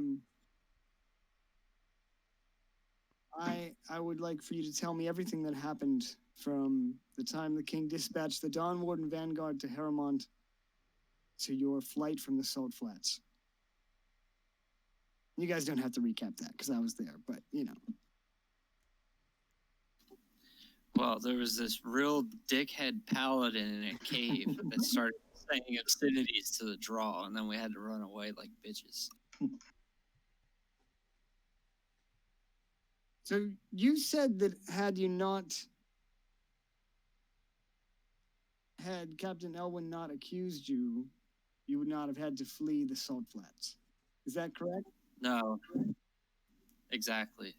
would like for you to tell me everything that happened from the time the king dispatched the Dawn Warden Vanguard to Harrimont to your flight from the Salt Flats. You guys don't have to recap that because I was there, but you know. Well, there was this real dickhead paladin in a cave that started saying obscenities to the draw, and then we had to run away like bitches. So you said that had you not had Captain Elwyn not accused you, you would not have had to flee the Salt Flats. Is that correct? No, exactly.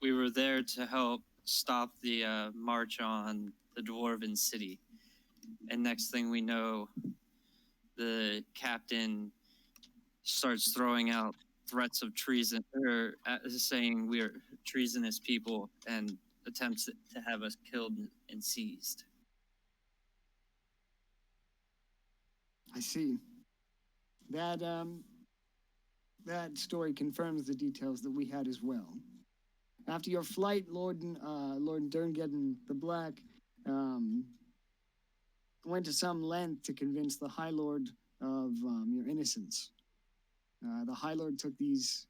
We were there to help stop the march on the Dwarven city, and next thing we know, the captain starts throwing out threats of treason, or saying we're treasonous people, and attempts to have us killed and seized. I see. That story confirms the details that we had as well. After your flight, Lord Derngeddon the Black went to some length to convince the High Lord of your innocence. The High Lord took these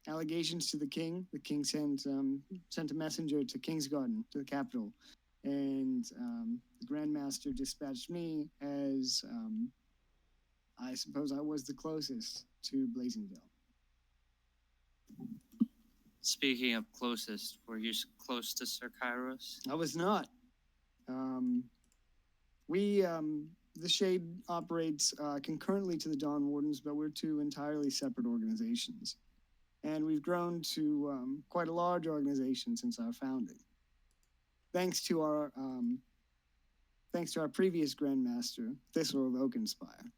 allegations to the king. The king sent a messenger to Kingsgarden, to the capital, and the Grand Master dispatched me as I suppose I was the closest to Blazingdale. Speaking of closest, were you close to Sir Kairos? I was not. The Shade operates concurrently to the Dawn Wardens, but we're two entirely separate organizations. And we've grown to quite a large organization since our founding. Thanks to our previous Grandmaster, Thistle of Oakenspire.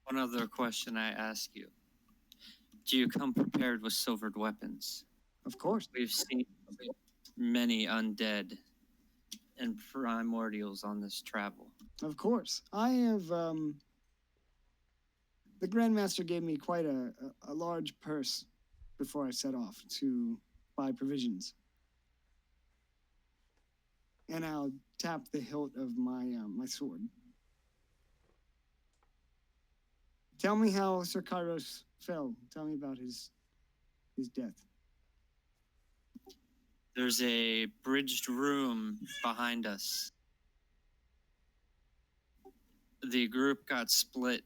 One other question I ask you. Do you come prepared with silvered weapons? Of course. We've seen many undead and primordials on this travel. Of course. I have, the Grandmaster gave me quite a large purse before I set off to buy provisions. And I'll tap the hilt of my my sword. Tell me how Sir Kairos fell. Tell me about his death. There's a bridged room behind us. the group got split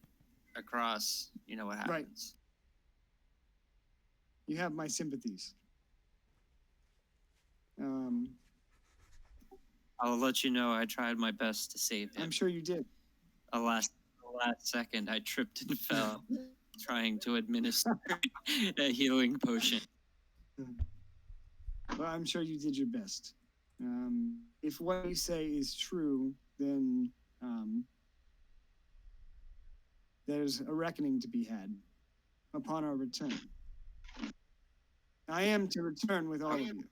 across. You know what Right. happens. You have my sympathies. I'll let you know I tried my best to save him. I'm sure you did. The last second, I tripped and fell trying to administer a healing potion. But I'm sure you did your best. If what you say is true, then there's a reckoning to be had upon our return. I am to return with all of you.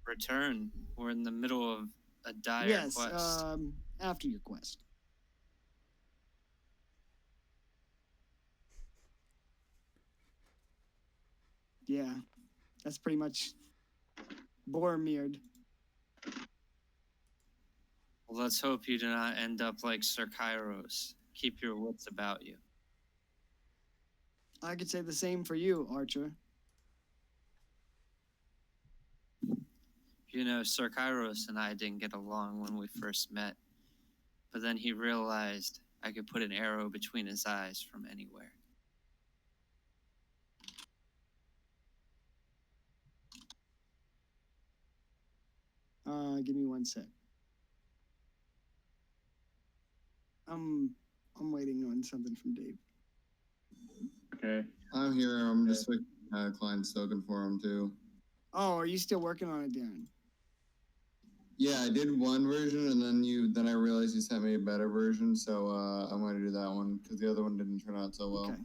Return. We're in the middle of a dire Yes, quest. after your quest. Yeah, that's pretty much Boromir'd. Well, let's hope you do not end up like Sir Kairos. Keep your wits about you. I could say the same for you, Archer. You know, Sir Kairos and I didn't get along when we first met, but then he realized I could put an arrow between his eyes from anywhere. Give me 1 sec. I'm waiting on something from Dave. Okay. I'm here. I'm just with Klein's token for him too. Oh, are you still working on it, Darren? Yeah, I did one version, and then I realized you sent me a better version, so I'm going to do that one because the other one didn't turn out so well. Okay.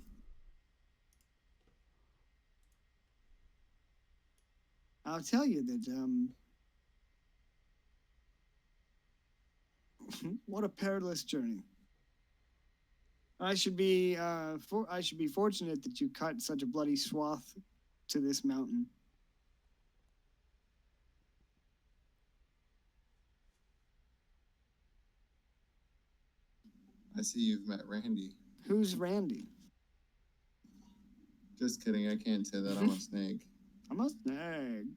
I'll tell you that what a perilous journey. I should be fortunate that you cut such a bloody swath to this mountain. I see you've met Randy. Who's Randy? Just kidding. I can't say that. I'm a snake. I'm a snag.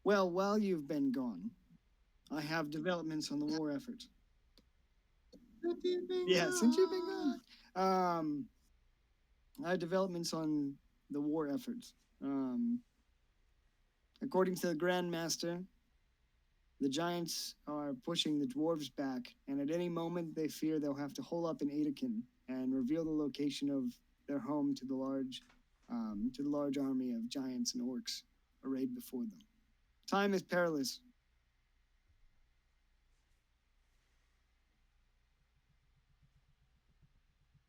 Well, while you've been gone, I have developments on the war effort. Yeah, since you've been gone. I have developments on the war efforts. According to the Grandmaster, the giants are pushing the dwarves back, and at any moment they fear they'll have to hole up in Adekin and reveal the location of their home to the large army of giants and orcs arrayed before them. Time is perilous.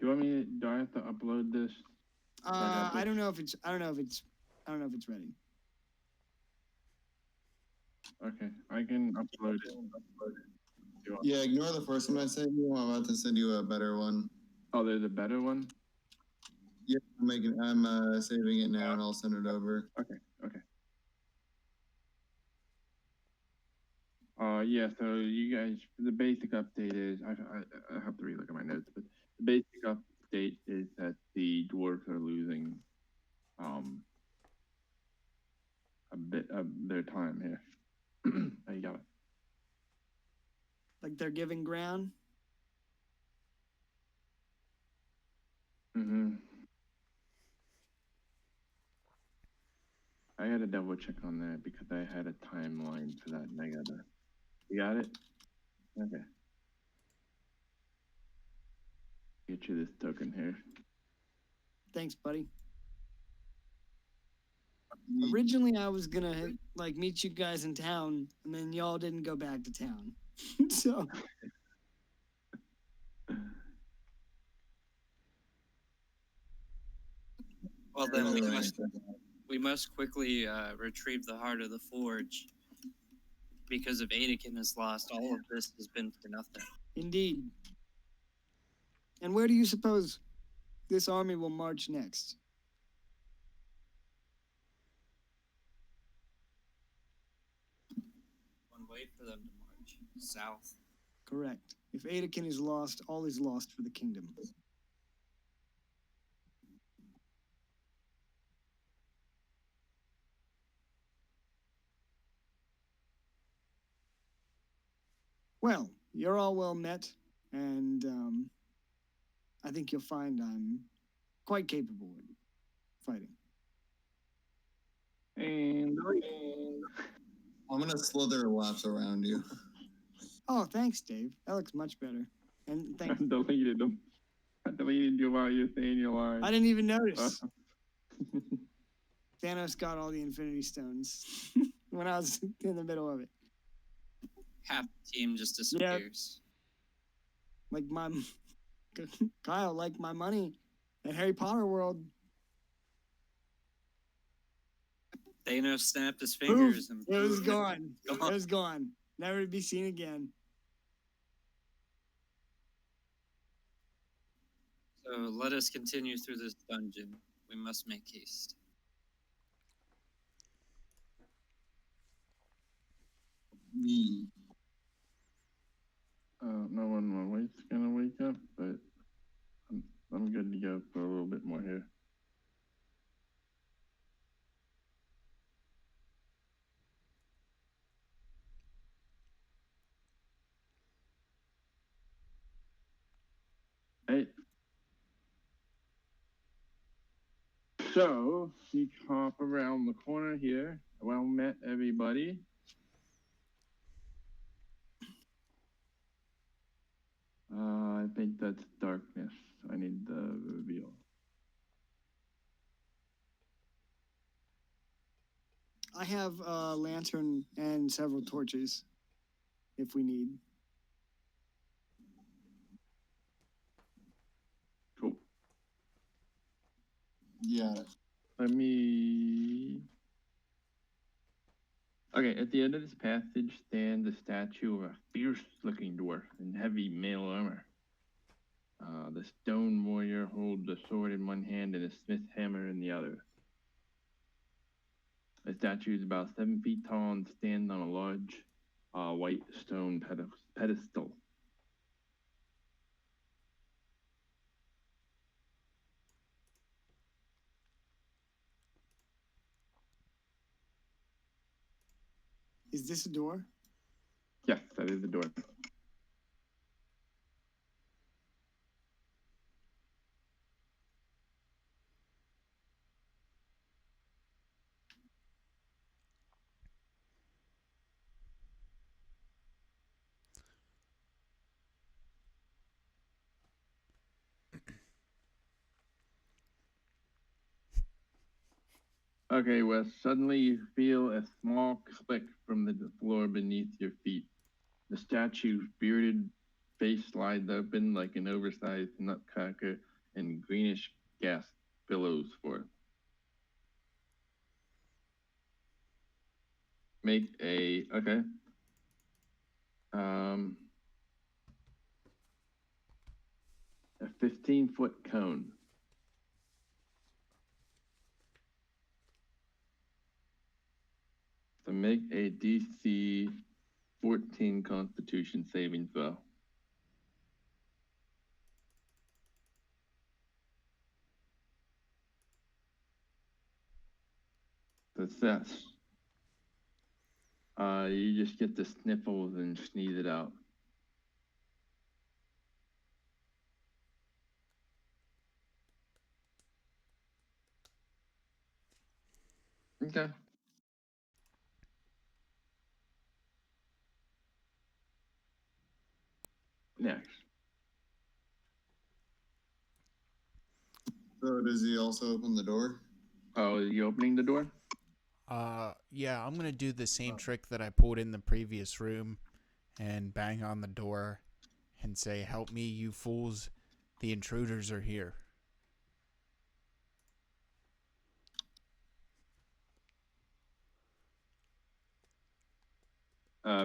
Do I have to upload this? I don't know if it's ready. Okay, I can upload it. Yeah, ignore the first one I sent you. I'm about to send you a better one. Oh, there's a better one? Yeah, I'm saving it now, and I'll send it over. Okay. Yeah, so you guys, the basic update is, I have to relook at my notes, but the basic update is that the dwarves are losing a bit of their time here. Oh, you got it. Like they're giving ground. I had to double check on that because I had a timeline for that and I gotta. You got it? Okay. Get you this token here. Thanks, buddy. Originally, I was gonna meet you guys in town, and then y'all didn't go back to town. So. Well, then we must quickly retrieve the heart of the forge. Because if Anakin is lost, all of this has been for nothing. Indeed. And where do you suppose this army will march next? One way for them to march south. Correct. If Aedekin is lost, all is lost for the kingdom. Well, you're all well met, and I think you'll find I'm quite capable in fighting. And I'm gonna slither laps around you. Oh, thanks, Dave. That looks much better. And I thank you. deleted them. I deleted you while you were saying your line. I didn't even notice. Thanos got all the Infinity Stones when I was in the middle of it. Half the team just disappears. Like my Kyle, like my money at Harry Potter World. Thanos snapped his Poof, fingers and it was poof, gone. gone. It was gone. Never to be seen again. So let us continue through this dungeon. We must make haste. Me. I don't know when my wife's gonna wake up, but I'm good to go for a little bit more here. Hey. So, you hop around the corner here. Well met, everybody. I think that's darkness. I need the reveal. I have a lantern and several torches if we need. Cool. Yeah. Let me. Okay, at the end of this passage stands a statue of a fierce-looking dwarf in heavy mail armor. The stone warrior holds a sword in one hand and a smith's hammer in the other. The statue is about 7 feet tall and stands on a large white stone pedestal. Is this a door? Yes, that is the door. Okay, Wes, suddenly you feel a small click from the floor beneath your feet. The statue's bearded face slides open like an oversized nutcracker, and greenish gas billows forth. Make a a 15-foot cone. So make a DC 14 Constitution saving throw. Success. You just get the sniffles and sneeze it out. Okay. Next. So does he also open the door? Oh, are you opening the door? Yeah, I'm gonna do the same trick that I pulled in the previous room and bang on the door and say, "Help me, you fools. The intruders are here."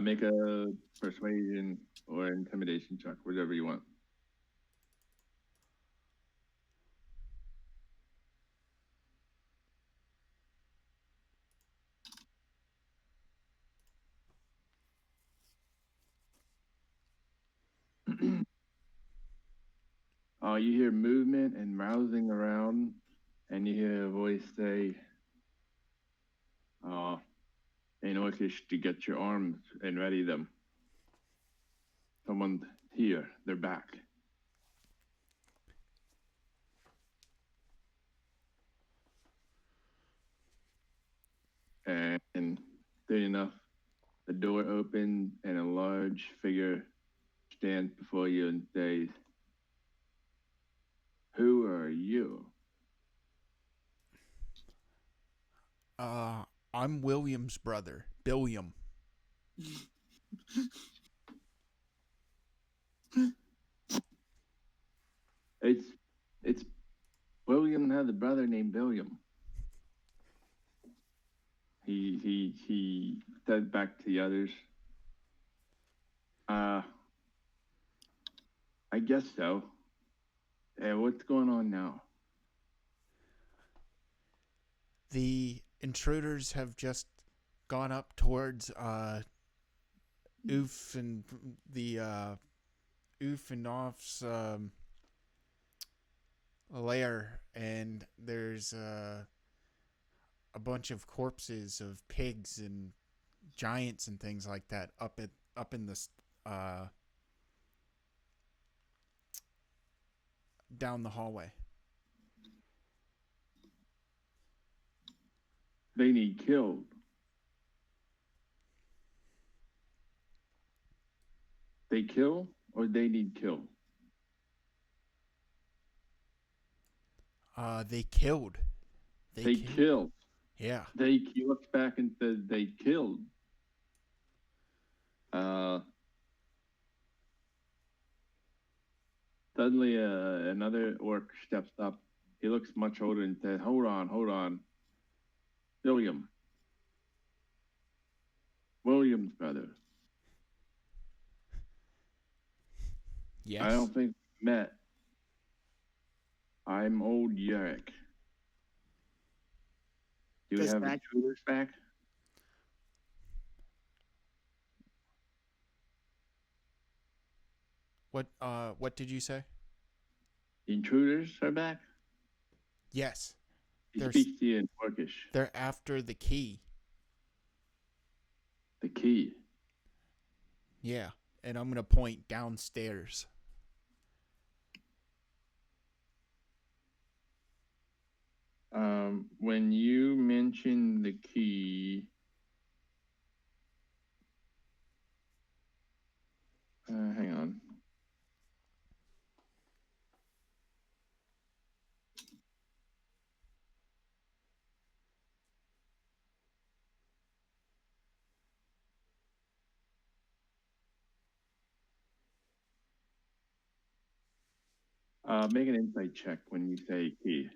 Make a persuasion or intimidation check, whatever you want. You hear movement and rousing around, and you hear a voice say, in order to get your arms and ready them. Someone here, they're back. And soon enough, the door opens and a large figure stands before you and says, "Who are you?" I'm William's brother, Billiam. It's William has a brother named Billiam. He said back to the others, I guess so. What's going on now? The intruders have just gone up towards Ulfe and the Ulfe and Off's lair, and there's a bunch of corpses of pigs and giants and things like that up in the down the hallway. They need killed. They kill or they need killed? They killed. They killed. Yeah. He looks back and says they killed. Suddenly, another orc steps up. He looks much older and says, hold on. William's brother. Yes. I don't think we met. I'm old Yurick. Do we have intruders back? What did you say? Intruders are back? Yes. He speaks to you in Orcish. They're after the key. The key? Yeah. And I'm going to point downstairs. When you mention the key, hang on. Make an insight check when you say key.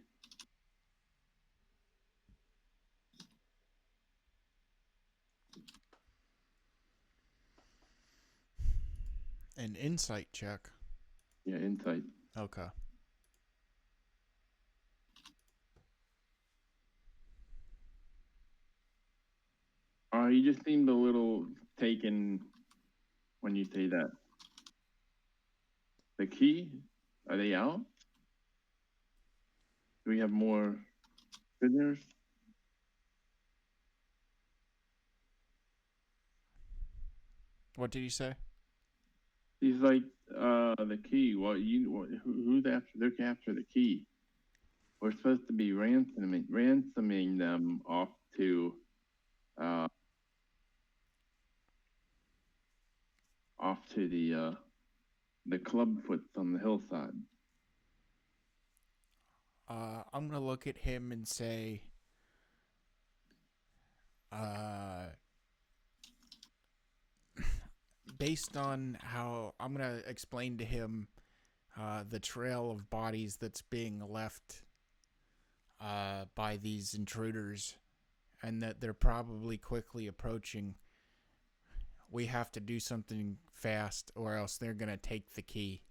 An insight check. Yeah, insight. Okay. You just seemed a little taken when you say that. The key? Are they out? Do we have more prisoners? What did you say? He's like, the key. Who's after? They're after the key. We're supposed to be ransoming them off to, the clubfoots on the hillside. I'm going to look at him and say, based on how I'm going to explain to him the trail of bodies that's being left by these intruders, and that they're probably quickly approaching. We have to do something fast, or else they're going to take the key.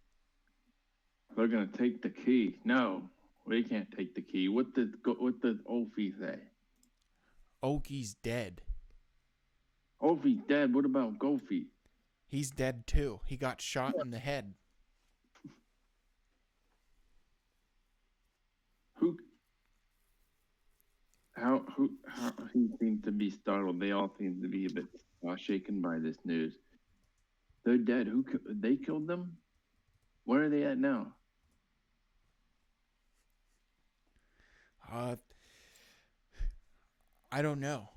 They're going to take the key. No, we can't take the key. What does Ulfe say? Oki's dead. Ulfe's dead. What about Gulfe? He's dead too. He got shot in the head. How he seems to be startled. They all seem to be a bit shaken by this news. They're dead. They killed them? Where are they at now? I don't know.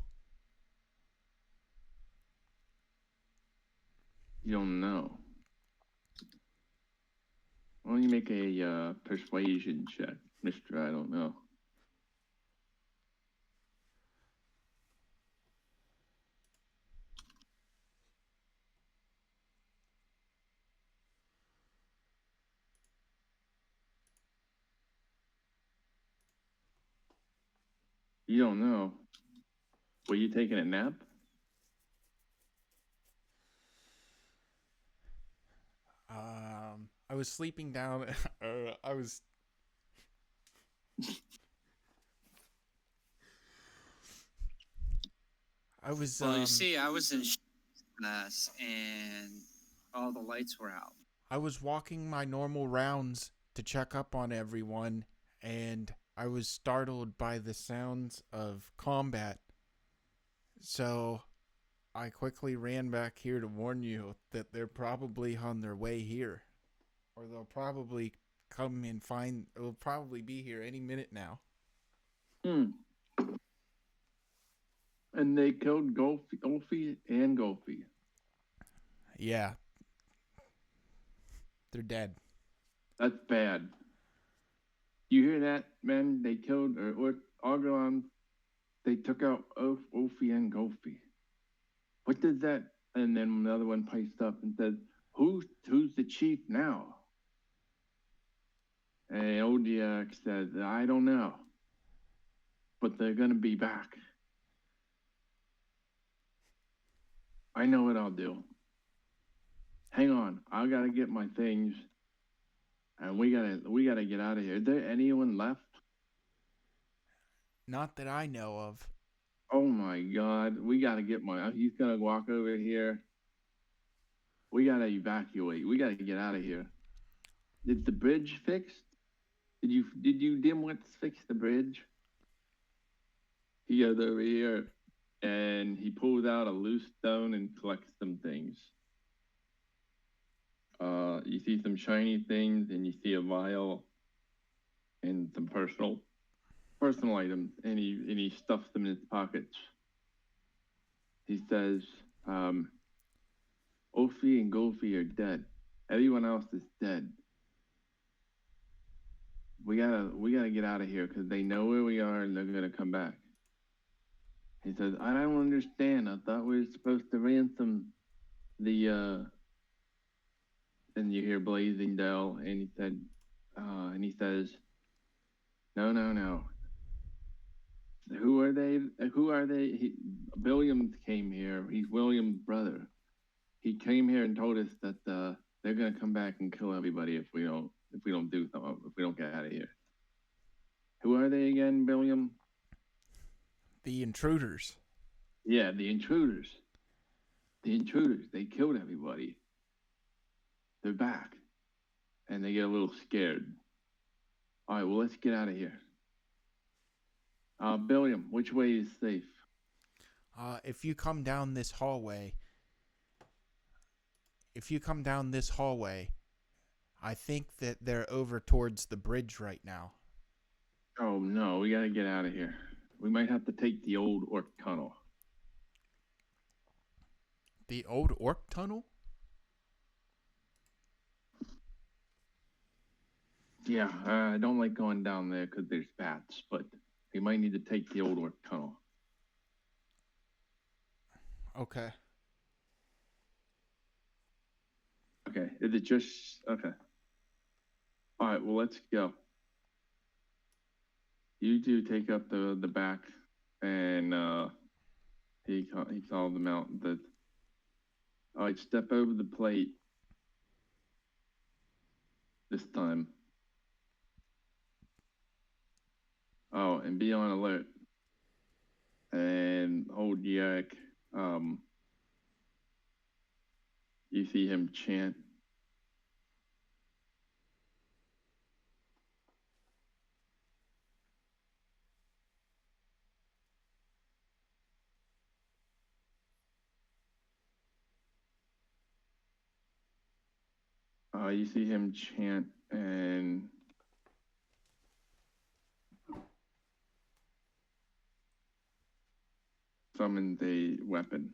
You don't know. Why don't you make a persuasion check, Mister? I don't know. You don't know. Were you taking a nap? I was sleeping down. I was. Well, you see, I was in class and all the lights were out. I was walking my normal rounds to check up on everyone, and I was startled by the sounds of combat. So I quickly ran back here to warn you that they're probably on their way here. Or they'll probably come and find. It'll probably be here any minute now. And they killed Ulfe and Gulfe. Yeah. They're dead. That's bad. You hear that, man? They killed Argelon. They took out Ulfe and Gulfe. What does that? And then another one piped up and said, "Who's the chief now?" And Odiak said, "I don't know, but they're gonna be back. I know what I'll do. Hang on, I gotta get my things, and we gotta get out of here. Is there anyone left?" Not that I know of. Oh my God, we gotta get he's gonna walk over here. We gotta evacuate. We gotta get out of here. Is the bridge fixed? Did you dimwits fix the bridge? He goes over here and he pulls out a loose stone and collects some things. You see some shiny things and you see a vial and some personal items, and he stuffs them in his pockets. He says, Ulfe and Gulfe are dead. Everyone else is dead. We gotta get out of here because they know where we are and they're gonna come back. He says, I don't understand. I thought we were supposed to ransom the and you hear Blazing Dell, and he says, No. Who are they? Williams came here. He's William's brother. He came here and told us that they're gonna come back and kill everybody if we don't do something, if we don't get out of here. Who are they again, William? The intruders. Yeah, the intruders. The intruders. They killed everybody. They're back. And they get a little scared. All right, well, let's get out of here. William, which way is safe? If you come down this hallway, I think that they're over towards the bridge right now. Oh, no, we gotta get out of here. We might have to take the old Orc tunnel. The old Orc tunnel? Yeah, I don't like going down there because there's bats, but we might need to take the old Orc tunnel. Okay. Okay, is it just... Okay. All right, well, let's go. You two take up the back, and he called them out. All right, step over the plate this time. Oh, and be on alert. And old Yak, you see him chant. You see him chant and summons a weapon.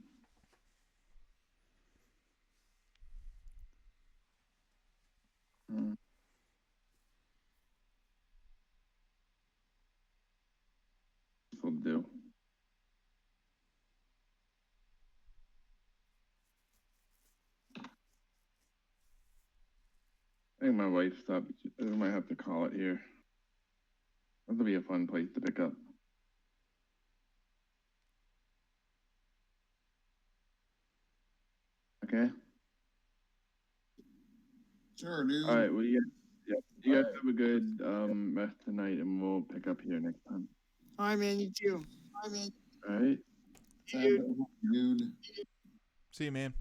This will do. I think my wife stopped. I might have to call it here. That'll be a fun place to pick up. Okay. Sure, dude. All right. Well, you guys have a good rest tonight, and we'll pick up here next time. All right, man. You too. All right. Dude. See you, man.